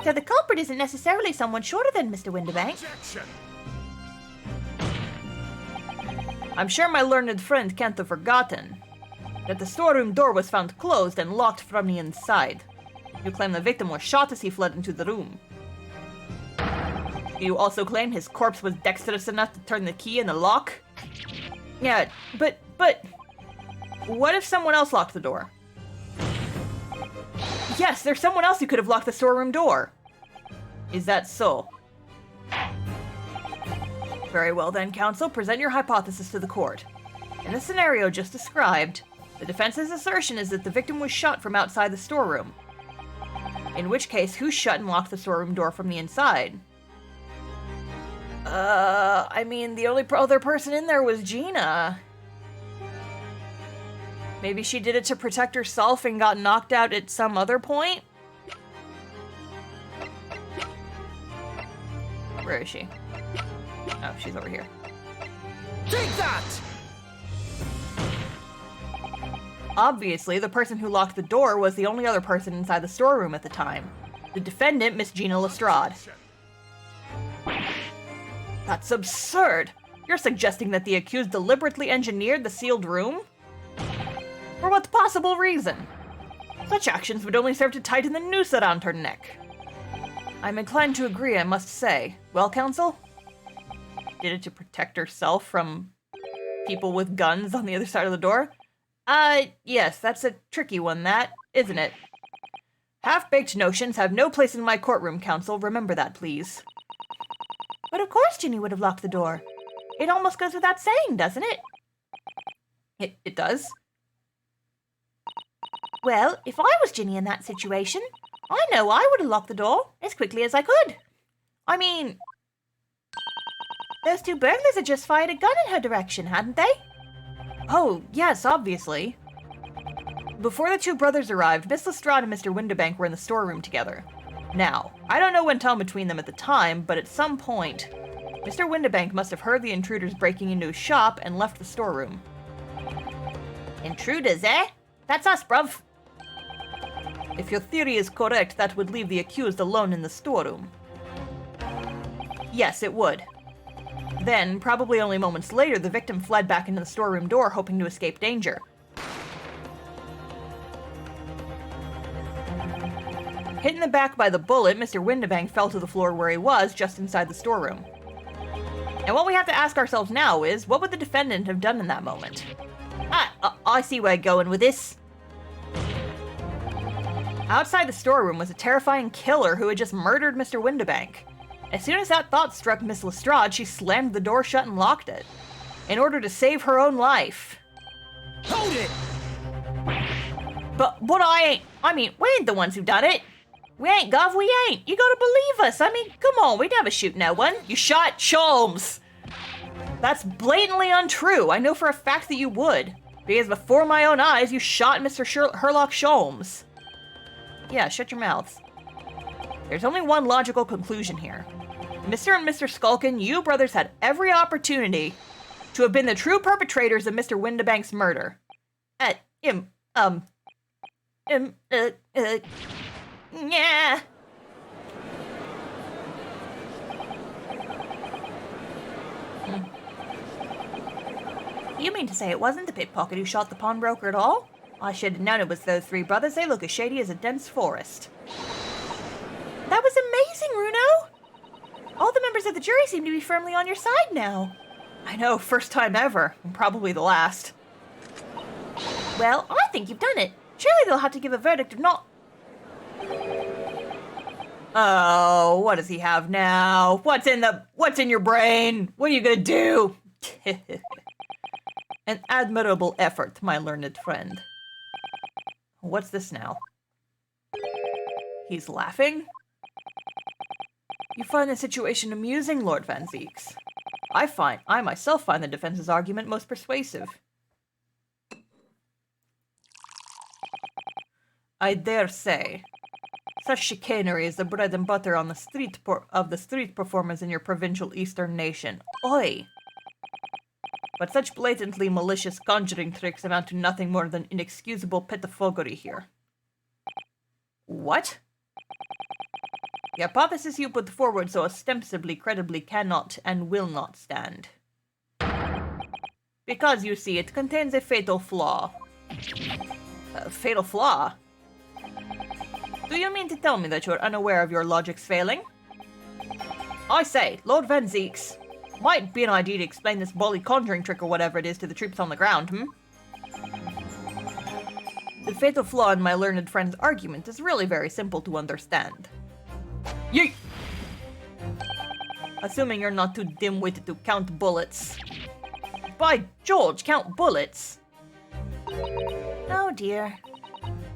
So the culprit isn't necessarily someone shorter than Mr. Windibank. I'm sure my learned friend can't have forgotten that the storeroom door was found closed and locked from the inside. You claim the victim was shot as he fled into the room. You also claim his corpse was dexterous enough to turn the key in the lock? Yeah, but... What if someone else locked the door? Yes, there's someone else who could have locked the storeroom door. Is that so? Very well then, counsel, present your hypothesis to the court. In the scenario just described, the defense's assertion is that the victim was shot from outside the storeroom. In which case, who shut and locked the storeroom door from the inside? I mean, the only other person in there was Gina. Maybe she did it to protect herself and got knocked out at some other point? Where is she? Oh, she's over here. Take that! Obviously, the person who locked the door was the only other person inside the storeroom at the time. The defendant, Miss Gina Lestrade. That's absurd! You're suggesting that the accused deliberately engineered the sealed room? For what possible reason? Such actions would only serve to tighten the noose around her neck. I'm inclined to agree, I must say. Well, counsel? Did it to protect herself from people with guns on the other side of the door? Yes, that's a tricky one, that, isn't it? Half-baked notions have no place in my courtroom, counsel. Remember that, please. But of course Ginny would have locked the door. It almost goes without saying, doesn't it? It does? Well, if I was Ginny in that situation, I know I would have locked the door as quickly as I could. I mean, those two burglars had just fired a gun in her direction, hadn't they? Oh, yes, obviously. Before the two brothers arrived, Miss Lestrade and Mr. Windibank were in the storeroom together. Now, I don't know when Tom between them at the time, but at some point, Mr. Windibank must have heard the intruders breaking into his shop and left the storeroom. Intruders, eh? That's us, bruv. If your theory is correct, that would leave the accused alone in the storeroom. Yes, it would. Then, probably only moments later, the victim fled back into the storeroom door, hoping to escape danger. Hit in the back by the bullet, Mr. Windibank fell to the floor where he was, just inside the storeroom. And what we have to ask ourselves now is, what would the defendant have done in that moment? I see where you're going with this. Outside the storeroom was a terrifying killer who had just murdered Mr. Windibank. As soon as that thought struck Miss Lestrade, she slammed the door shut and locked it, in order to save her own life. Hold it! But we ain't the ones who done it. We ain't, Gov, we ain't. You gotta believe us. I mean, come on, we never shoot no one. You shot Sholmes! That's blatantly untrue. I know for a fact that you would. Because before my own eyes, you shot Mr. Herlock Sholmes. Yeah, shut your mouths. There's only one logical conclusion here. Mr. and Mr. Skulkin, you brothers had every opportunity to have been the true perpetrators of Mr. Windibank's murder. Yeah. You mean to say it wasn't the pickpocket who shot the pawnbroker at all? I should have known it was those three brothers. They look as shady as a dense forest. That was amazing, Runo! All the members of the jury seem to be firmly on your side now. I know, first time ever, and probably the last. Well, I think you've done it. Surely they'll have to give a verdict of not... Oh, what does he have now? What's in your brain? What are you gonna do? An admirable effort, my learned friend. What's this now? He's laughing? You find the situation amusing, Lord Van Zeeks. I myself find the defense's argument most persuasive. I dare say. Such chicanery is the bread and butter on the street performers in your provincial eastern nation. Oi! But such blatantly malicious conjuring tricks amount to nothing more than inexcusable pettifoggery here. What? The hypothesis you put forward so ostensibly credibly cannot and will not stand. Because, you see, it contains a fatal flaw. A fatal flaw? Do you mean to tell me that you're unaware of your logic's failing? I say, Lord Van Zeeks, might be an idea to explain this bully conjuring trick or whatever it is to the troops on the ground, The fatal flaw in my learned friend's argument is really very simple to understand. Yeet! Assuming you're not too dim-witted to count bullets. By George, count bullets! Oh dear.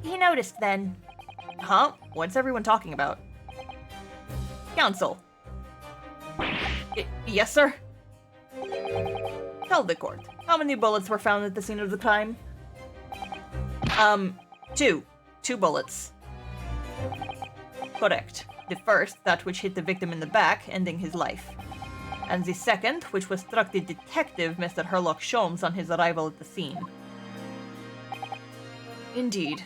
He noticed then. Huh? What's everyone talking about? Counsel. Yes, sir? Tell the court. How many bullets were found at the scene of the crime? Two. 2 bullets. Correct. The first, that which hit the victim in the back, ending his life. And the second, which was struck the detective, Mr. Herlock Sholmes, on his arrival at the scene. Indeed.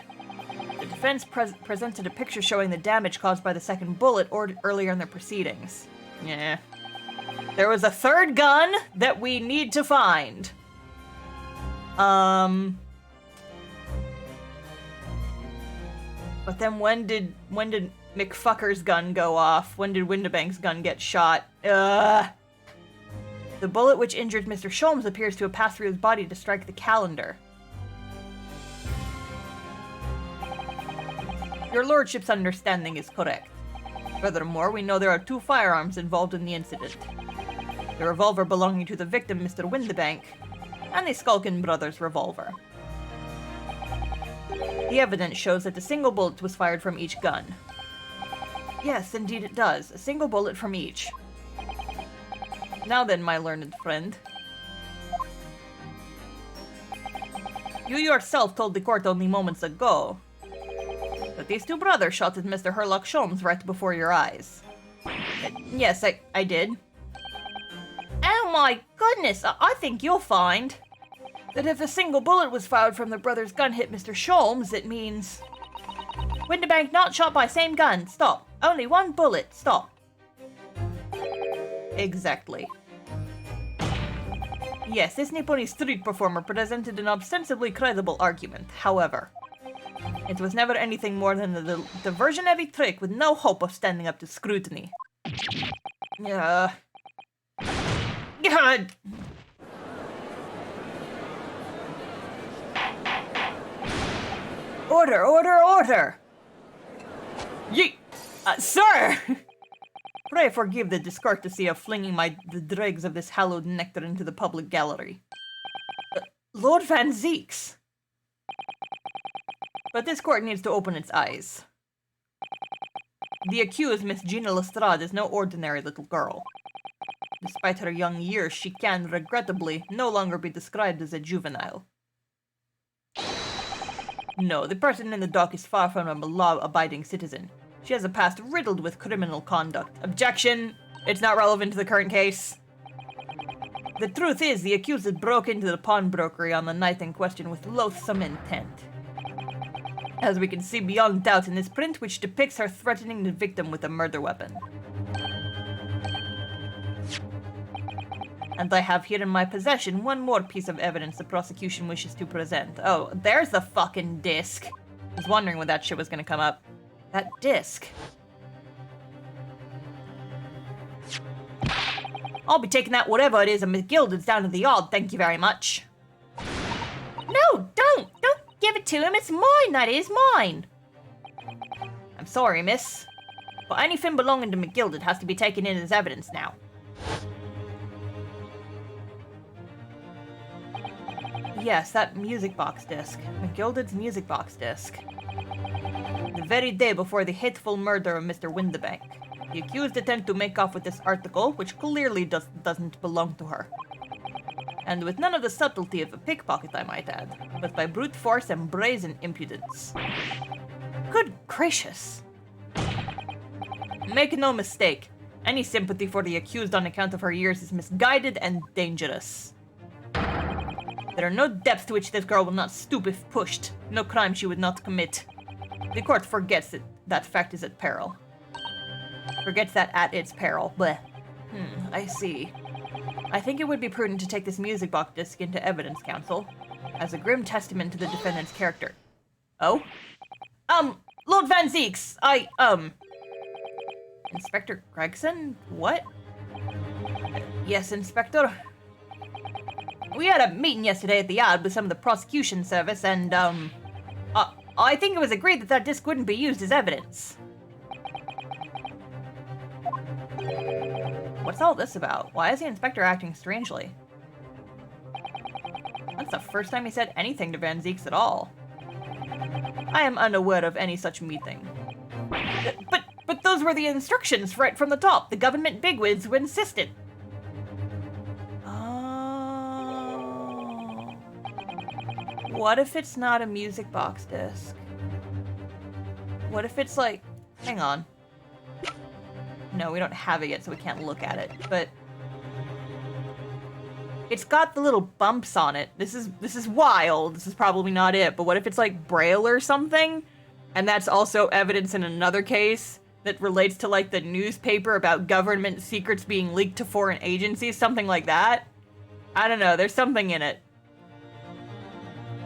The defense presented a picture showing the damage caused by the second bullet earlier in the proceedings. Yeah. There was a third gun that we need to find. But then when did McFucker's gun go off? When did Windibank's gun get shot? The bullet which injured Mr. Sholmes appears to have passed through his body to strike the calendar. Your lordship's understanding is correct. Furthermore, we know there are 2 firearms involved in the incident. The revolver belonging to the victim, Mr. Windibank, and the Skulkin brothers' revolver. The evidence shows that a single bullet was fired from each gun. Yes, indeed it does. A single bullet from each. Now then, my learned friend. You yourself told the court only moments ago that But these two brothers shot at Mr. Herlock Sholmes right before your eyes. Yes, I did. Oh my goodness, I think you'll find That if a single bullet was fired from the brother's gun hit Mr. Sholmes, it means... Winterbank not shot by same gun. Stop. Only one bullet. Stop. Exactly. Yes, this Nipponi street performer presented an ostensibly credible argument. However, it was never anything more than a diversion-heavy trick with no hope of standing up to scrutiny. God. Order, order, order! Ye... sir! Pray forgive the discourtesy of flinging the dregs of this hallowed nectar into the public gallery. Lord Van Zeeks! But this court needs to open its eyes. The accused, Miss Gina Lestrade, is no ordinary little girl. Despite her young years, she can, regrettably, no longer be described as a juvenile. No, the person in the dock is far from a law-abiding citizen. She has a past riddled with criminal conduct. Objection! It's not relevant to the current case. The truth is, the accused broke into the pawnbrokery on the night in question with loathsome intent. As we can see beyond doubt in this print, which depicts her threatening the victim with a murder weapon. And I have here in my possession one more piece of evidence the prosecution wishes to present. Oh, there's the fucking disc. I was wondering when that shit was gonna come up. That disc. I'll be taking that whatever it is and McGilded's down to the yard, thank you very much. No, don't give it to him. It's mine, that is mine. I'm sorry, miss. But anything belonging to McGilded has to be taken in as evidence now. Yes, that music box disc. McGilded's music box disc. The very day before the hateful murder of Mr. Winterbank, the accused attempted to make off with this article, which clearly doesn't belong to her. And with none of the subtlety of a pickpocket, I might add, but by brute force and brazen impudence. Good gracious! Make no mistake, any sympathy for the accused on account of her years is misguided and dangerous. There are no depths to which this girl will not stoop if pushed, no crime she would not commit. The court forgets that fact is at peril. Forgets that at its peril. Bleh. I see. I think it would be prudent to take this music box disc into evidence, counsel, as a grim testament to the defendant's character. Oh? Lord Van Zeeks, Inspector Gregson? What? Yes, Inspector. We had a meeting yesterday at the yard with some of the prosecution service, and, I think it was agreed that disc wouldn't be used as evidence. What's all this about? Why is the inspector acting strangely? That's the first time he said anything to Van Zeeks at all. I am unaware of any such meeting. But those were the instructions right from the top. The government bigwigs who insisted. What if it's not a music box disc? What if it's like... Hang on. No, we don't have it yet, so we can't look at it, but... It's got the little bumps on it. This is wild. This is probably not it, but what if it's like Braille or something? And that's also evidence in another case that relates to like the newspaper about government secrets being leaked to foreign agencies, something like that? I don't know, there's something in it.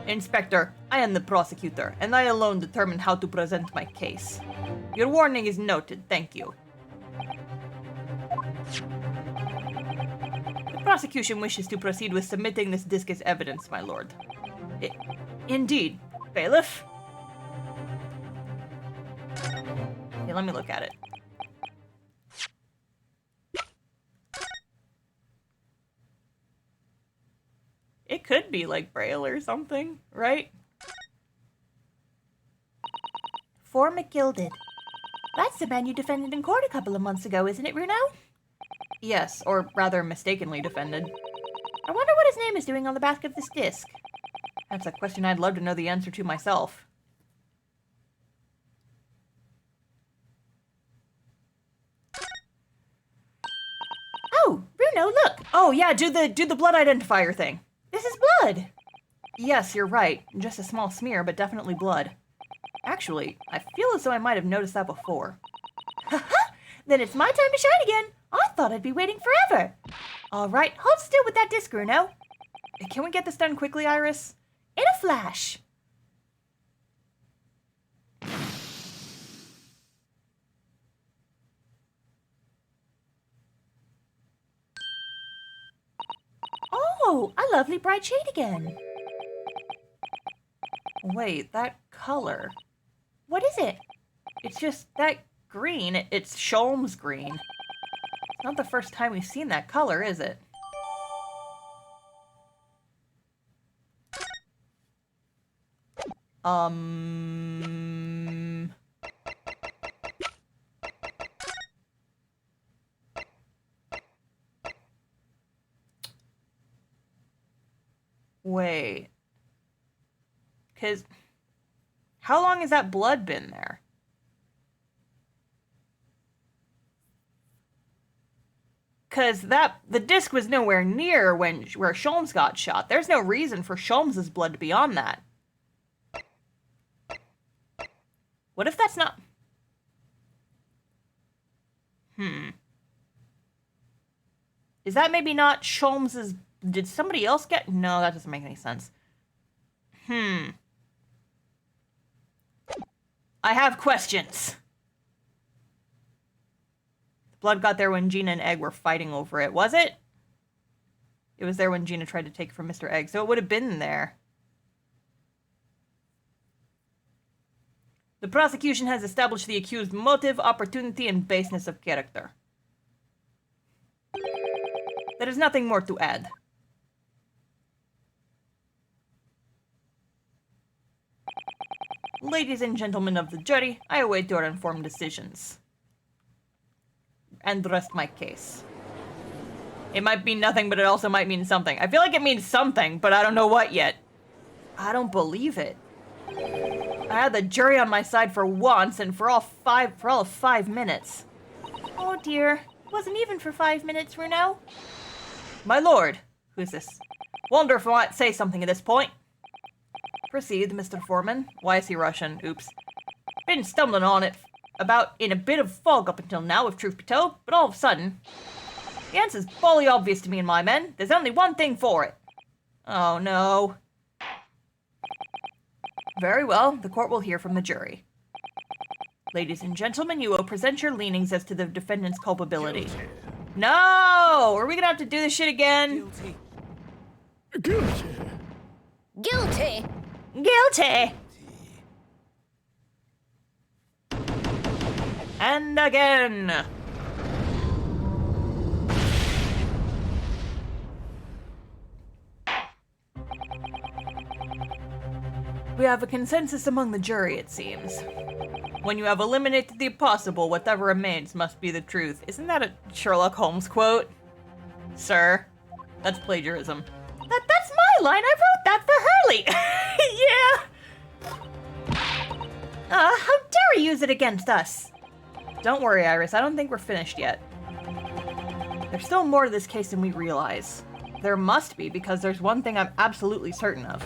Inspector, I am the prosecutor, and I alone determine how to present my case. Your warning is noted, thank you. The prosecution wishes to proceed with submitting this disc as evidence, my lord. Indeed. Bailiff? Okay, let me look at it. It could be like Braille or something, right? For McGilded. That's the man you defended in court a couple of months ago, isn't it, Bruno? Yes, or rather mistakenly defended. I wonder what his name is doing on the back of this disc. That's a question I'd love to know the answer to myself. know, look. Oh yeah, do the blood identifier thing. This is blood. Yes, you're right. Just a small smear, but definitely blood. Actually, I feel as though I might have noticed that before. Haha! Then it's my time to shine again. I thought I'd be waiting forever. All right, hold still with that disc, Bruno. Can we get this done quickly, Iris? In a flash. Oh, a lovely bright shade again. Wait, that color. What is it? It's just that green. It's Sholmes green. It's not the first time we've seen that color, is it? Wait. 'Cause how long has that blood been there? Because the disc was nowhere near where Sholmes got shot. There's no reason for Sholmes' blood to be on that. What if that's not... Is that maybe not Sholmes'... Did somebody else get... No, that doesn't make any sense. I have questions. The blood got there when Gina and Egg were fighting over it, was it? It was there when Gina tried to take it from Mr. Egg, so it would have been there. The prosecution has established the accused's motive, opportunity, and baseness of character. There is nothing more to add. Ladies and gentlemen of the jury, I await your informed decisions. And rest my case. It might mean nothing, but it also might mean something. I feel like it means something, but I don't know what yet. I don't believe it. I had the jury on my side for once, and for all of 5 minutes. Oh dear. Wasn't even for 5 minutes, Bruno. My lord. Who's this? Wonder if I might say something at this point. Proceed, Mr. Foreman. Why is he Russian? Oops. Been stumbling on it about in a bit of fog up until now, if truth be told, but all of a sudden... The answer's fully obvious to me and my men. There's only one thing for it. Oh, no. Very well, the court will hear from the jury. Ladies and gentlemen, you will present your leanings as to the defendant's culpability. Guilty. No! Are we gonna have to do this shit again? Guilty. Guilty. Guilty. And again. We have a consensus among the jury, it seems. When you have eliminated the impossible, whatever remains must be the truth. Isn't that a Sherlock Holmes quote? Sir, that's plagiarism. That's my line. I wrote that for Hurley. Yeah. How dare he use it against us? Don't worry, Iris. I don't think we're finished yet. There's still more to this case than we realize. There must be, because there's one thing I'm absolutely certain of.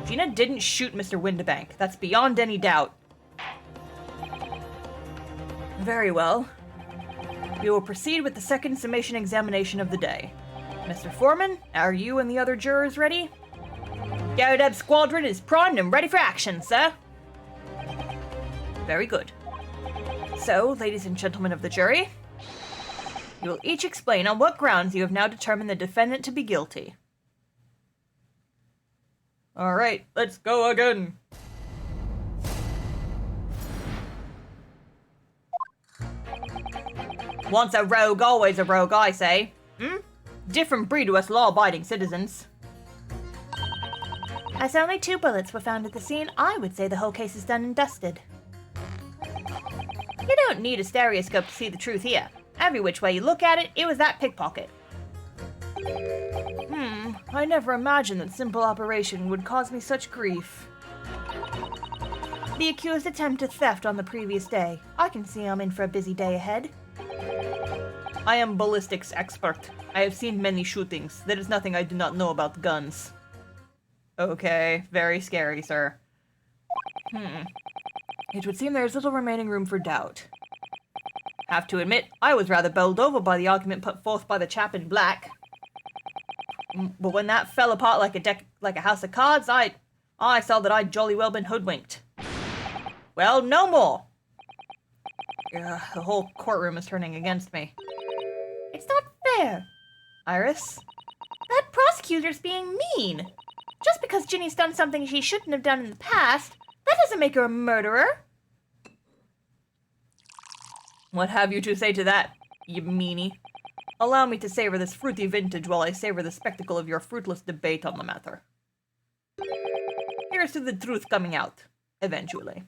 Gina didn't shoot Mr. Windibank. That's beyond any doubt. Very well. We will proceed with the second summation examination of the day. Mr. Foreman, are you and the other jurors ready? Garudeb Squadron is primed and ready for action, sir. Very good. So, ladies and gentlemen of the jury, you will each explain on what grounds you have now determined the defendant to be guilty. Alright, let's go again. Once a rogue, always a rogue, I say. Different breed to us law-abiding citizens. As only 2 bullets were found at the scene, I would say the whole case is done and dusted. You don't need a stereoscope to see the truth here. Every which way you look at it, it was that pickpocket. I never imagined that simple operation would cause me such grief. The accused attempted theft on the previous day. I can see I'm in for a busy day ahead. I am ballistics expert. I have seen many shootings. There is nothing I do not know about guns. Okay, very scary, sir. It would seem there is little remaining room for doubt. Have to admit, I was rather bowled over by the argument put forth by the chap in black. But when that fell apart like a house of cards, I saw that I'd jolly well been hoodwinked. Well, no more! Ugh, the whole courtroom is turning against me. It's not fair. Iris? That prosecutor's being mean. Just because Ginny's done something she shouldn't have done in the past, that doesn't make her a murderer. What have you to say to that, you meanie? Allow me to savor this fruity vintage while I savor the spectacle of your fruitless debate on the matter. Here's to the truth coming out, eventually.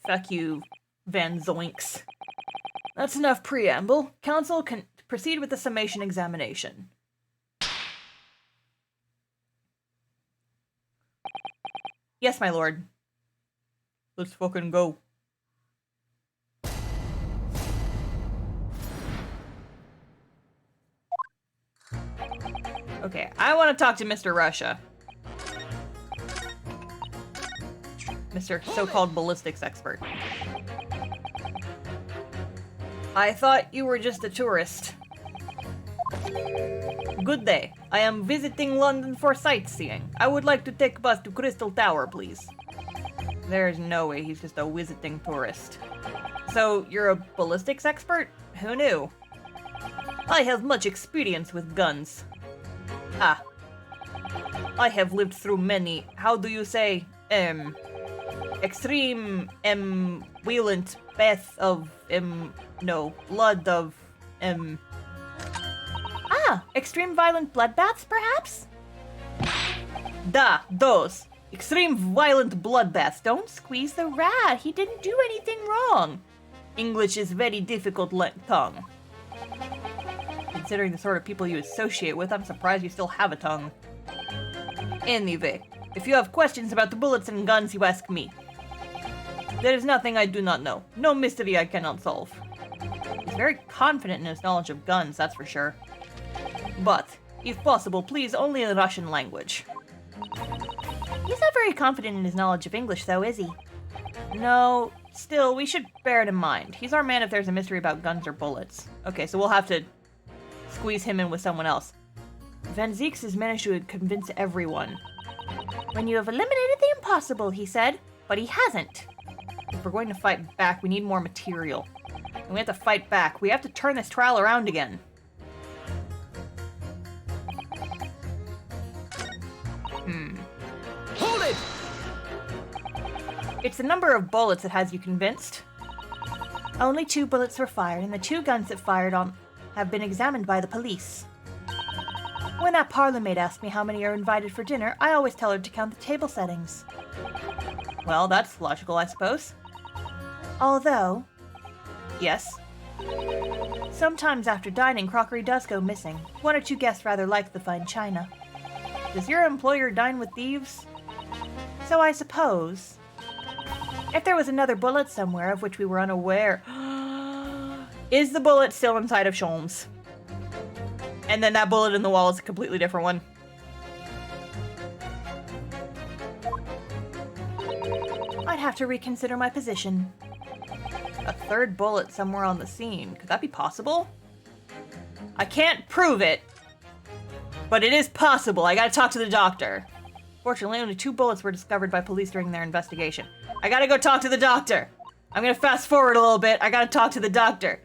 Fuck you, Van Zoinks. That's enough preamble. Counsel can proceed with the summation examination. Yes, my lord. Let's fucking go. Okay, I want to talk to Mr. Russia. Mr. so-called ballistics expert. I thought you were just a tourist. Good day. I am visiting London for sightseeing. I would like to take a bus to Crystal Tower, please. There's no way he's just a visiting tourist. So, you're a ballistics expert? Who knew? I have much experience with guns. Ah. I have lived through many, how do you say, extreme, violent death of, no, blood of, Ah, extreme violent bloodbaths, perhaps? Those. Extreme violent bloodbaths. Don't squeeze the rat. He didn't do anything wrong. English is very difficult tongue. Considering the sort of people you associate with, I'm surprised you still have a tongue. Anyway, if you have questions about the bullets and guns, you ask me. There is nothing I do not know. No mystery I cannot solve. He's very confident in his knowledge of guns, that's for sure. But, if possible, please only in Russian language. He's not very confident in his knowledge of English, though, is he? No, still, we should bear it in mind. He's our man if there's a mystery about guns or bullets. Okay, so we'll have to squeeze him in with someone else. Van Zieks has managed to convince everyone. When you have eliminated the impossible, he said, but he hasn't. If we're going to fight back, we need more material. And we have to fight back. We have to turn this trial around again. Hold it! It's the number of bullets that has you convinced. Only 2 bullets were fired, and the 2 guns that fired on have been examined by the police. When that parlor maid asks me how many are invited for dinner, I always tell her to count the table settings. Well, that's logical, I suppose. Although, Yes. sometimes after dining, crockery does go missing. 1 or 2 guests rather like the fine china. Does your employer dine with thieves? So I suppose, if there was another bullet somewhere of which we were unaware... Is the bullet still inside of Sholmes? And then that bullet in the wall is a completely different one. I'd have to reconsider my position. A 3rd bullet somewhere on the scene. Could that be possible? I can't prove it, but it is possible. I gotta talk to the doctor. Fortunately, only 2 bullets were discovered by police during their investigation. I gotta go talk to the doctor. I'm gonna fast forward a little bit. I gotta talk to the doctor.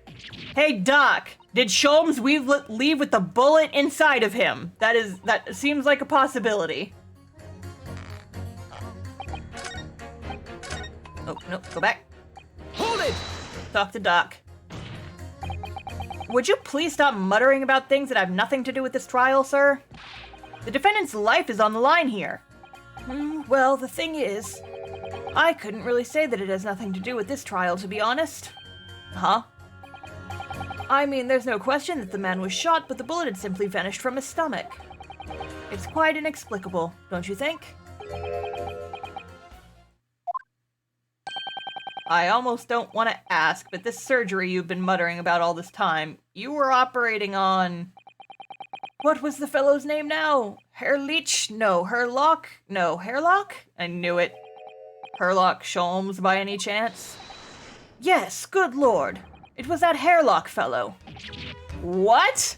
Hey, Doc, did Sholmes leave with the bullet inside of him? That seems like a possibility. Oh, no, go back. Hold it! Talk to Doc. Would you please stop muttering about things that have nothing to do with this trial, sir? The defendant's life is on the line here. Well, the thing is, I couldn't really say that it has nothing to do with this trial, to be honest. Huh? I mean, there's no question that the man was shot, but the bullet had simply vanished from his stomach. It's quite inexplicable, don't you think? I almost don't want to ask, but this surgery you've been muttering about all this time, you were operating on... What was the fellow's name now? Herleach? No. Herlock? No. Herlock? I knew it. Herlock Sholmes, by any chance? Yes, good lord. It was that Herlock fellow. What?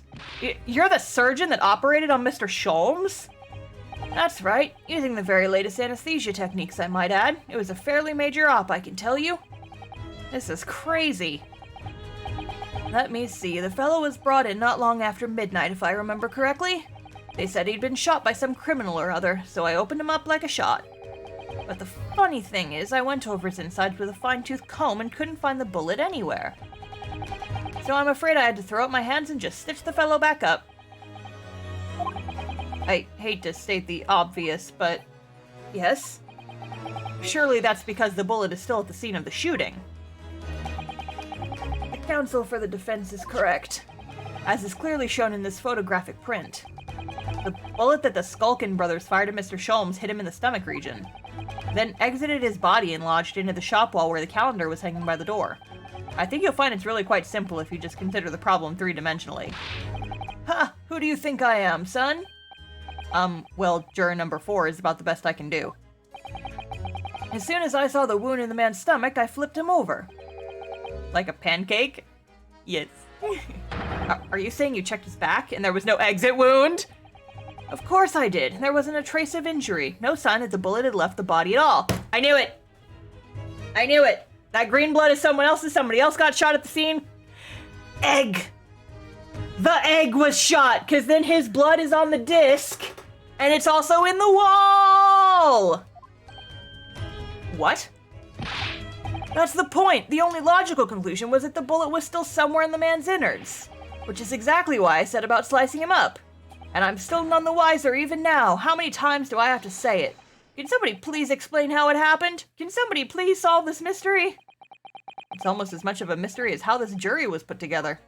You're the surgeon that operated on Mr. Sholmes? That's right, using the very latest anesthesia techniques, I might add. It was a fairly major op, I can tell you. This is crazy. Let me see, the fellow was brought in not long after midnight, if I remember correctly. They said he'd been shot by some criminal or other, so I opened him up like a shot. But the funny thing is, I went over his insides with a fine-tooth comb and couldn't find the bullet anywhere. So I'm afraid I had to throw up my hands and just stitch the fellow back up. I hate to state the obvious, but yes? Surely that's because the bullet is still at the scene of the shooting. The counsel for the defense is correct, as is clearly shown in this photographic print. The bullet that the Skulkin brothers fired at Mr. Sholmes hit him in the stomach region, then exited his body and lodged into the shop wall where the calendar was hanging by the door. I think you'll find it's really quite simple if you just consider the problem three-dimensionally. Ha! Who do you think I am, son? Well, juror number 4 is about the best I can do. As soon as I saw the wound in the man's stomach, I flipped him over. Like a pancake? Yes. Are you saying you checked his back and there was no exit wound? Of course I did. There wasn't a trace of injury. No sign that the bullet had left the body at all. I knew it! I knew it! That green blood is someone else's. Somebody else got shot at the scene. Egg! The egg was shot, because then his blood is on the disc, and it's also in the wall! What? That's the point. The only logical conclusion was that the bullet was still somewhere in the man's innards, which is exactly why I said about slicing him up. And I'm still none the wiser even now. How many times do I have to say it? Can somebody please explain how it happened? Can somebody please solve this mystery? It's almost as much of a mystery as how this jury was put together.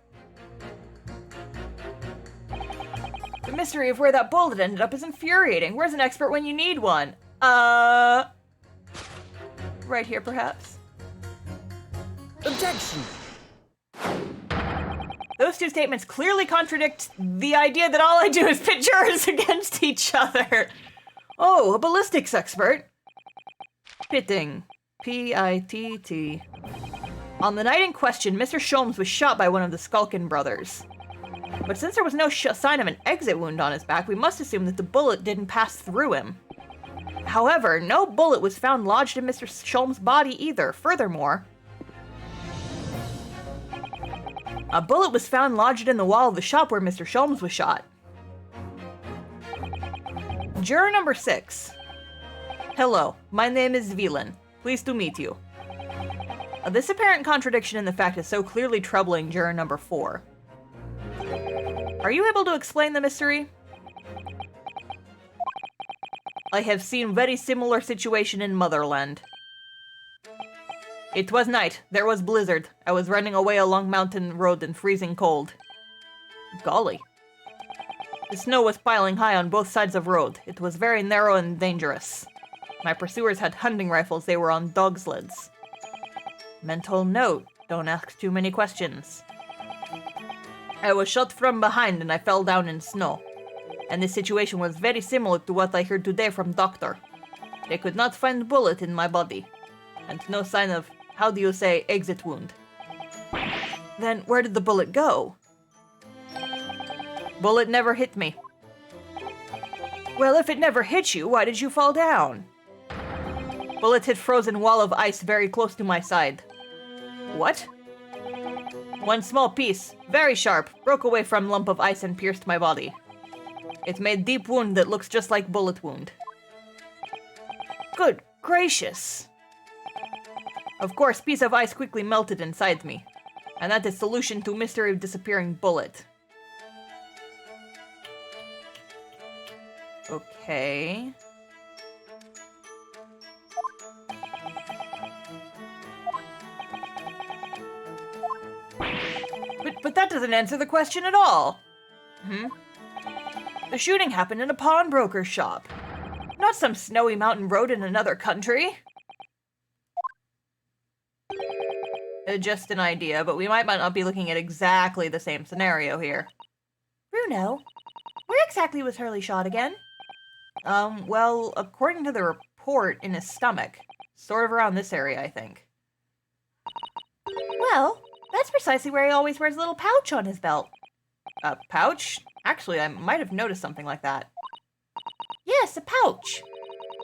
The mystery of where that bullet ended up is infuriating. Where's an expert when you need one? Right here, perhaps? Objection! Those two statements clearly contradict the idea that all I do is pit jurors against each other. Oh, a ballistics expert. Pitting. P-I-T-T. On the night in question, Mr. Sholmes was shot by one of the Skulkin brothers. But since there was no sign of an exit wound on his back, we must assume that the bullet didn't pass through him. However, no bullet was found lodged in Mr. Sholmes' body either. Furthermore, a bullet was found lodged in the wall of the shop where Mr. Sholmes was shot. Juror number 6. Hello, my name is Villain. Pleased to meet you. This apparent contradiction in the fact is so clearly troubling juror number 4. Are you able to explain the mystery? I have seen very similar situation in Motherland. It was night. There was blizzard. I was running away along mountain road in freezing cold. Golly. The snow was piling high on both sides of road. It was very narrow and dangerous. My pursuers had hunting rifles. They were on dog sleds. Mental note. Don't ask too many questions. I was shot from behind and I fell down in snow. And the situation was very similar to what I heard today from doctor. They could not find bullet in my body. And no sign of, how do you say, exit wound. Then where did the bullet go? Bullet never hit me. Well, if it never hit you, why did you fall down? Bullet hit frozen wall of ice very close to my side. What? One small piece, very sharp, broke away from lump of ice and pierced my body. It made deep wound that looks just like bullet wound. Good gracious. Of course, piece of ice quickly melted inside me. And that is solution to mystery of disappearing bullet. Okay. But that doesn't answer the question at all. The shooting happened in a pawnbroker's shop. Not some snowy mountain road in another country. Just an idea, but we might not be looking at exactly the same scenario here. Bruno, where exactly was Hurley shot again? Well, according to the report, in his stomach. Sort of around this area, I think. Well, that's precisely where he always wears a little pouch on his belt. A pouch? Actually, I might have noticed something like that. Yes, a pouch.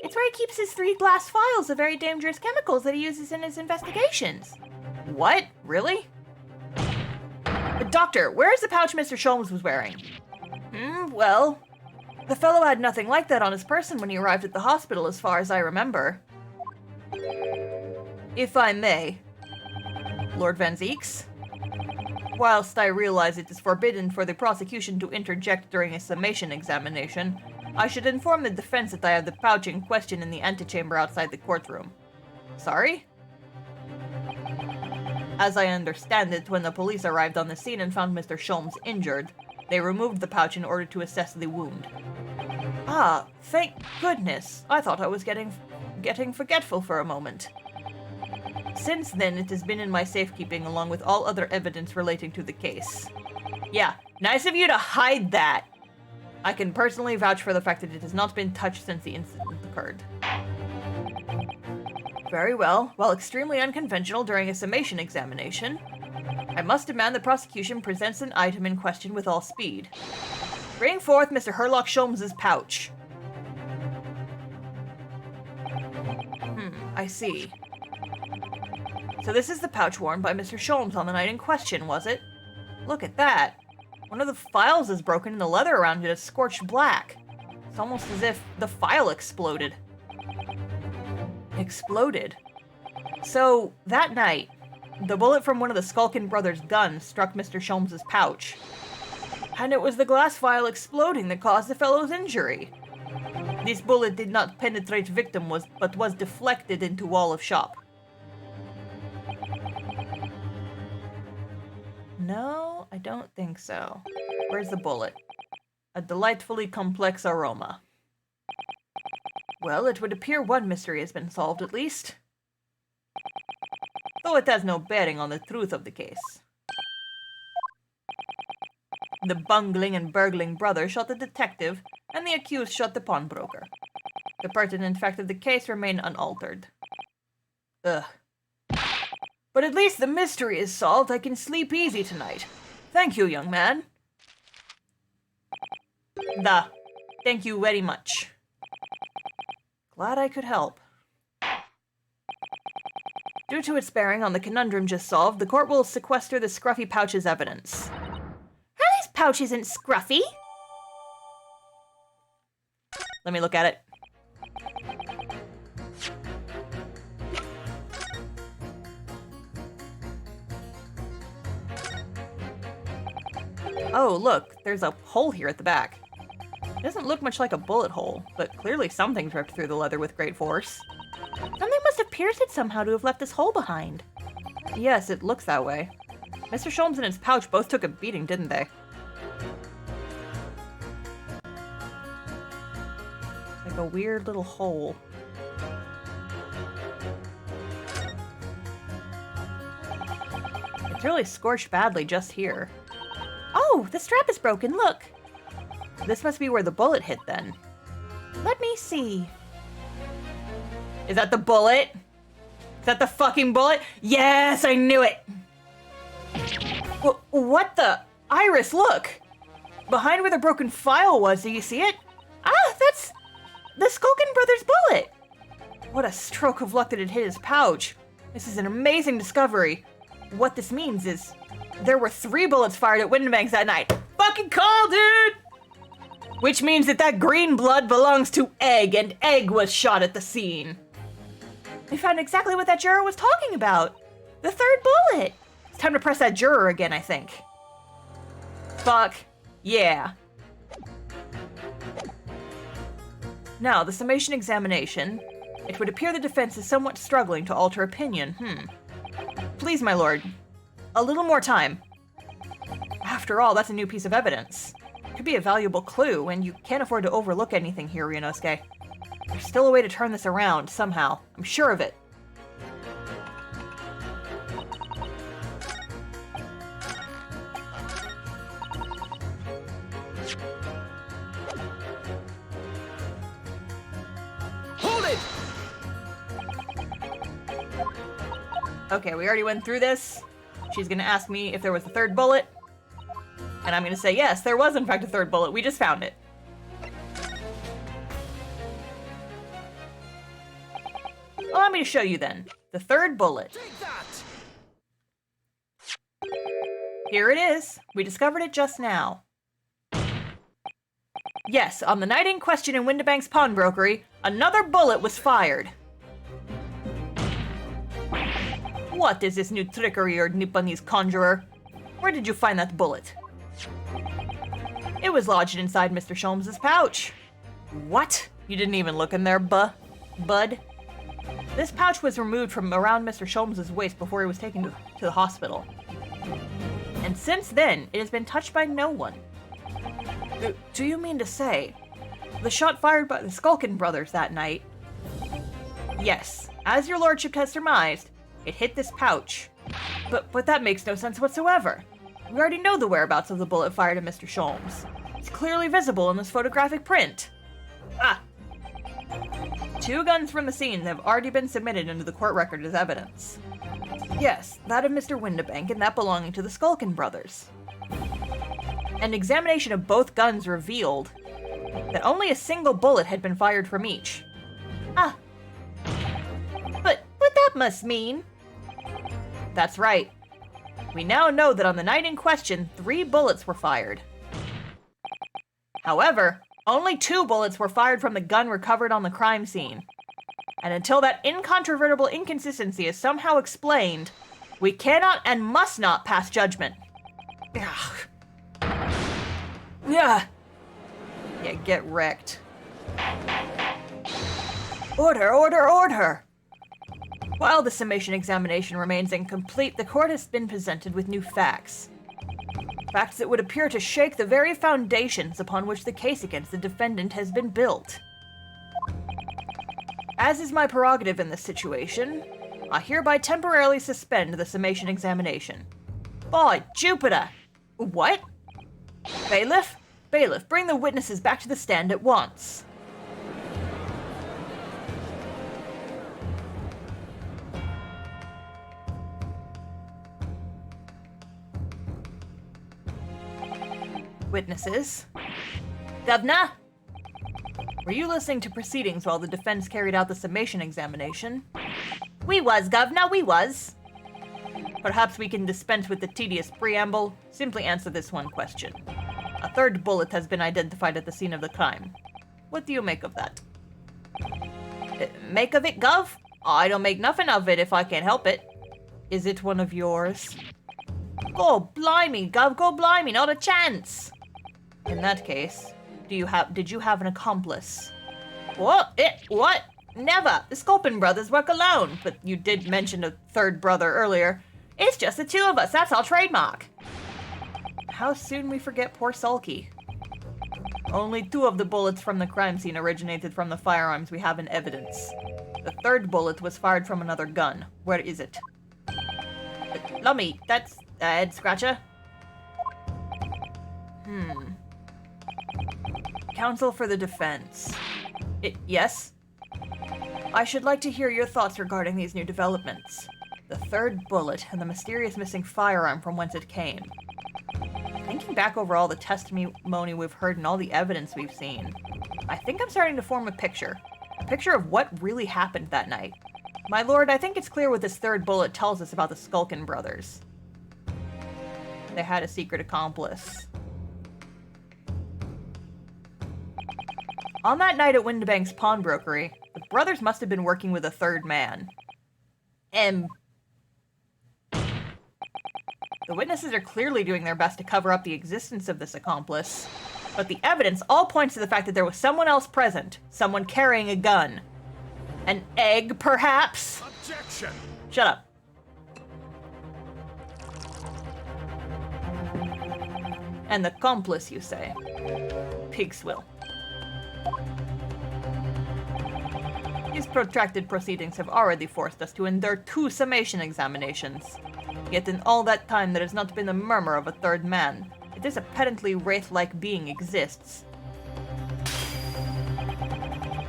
It's where he keeps his 3 glass vials of very dangerous chemicals that he uses in his investigations. What? Really? Doctor, where's the pouch Mr. Sholmes was wearing? Well, the fellow had nothing like that on his person when he arrived at the hospital, as far as I remember. If I may, Lord Van Zeeks? Whilst I realize it is forbidden for the prosecution to interject during a summation examination, I should inform the defense that I have the pouch in question in the antechamber outside the courtroom. Sorry? As I understand it, when the police arrived on the scene and found Mr. Sholmes injured, they removed the pouch in order to assess the wound. Ah, thank goodness. I thought I was getting forgetful for a moment. Since then, it has been in my safekeeping along with all other evidence relating to the case. Yeah, nice of you to hide that. I can personally vouch for the fact that it has not been touched since the incident occurred. Very well. While extremely unconventional during a summation examination, I must demand the prosecution presents an item in question with all speed. Bring forth Mr. Herlock Sholmes' pouch. I see. So this is the pouch worn by Mr. Sholmes on the night in question, was it? Look at that. One of the files is broken and the leather around it is scorched black. It's almost as if the file exploded. Exploded? So, that night, the bullet from one of the Skulkin brothers' guns struck Mr. Sholmes' pouch. And it was the glass vial exploding that caused the fellow's injury. This bullet did not penetrate victim, but was deflected into wall of shop. No, I don't think so. Where's the bullet? A delightfully complex aroma. Well, it would appear one mystery has been solved at least. Though it has no bearing on the truth of the case. The bungling and burgling brother shot the detective, and the accused shot the pawnbroker. The pertinent fact of the case remained unaltered. Ugh. But at least the mystery is solved. I can sleep easy tonight. Thank you, young man. Thank you very much. Glad I could help. Due to its bearing on the conundrum just solved, the court will sequester the scruffy pouch as evidence. Hurley's pouch isn't scruffy. Let me look at it. Oh, look, there's a hole here at the back. It doesn't look much like a bullet hole, but clearly something's ripped through the leather with great force. Something must have pierced it somehow to have left this hole behind. Yes, it looks that way. Mr. Sholmes and his pouch both took a beating, didn't they? Like a weird little hole. It's really scorched badly just here. Oh, the strap is broken, look. This must be where the bullet hit then. Let me see. Is that the bullet? Is that the fucking bullet? Yes, I knew it! What the? Iris, look! Behind where the broken file was, do you see it? Ah, that's the Skulkin brothers' bullet. What a stroke of luck that it hit his pouch. This is an amazing discovery. What this means is there were 3 bullets fired at Windibanks that night. Fucking call, dude! Which means that green blood belongs to Egg, and Egg was shot at the scene. We found exactly what that juror was talking about. The 3rd bullet. It's time to press that juror again, I think. Fuck. Yeah. Now, the summation examination. It would appear the defense is somewhat struggling to alter opinion. Please, my lord. A little more time. After all, that's a new piece of evidence. Could be a valuable clue, and you can't afford to overlook anything here, Ryunosuke. There's still a way to turn this around, somehow. I'm sure of it. Okay, we already went through this. She's gonna ask me if there was a third bullet. And I'm gonna say, yes, there was in fact a third bullet. We just found it. Allow me to show you then. The third bullet. Take that! Here it is. We discovered it just now. Yes, on the night in question in Windibank's pawnbrokery, another bullet was fired. What is this new trickery or Nipponese conjurer? Where did you find that bullet? It was lodged inside Mr. Sholmes's pouch. What? You didn't even look in there, bud? This pouch was removed from around Mr. Sholmes's waist before he was taken to the hospital. And since then, it has been touched by no one. Do you mean to say, the shot fired by the Skulkin brothers that night? Yes, as your lordship has surmised, it hit this pouch. But that makes no sense whatsoever. We already know the whereabouts of the bullet fired at Mr. Sholmes. It's clearly visible in this photographic print. Ah! 2 guns from the scene have already been submitted into the court record as evidence. Yes, that of Mr. Windibank and that belonging to the Skulkin brothers. An examination of both guns revealed that only a single bullet had been fired from each. Ah. But that must mean... That's right. We now know that on the night in question, 3 bullets were fired. However, only 2 bullets were fired from the gun recovered on the crime scene. And until that incontrovertible inconsistency is somehow explained, we cannot and must not pass judgment. Yeah, get wrecked. Order! While the summation examination remains incomplete, the court has been presented with new facts. Facts that would appear to shake the very foundations upon which the case against the defendant has been built. As is my prerogative in this situation, I hereby temporarily suspend the summation examination. By Jupiter! What? Bailiff, bring the witnesses back to the stand at once. Witnesses. Governor? Were you listening to proceedings while the defense carried out the summation examination? We was, Governor, we was. Perhaps we can dispense with the tedious preamble. Simply answer this one question. A third bullet has been identified at the scene of the crime. What do you make of that? Make of it, Gov? I don't make nothing of it if I can't help it. Is it one of yours? Go blimey, Gov, go blimey, not a chance. In that case, did you have an accomplice? What? What? Never. The Sculpin brothers work alone. But you did mention a third brother earlier. It's just the 2 of us. That's our trademark. How soon we forget poor Sulky. Only 2 of the bullets from the crime scene originated from the firearms we have in evidence. The third bullet was fired from another gun. Where is it? Lummy, that's a head scratcher. Counsel for the defense. Yes? I should like to hear your thoughts regarding these new developments. The third bullet and the mysterious missing firearm from whence it came. Thinking back over all the testimony we've heard and all the evidence we've seen, I think I'm starting to form a picture of what really happened that night. My lord, I think it's clear what this third bullet tells us about the Skulkin brothers. They had a secret accomplice. On that night at Windibank's pawnbrokery, the brothers must have been working with a third man. The witnesses are clearly doing their best to cover up the existence of this accomplice, but the evidence all points to the fact that there was someone else present, someone carrying a gun. An egg, perhaps? Objection! Shut up. And the accomplice, you say? Pigswill. These protracted proceedings have already forced us to endure 2 summation examinations. Yet in all that time there has not been a murmur of a third man. If this apparently wraith-like being exists.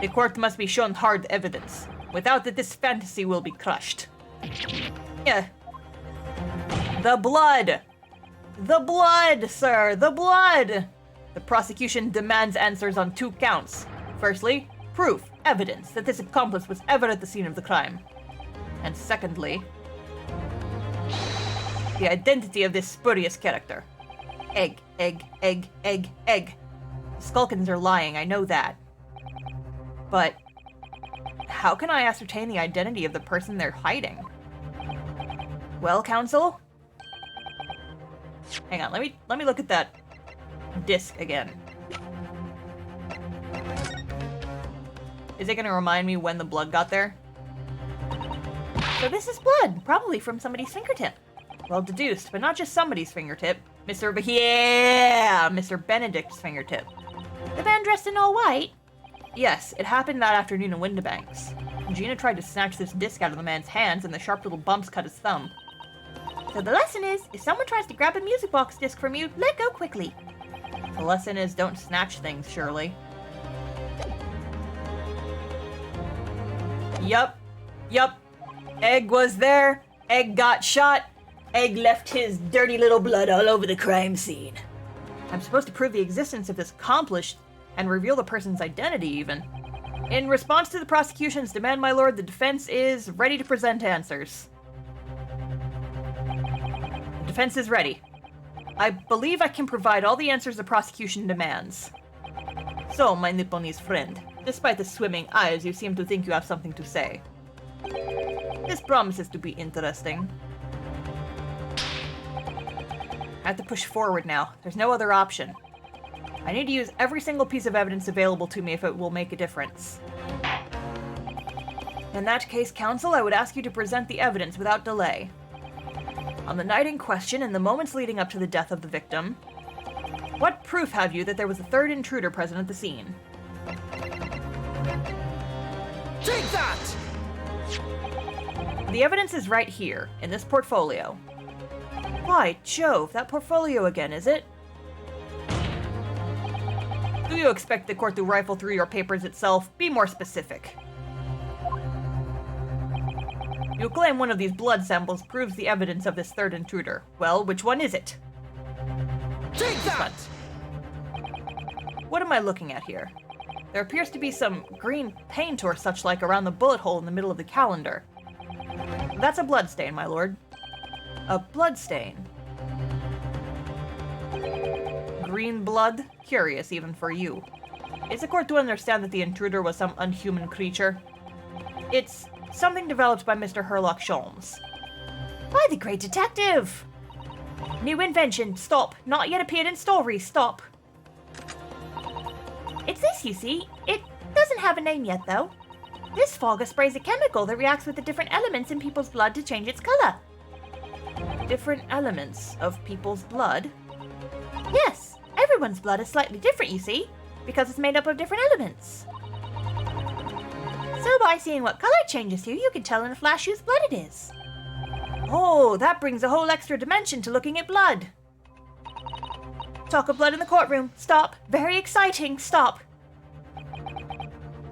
The court must be shown hard evidence. Without it, this fantasy will be crushed. The blood! The blood, sir! The blood! The prosecution demands answers on 2 counts. Firstly, proof, evidence that this accomplice was ever at the scene of the crime. And secondly, the identity of this spurious character. Egg, egg, egg, egg, egg. The Skulkins are lying, I know that. But how can I ascertain the identity of the person they're hiding? Well, counsel? Hang on, let me look at that disc again. Is it gonna remind me when the blood got there? So this is blood, probably from somebody's fingertip. Well deduced, but not just somebody's fingertip. Mr. Benedict's fingertip. The man dressed in all white? Yes, it happened that afternoon in Windibanks. Gina tried to snatch this disc out of the man's hands, and the sharp little bumps cut his thumb. So the lesson is, if someone tries to grab a music box disc from you, let go quickly. The lesson is, don't snatch things, Shirley. Yup. Egg was there. Egg got shot. Egg left his dirty little blood all over the crime scene. I'm supposed to prove the existence of this accomplice and reveal the person's identity, even. In response to the prosecution's demand, my lord, the defense is ready to present answers. The defense is ready. I believe I can provide all the answers the prosecution demands. So, my Nipponese friend, despite the swimming eyes, you seem to think you have something to say. This promises to be interesting. I have to push forward now. There's no other option. I need to use every single piece of evidence available to me if it will make a difference. In that case, counsel, I would ask you to present the evidence without delay. On the night in question and the moments leading up to the death of the victim, what proof have you that there was a third intruder present at the scene? Take that! The evidence is right here, in this portfolio. By Jove, that portfolio again, is it? Do you expect the court to rifle through your papers itself? Be more specific. You claim one of these blood samples proves the evidence of this third intruder. Well, which one is it? Take that! What am I looking at here? There appears to be some green paint or such like around the bullet hole in the middle of the calendar. That's a bloodstain, my lord. A bloodstain. Green blood? Curious, even for you. Is the court to understand that the intruder was some unhuman creature? It's something developed by Mr. Herlock Sholmes. By the great detective! New invention, stop. Not yet appeared in stories, stop. It's this, you see. It doesn't have a name yet, though. This fogger sprays a chemical that reacts with the different elements in people's blood to change its color. Different elements of people's blood? Yes, everyone's blood is slightly different, you see, because it's made up of different elements. So by seeing what color it changes to, you can tell in a flash whose blood it is. Oh, that brings a whole extra dimension to looking at blood. Talk of blood in the courtroom. Stop. Very exciting. Stop.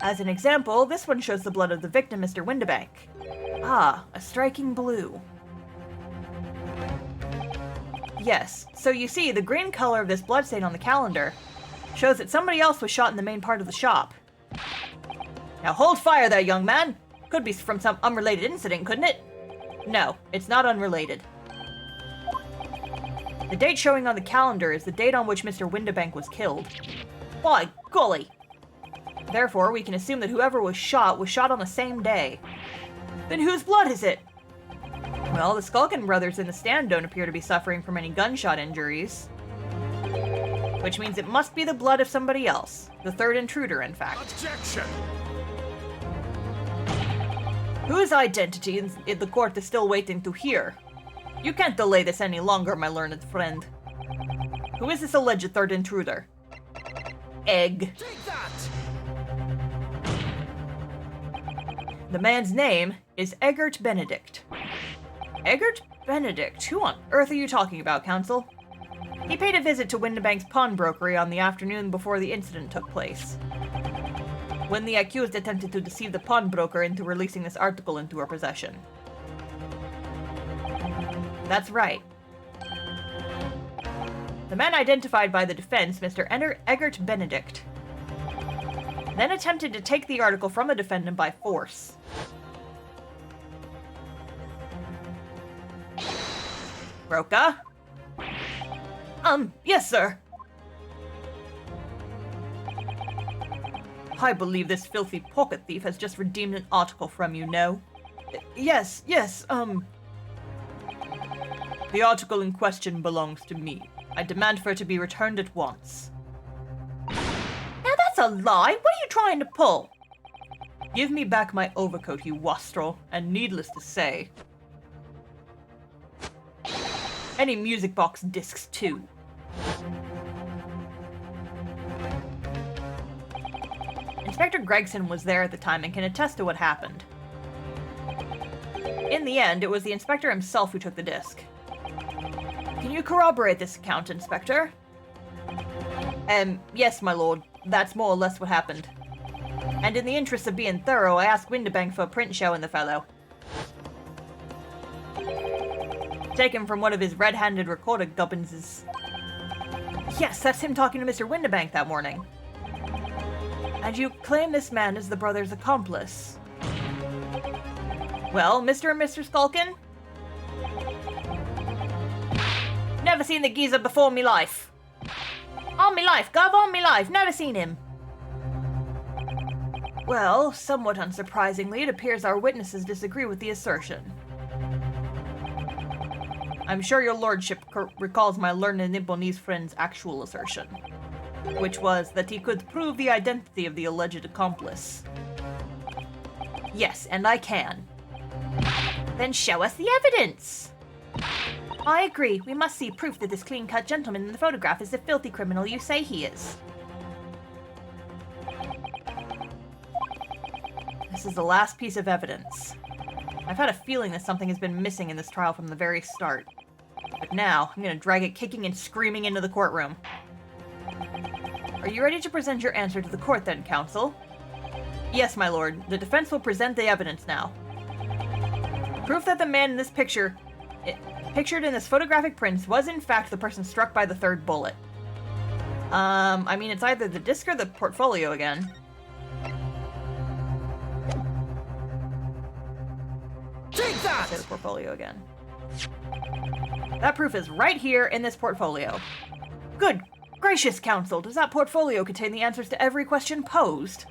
As an example, this one shows the blood of the victim, Mr. Windibank. Ah, a striking blue. Yes, so you see, the green color of this bloodstain on the calendar shows that somebody else was shot in the main part of the shop. Now hold fire there, young man! Could be from some unrelated incident, couldn't it? No, it's not unrelated. The date showing on the calendar is the date on which Mr. Windibank was killed. By golly! Therefore, we can assume that whoever was shot on the same day. Then whose blood is it? Well, the Skulkin brothers in the stand don't appear to be suffering from any gunshot injuries. Which means it must be the blood of somebody else. The third intruder, in fact. Objection! Whose identity the court is still waiting to hear? You can't delay this any longer, my learned friend. Who is this alleged third intruder? Egg. Take that! The man's name is Eggert Benedict. Eggert Benedict? Who on earth are you talking about, counsel? He paid a visit to Windibank's pawnbrokery on the afternoon before the incident took place, when the accused attempted to deceive the pawnbroker into releasing this article into her possession. That's right. The man identified by the defense, Mr. Eggert Benedict, then attempted to take the article from the defendant by force. Roca? Yes, sir. I believe this filthy pocket thief has just redeemed an article from you, no? Yes, the article in question belongs to me. I demand for it to be returned at once. Now that's a lie! What are you trying to pull? Give me back my overcoat, you wastrel, and needless to say, any music box discs too. Inspector Gregson was there at the time and can attest to what happened. In the end, it was the inspector himself who took the disc. Can you corroborate this account, Inspector? Yes, my lord. That's more or less what happened. And in the interest of being thorough, I asked Windibank for a print showing the fellow. Taken from one of his red-handed recorder gubbinses. Yes, that's him talking to Mr. Windibank that morning. And you claim this man is the brother's accomplice. Well, Mr. and Mr. Skulkin? Never seen the geezer before in me life. On me life, Gov, on me life, never seen him. Well, somewhat unsurprisingly, it appears our witnesses disagree with the assertion. I'm sure your lordship recalls my learned Nibonese friend's actual assertion, which was that he could prove the identity of the alleged accomplice. Yes, and I can. Then show us the evidence! I agree. We must see proof that this clean-cut gentleman in the photograph is the filthy criminal you say he is. This is the last piece of evidence. I've had a feeling that something has been missing in this trial from the very start. But now, I'm gonna drag it kicking and screaming into the courtroom. Are you ready to present your answer to the court then, counsel? Yes, my lord. The defense will present the evidence now. Proof that the man in this picture, pictured in this photographic prints, was in fact the person struck by the third bullet. I mean, it's either the disc or the portfolio again. Take that! Say the portfolio again. That proof is right here in this portfolio. Good gracious, counsel, does that portfolio contain the answers to every question posed?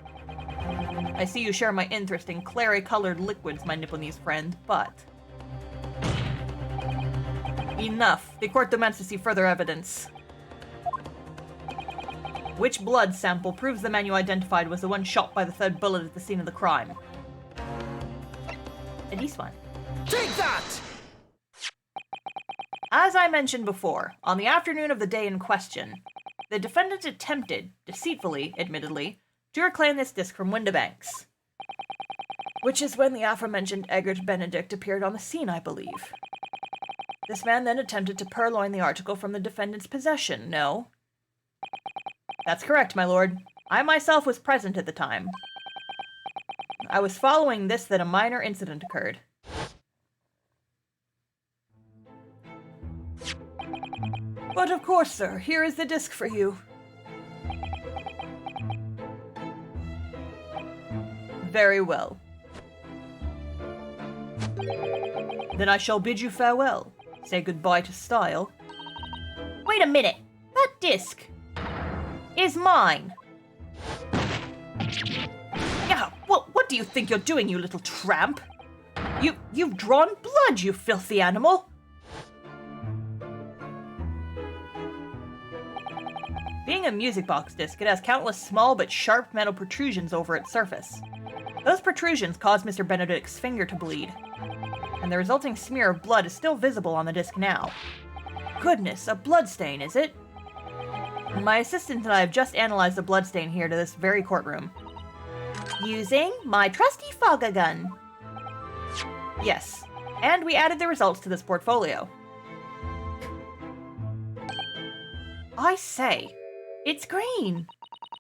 I see you share my interest in clary-colored liquids, my Nipponese friend, but... Enough. The court demands to see further evidence. Which blood sample proves the man you identified was the one shot by the third bullet at the scene of the crime? This one. Take that! As I mentioned before, on the afternoon of the day in question, the defendant attempted, deceitfully, admittedly, to reclaim this disc from Windibanks. Which is when the aforementioned Eggert Benedict appeared on the scene, I believe. This man then attempted to purloin the article from the defendant's possession, no? That's correct, my lord. I myself was present at the time. I was following this that a minor incident occurred. But of course, sir, here is the disc for you. Very well. Then I shall bid you farewell. Say goodbye to style. Wait a minute! That disc is mine! Yeah, what do you think you're doing, you little tramp? You've drawn blood, you filthy animal! Being a music box disc, it has countless small but sharp metal protrusions over its surface. Those protrusions caused Mr. Benedict's finger to bleed, and the resulting smear of blood is still visible on the disc now. Goodness, a bloodstain, is it? My assistant and I have just analyzed the bloodstain here to this very courtroom. Using my trusty fogger gun. Yes, and we added the results to this portfolio. I say, it's green.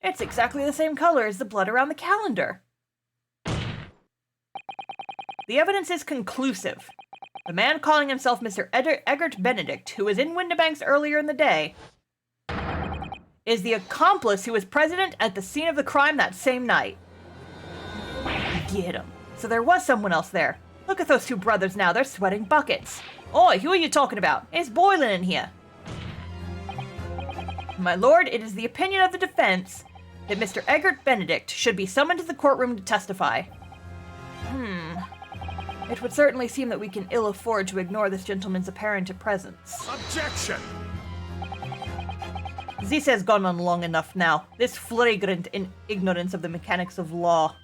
It's exactly the same color as the blood around the calendar. The evidence is conclusive. The man calling himself Mr. Eggert Benedict, who was in Windibanks earlier in the day, is the accomplice who was present at the scene of the crime that same night. Get him. So there was someone else there. Look at those two brothers now, they're sweating buckets. Oi, who are you talking about? It's boiling in here. My lord, it is the opinion of the defense that Mr. Eggert Benedict should be summoned to the courtroom to testify. It would certainly seem that we can ill afford to ignore this gentleman's apparent presence. Objection! This has gone on long enough now. This flagrant ignorance of the mechanics of law.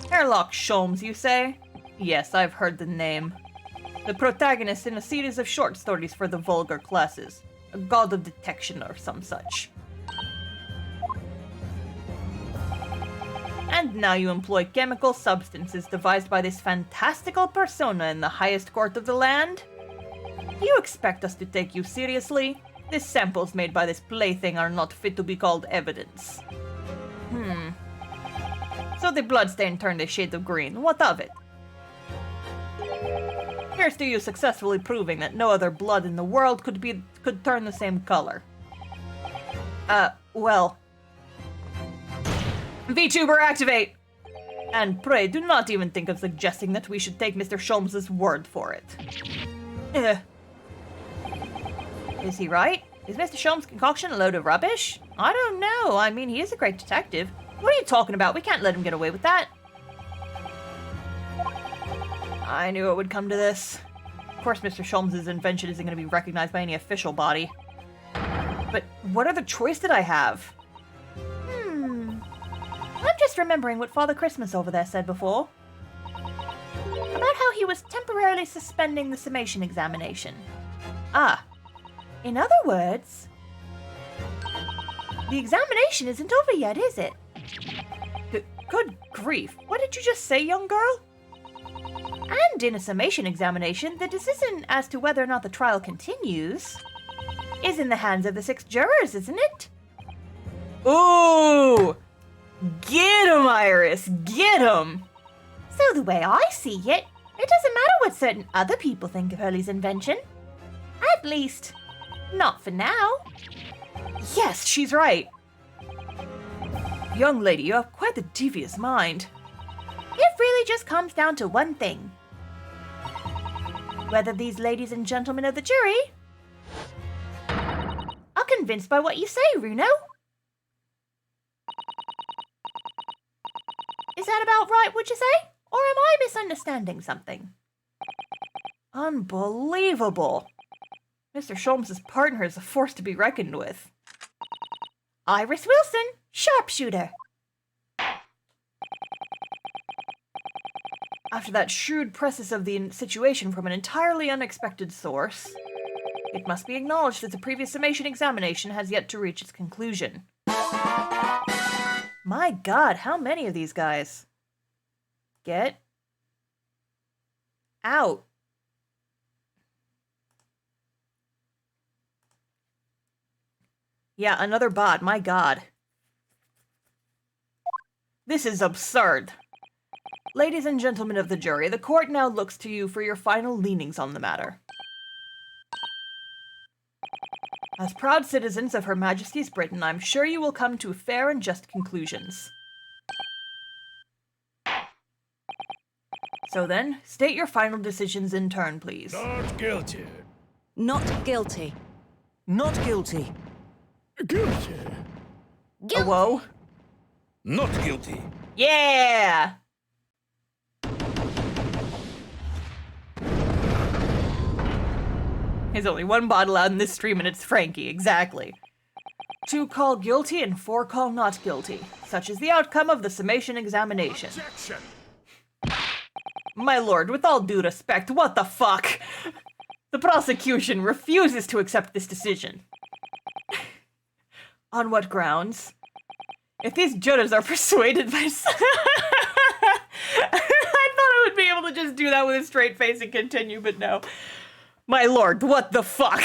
Sherlock Sholmes, you say? Yes, I've heard the name. The protagonist in a series of short stories for the vulgar classes. A god of detection or some such. And now you employ chemical substances devised by this fantastical persona in the highest court of the land? Do you expect us to take you seriously? The samples made by this plaything are not fit to be called evidence. So the bloodstain turned a shade of green. What of it? Here's to you successfully proving that no other blood in the world could turn the same color. Well... VTuber, activate! And pray, do not even think of suggesting that we should take Mr. Sholmes' word for it. Is he right? Is Mr. Sholmes' concoction a load of rubbish? I don't know. I mean, he is a great detective. What are you talking about? We can't let him get away with that. I knew it would come to this. Of course, Mr. Sholmes' invention isn't going to be recognized by any official body. But what other choice did I have? I'm just remembering what Father Christmas over there said before. About how he was temporarily suspending the summation examination. In other words, the examination isn't over yet, is it? Good grief. What did you just say, young girl? And in a summation examination, the decision as to whether or not the trial continues is in the hands of the 6 jurors, isn't it? Ooh! Get him, Iris! Get him! So the way I see it, it doesn't matter what certain other people think of Hurley's invention. At least, not for now. Yes, she's right. Young lady, you have quite the devious mind. It really just comes down to one thing. Whether these ladies and gentlemen of the jury are convinced by what you say, Runo. Is that about right, would you say? Or am I misunderstanding something? Unbelievable. Mr. Sholmes' partner is a force to be reckoned with. Iris Wilson, sharpshooter. After that shrewd precis of the situation from an entirely unexpected source, it must be acknowledged that the previous summation examination has yet to reach its conclusion. My God, how many of these guys? Get out. Yeah, another bot, my God. This is absurd. Ladies and gentlemen of the jury, the court now looks to you for your final leanings on the matter. As proud citizens of Her Majesty's Britain, I'm sure you will come to fair and just conclusions. So then, state your final decisions in turn, please. Not guilty. Not guilty. Not guilty. Guilty. Oh, whoa. Not guilty. Yeah! There's only one bot allowed in this stream, and it's Frankie, exactly. 2 call guilty and 4 call not guilty. Such is the outcome of the summation examination. Objection. My lord, with all due respect, what the fuck? The prosecution refuses to accept this decision. On what grounds? If these jurors are persuaded by... I thought I would be able to just do that with a straight face and continue, but no. My lord, what the fuck?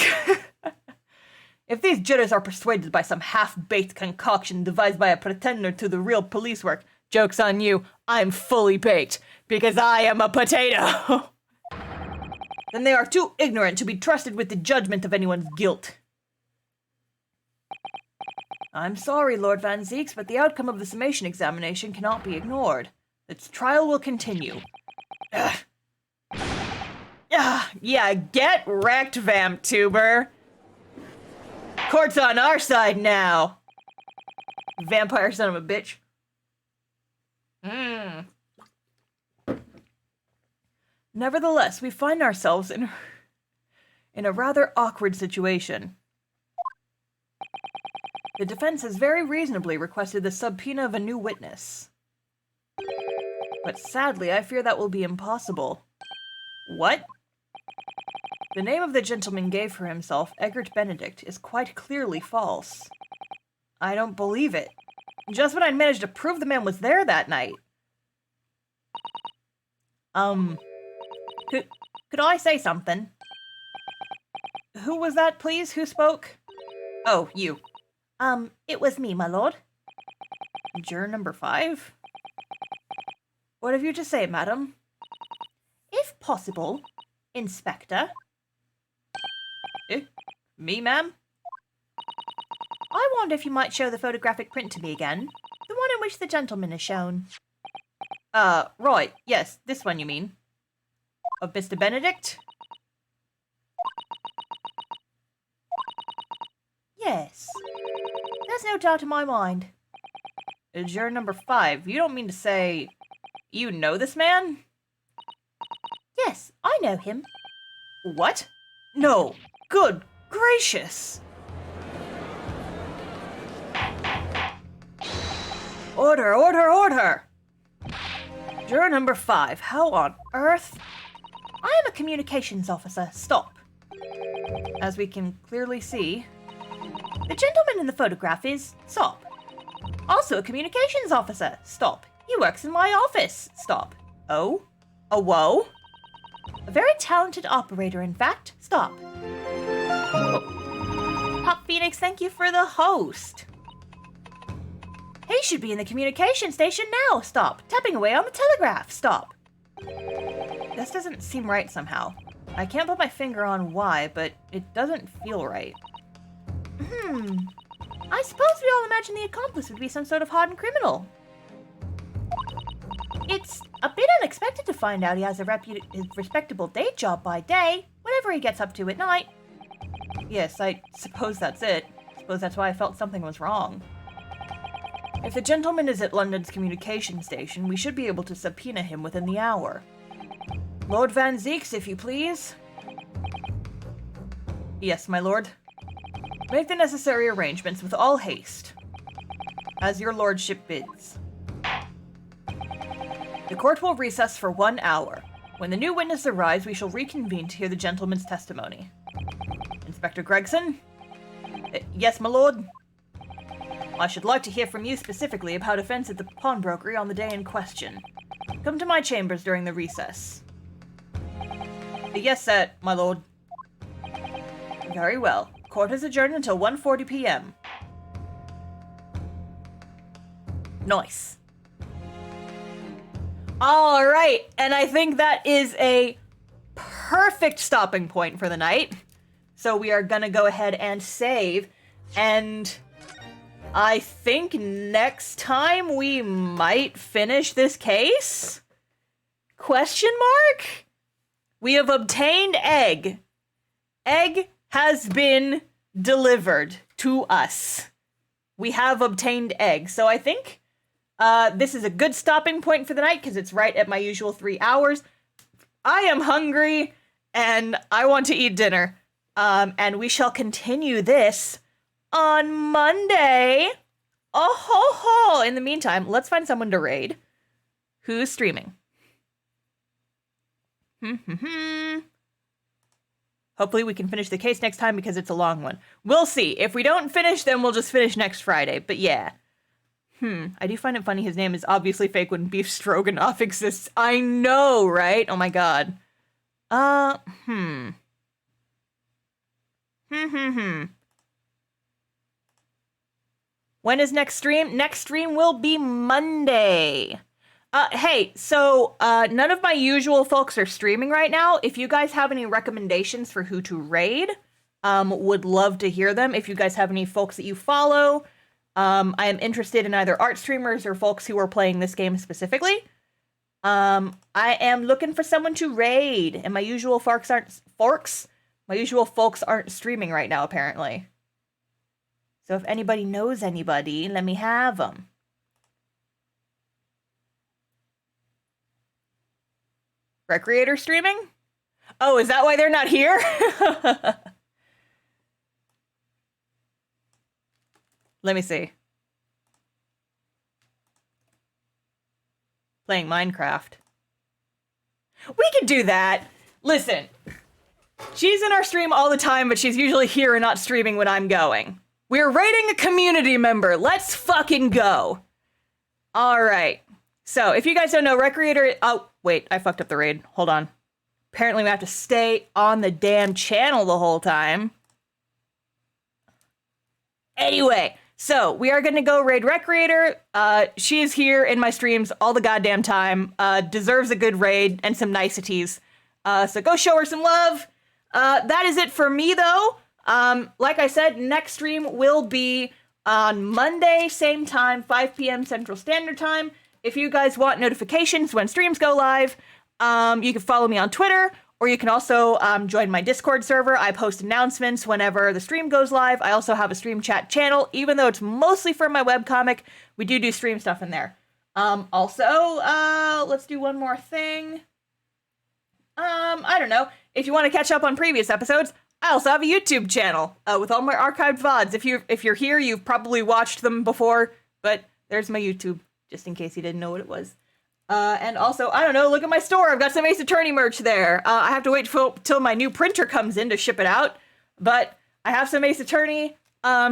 If these jurors are persuaded by some half-baked concoction devised by a pretender to the real police work, Joke's on you. I'm fully baked because I am a potato. Then they are too ignorant to be trusted with the judgment of anyone's guilt. I'm sorry, Lord Van Zeeks, but the outcome of the summation examination cannot be ignored. Its trial will continue. Ugh. Yeah, get wrecked, Vamptuber. Court's on our side now. Vampire son of a bitch. Nevertheless, we find ourselves in a rather awkward situation. The defense has very reasonably requested the subpoena of a new witness. But sadly, I fear that will be impossible. What? The name of the gentleman gave for himself, Egbert Benedict, is quite clearly false. I don't believe it. Just when I'd managed to prove the man was there that night. Could I say something? Who was that, please? Who spoke? Oh, you. It was me, my lord. Juror number 5? What have you to say, madam? If possible, Inspector. Me, ma'am? I wonder if you might show the photographic print to me again. The one in which the gentleman is shown. Right. Yes, this one you mean. Of Mr. Benedict? Yes. There's no doubt in my mind. Juror number 5, you don't mean to say you know this man? Yes, I know him. What? No. Good gracious. Order, order, order! Juror number 5, how on earth? I am a communications officer. Stop. As we can clearly see, The gentleman in the photograph is... Stop. Also a communications officer. Stop. He works in my office. Stop. oh? A whoa? A very talented operator, in fact. Stop. Pop Phoenix, thank you for the host. He should be in the communication station now. Stop. Tapping away on the telegraph. Stop. This doesn't seem right somehow. I can't put my finger on why, but it doesn't feel right. I suppose we all imagine the accomplice would be some sort of hardened criminal. It's a bit unexpected to find out he has a respectable day job by day, whatever he gets up to at night. Yes, I suppose that's it. Suppose that's why I felt something was wrong. If the gentleman is at London's communication station, we should be able to subpoena him within the hour. Lord Van Zeeks, if you please. Yes, my lord. Make the necessary arrangements with all haste, as your lordship bids. The court will recess for 1 hour. When the new witness arrives, we shall reconvene to hear the gentleman's testimony. Inspector Gregson? Yes, my lord? I should like to hear from you specifically about events at the pawnbrokery on the day in question. Come to my chambers during the recess. Yes, sir, my lord. Very well. Court is adjourned until 1:40 p.m. Nice. All right, and I think that is a perfect stopping point for the night. So we are gonna go ahead and save, and I think next time we might finish this case? Question mark? We have obtained egg. Egg has been delivered to us. We have obtained egg. So I think this is a good stopping point for the night because it's right at my usual 3 hours. I am hungry and I want to eat dinner. And we shall continue this on Monday. Oh ho ho! In the meantime, let's find someone to raid. Who's streaming? Hopefully we can finish the case next time because it's a long one. We'll see. If we don't finish, then we'll just finish next Friday. But yeah. I do find it funny his name is obviously fake when beef stroganoff exists. I know, right? Oh my god. When is next stream? Next stream will be Monday. Hey, so none of my usual folks are streaming right now. If you guys have any recommendations for who to raid, would love to hear them. If you guys have any folks that you follow, I am interested in either art streamers or folks who are playing this game specifically. I am looking for someone to raid, and my usual folks aren't streaming right now, apparently. So if anybody knows anybody, let me have them. Recreator streaming? Oh, is that why they're not here? Let me see. Playing Minecraft. We could do that. Listen, she's in our stream all the time, but she's usually here and not streaming when I'm going. We're raiding a community member. Let's fucking go. All right. So if you guys don't know, Recreator... Oh, wait, I fucked up the raid. Hold on. Apparently we have to stay on the damn channel the whole time. Anyway, so we are going to go raid Recreator. She is here in my streams all the goddamn time. Deserves a good raid and some niceties. So go show her some love. That is it for me, though. Like I said, next stream will be on Monday, same time, 5 p.m. Central Standard Time. If you guys want notifications when streams go live, you can follow me on Twitter, or you can also join my Discord server. I post announcements whenever the stream goes live. I also have a stream chat channel. Even though it's mostly for my webcomic, we do stream stuff in there. Let's do one more thing. I don't know. If you want to catch up on previous episodes, I also have a YouTube channel with all my archived VODs. If you're here, you've probably watched them before, but there's my YouTube, just in case you didn't know what it was. And also, I don't know, look at my store. I've got some Ace Attorney merch there. I have to wait till my new printer comes in to ship it out, but I have some Ace Attorney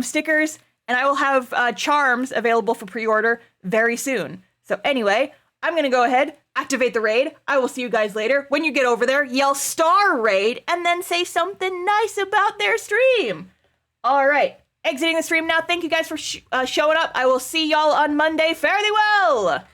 stickers, and I will have charms available for pre-order very soon. So anyway, I'm going to go ahead, activate the raid. I will see you guys later. When you get over there, yell star raid, and then say something nice about their stream. All right. Exiting the stream now. Thank you guys for showing up. I will see y'all on Monday. Fare thee well!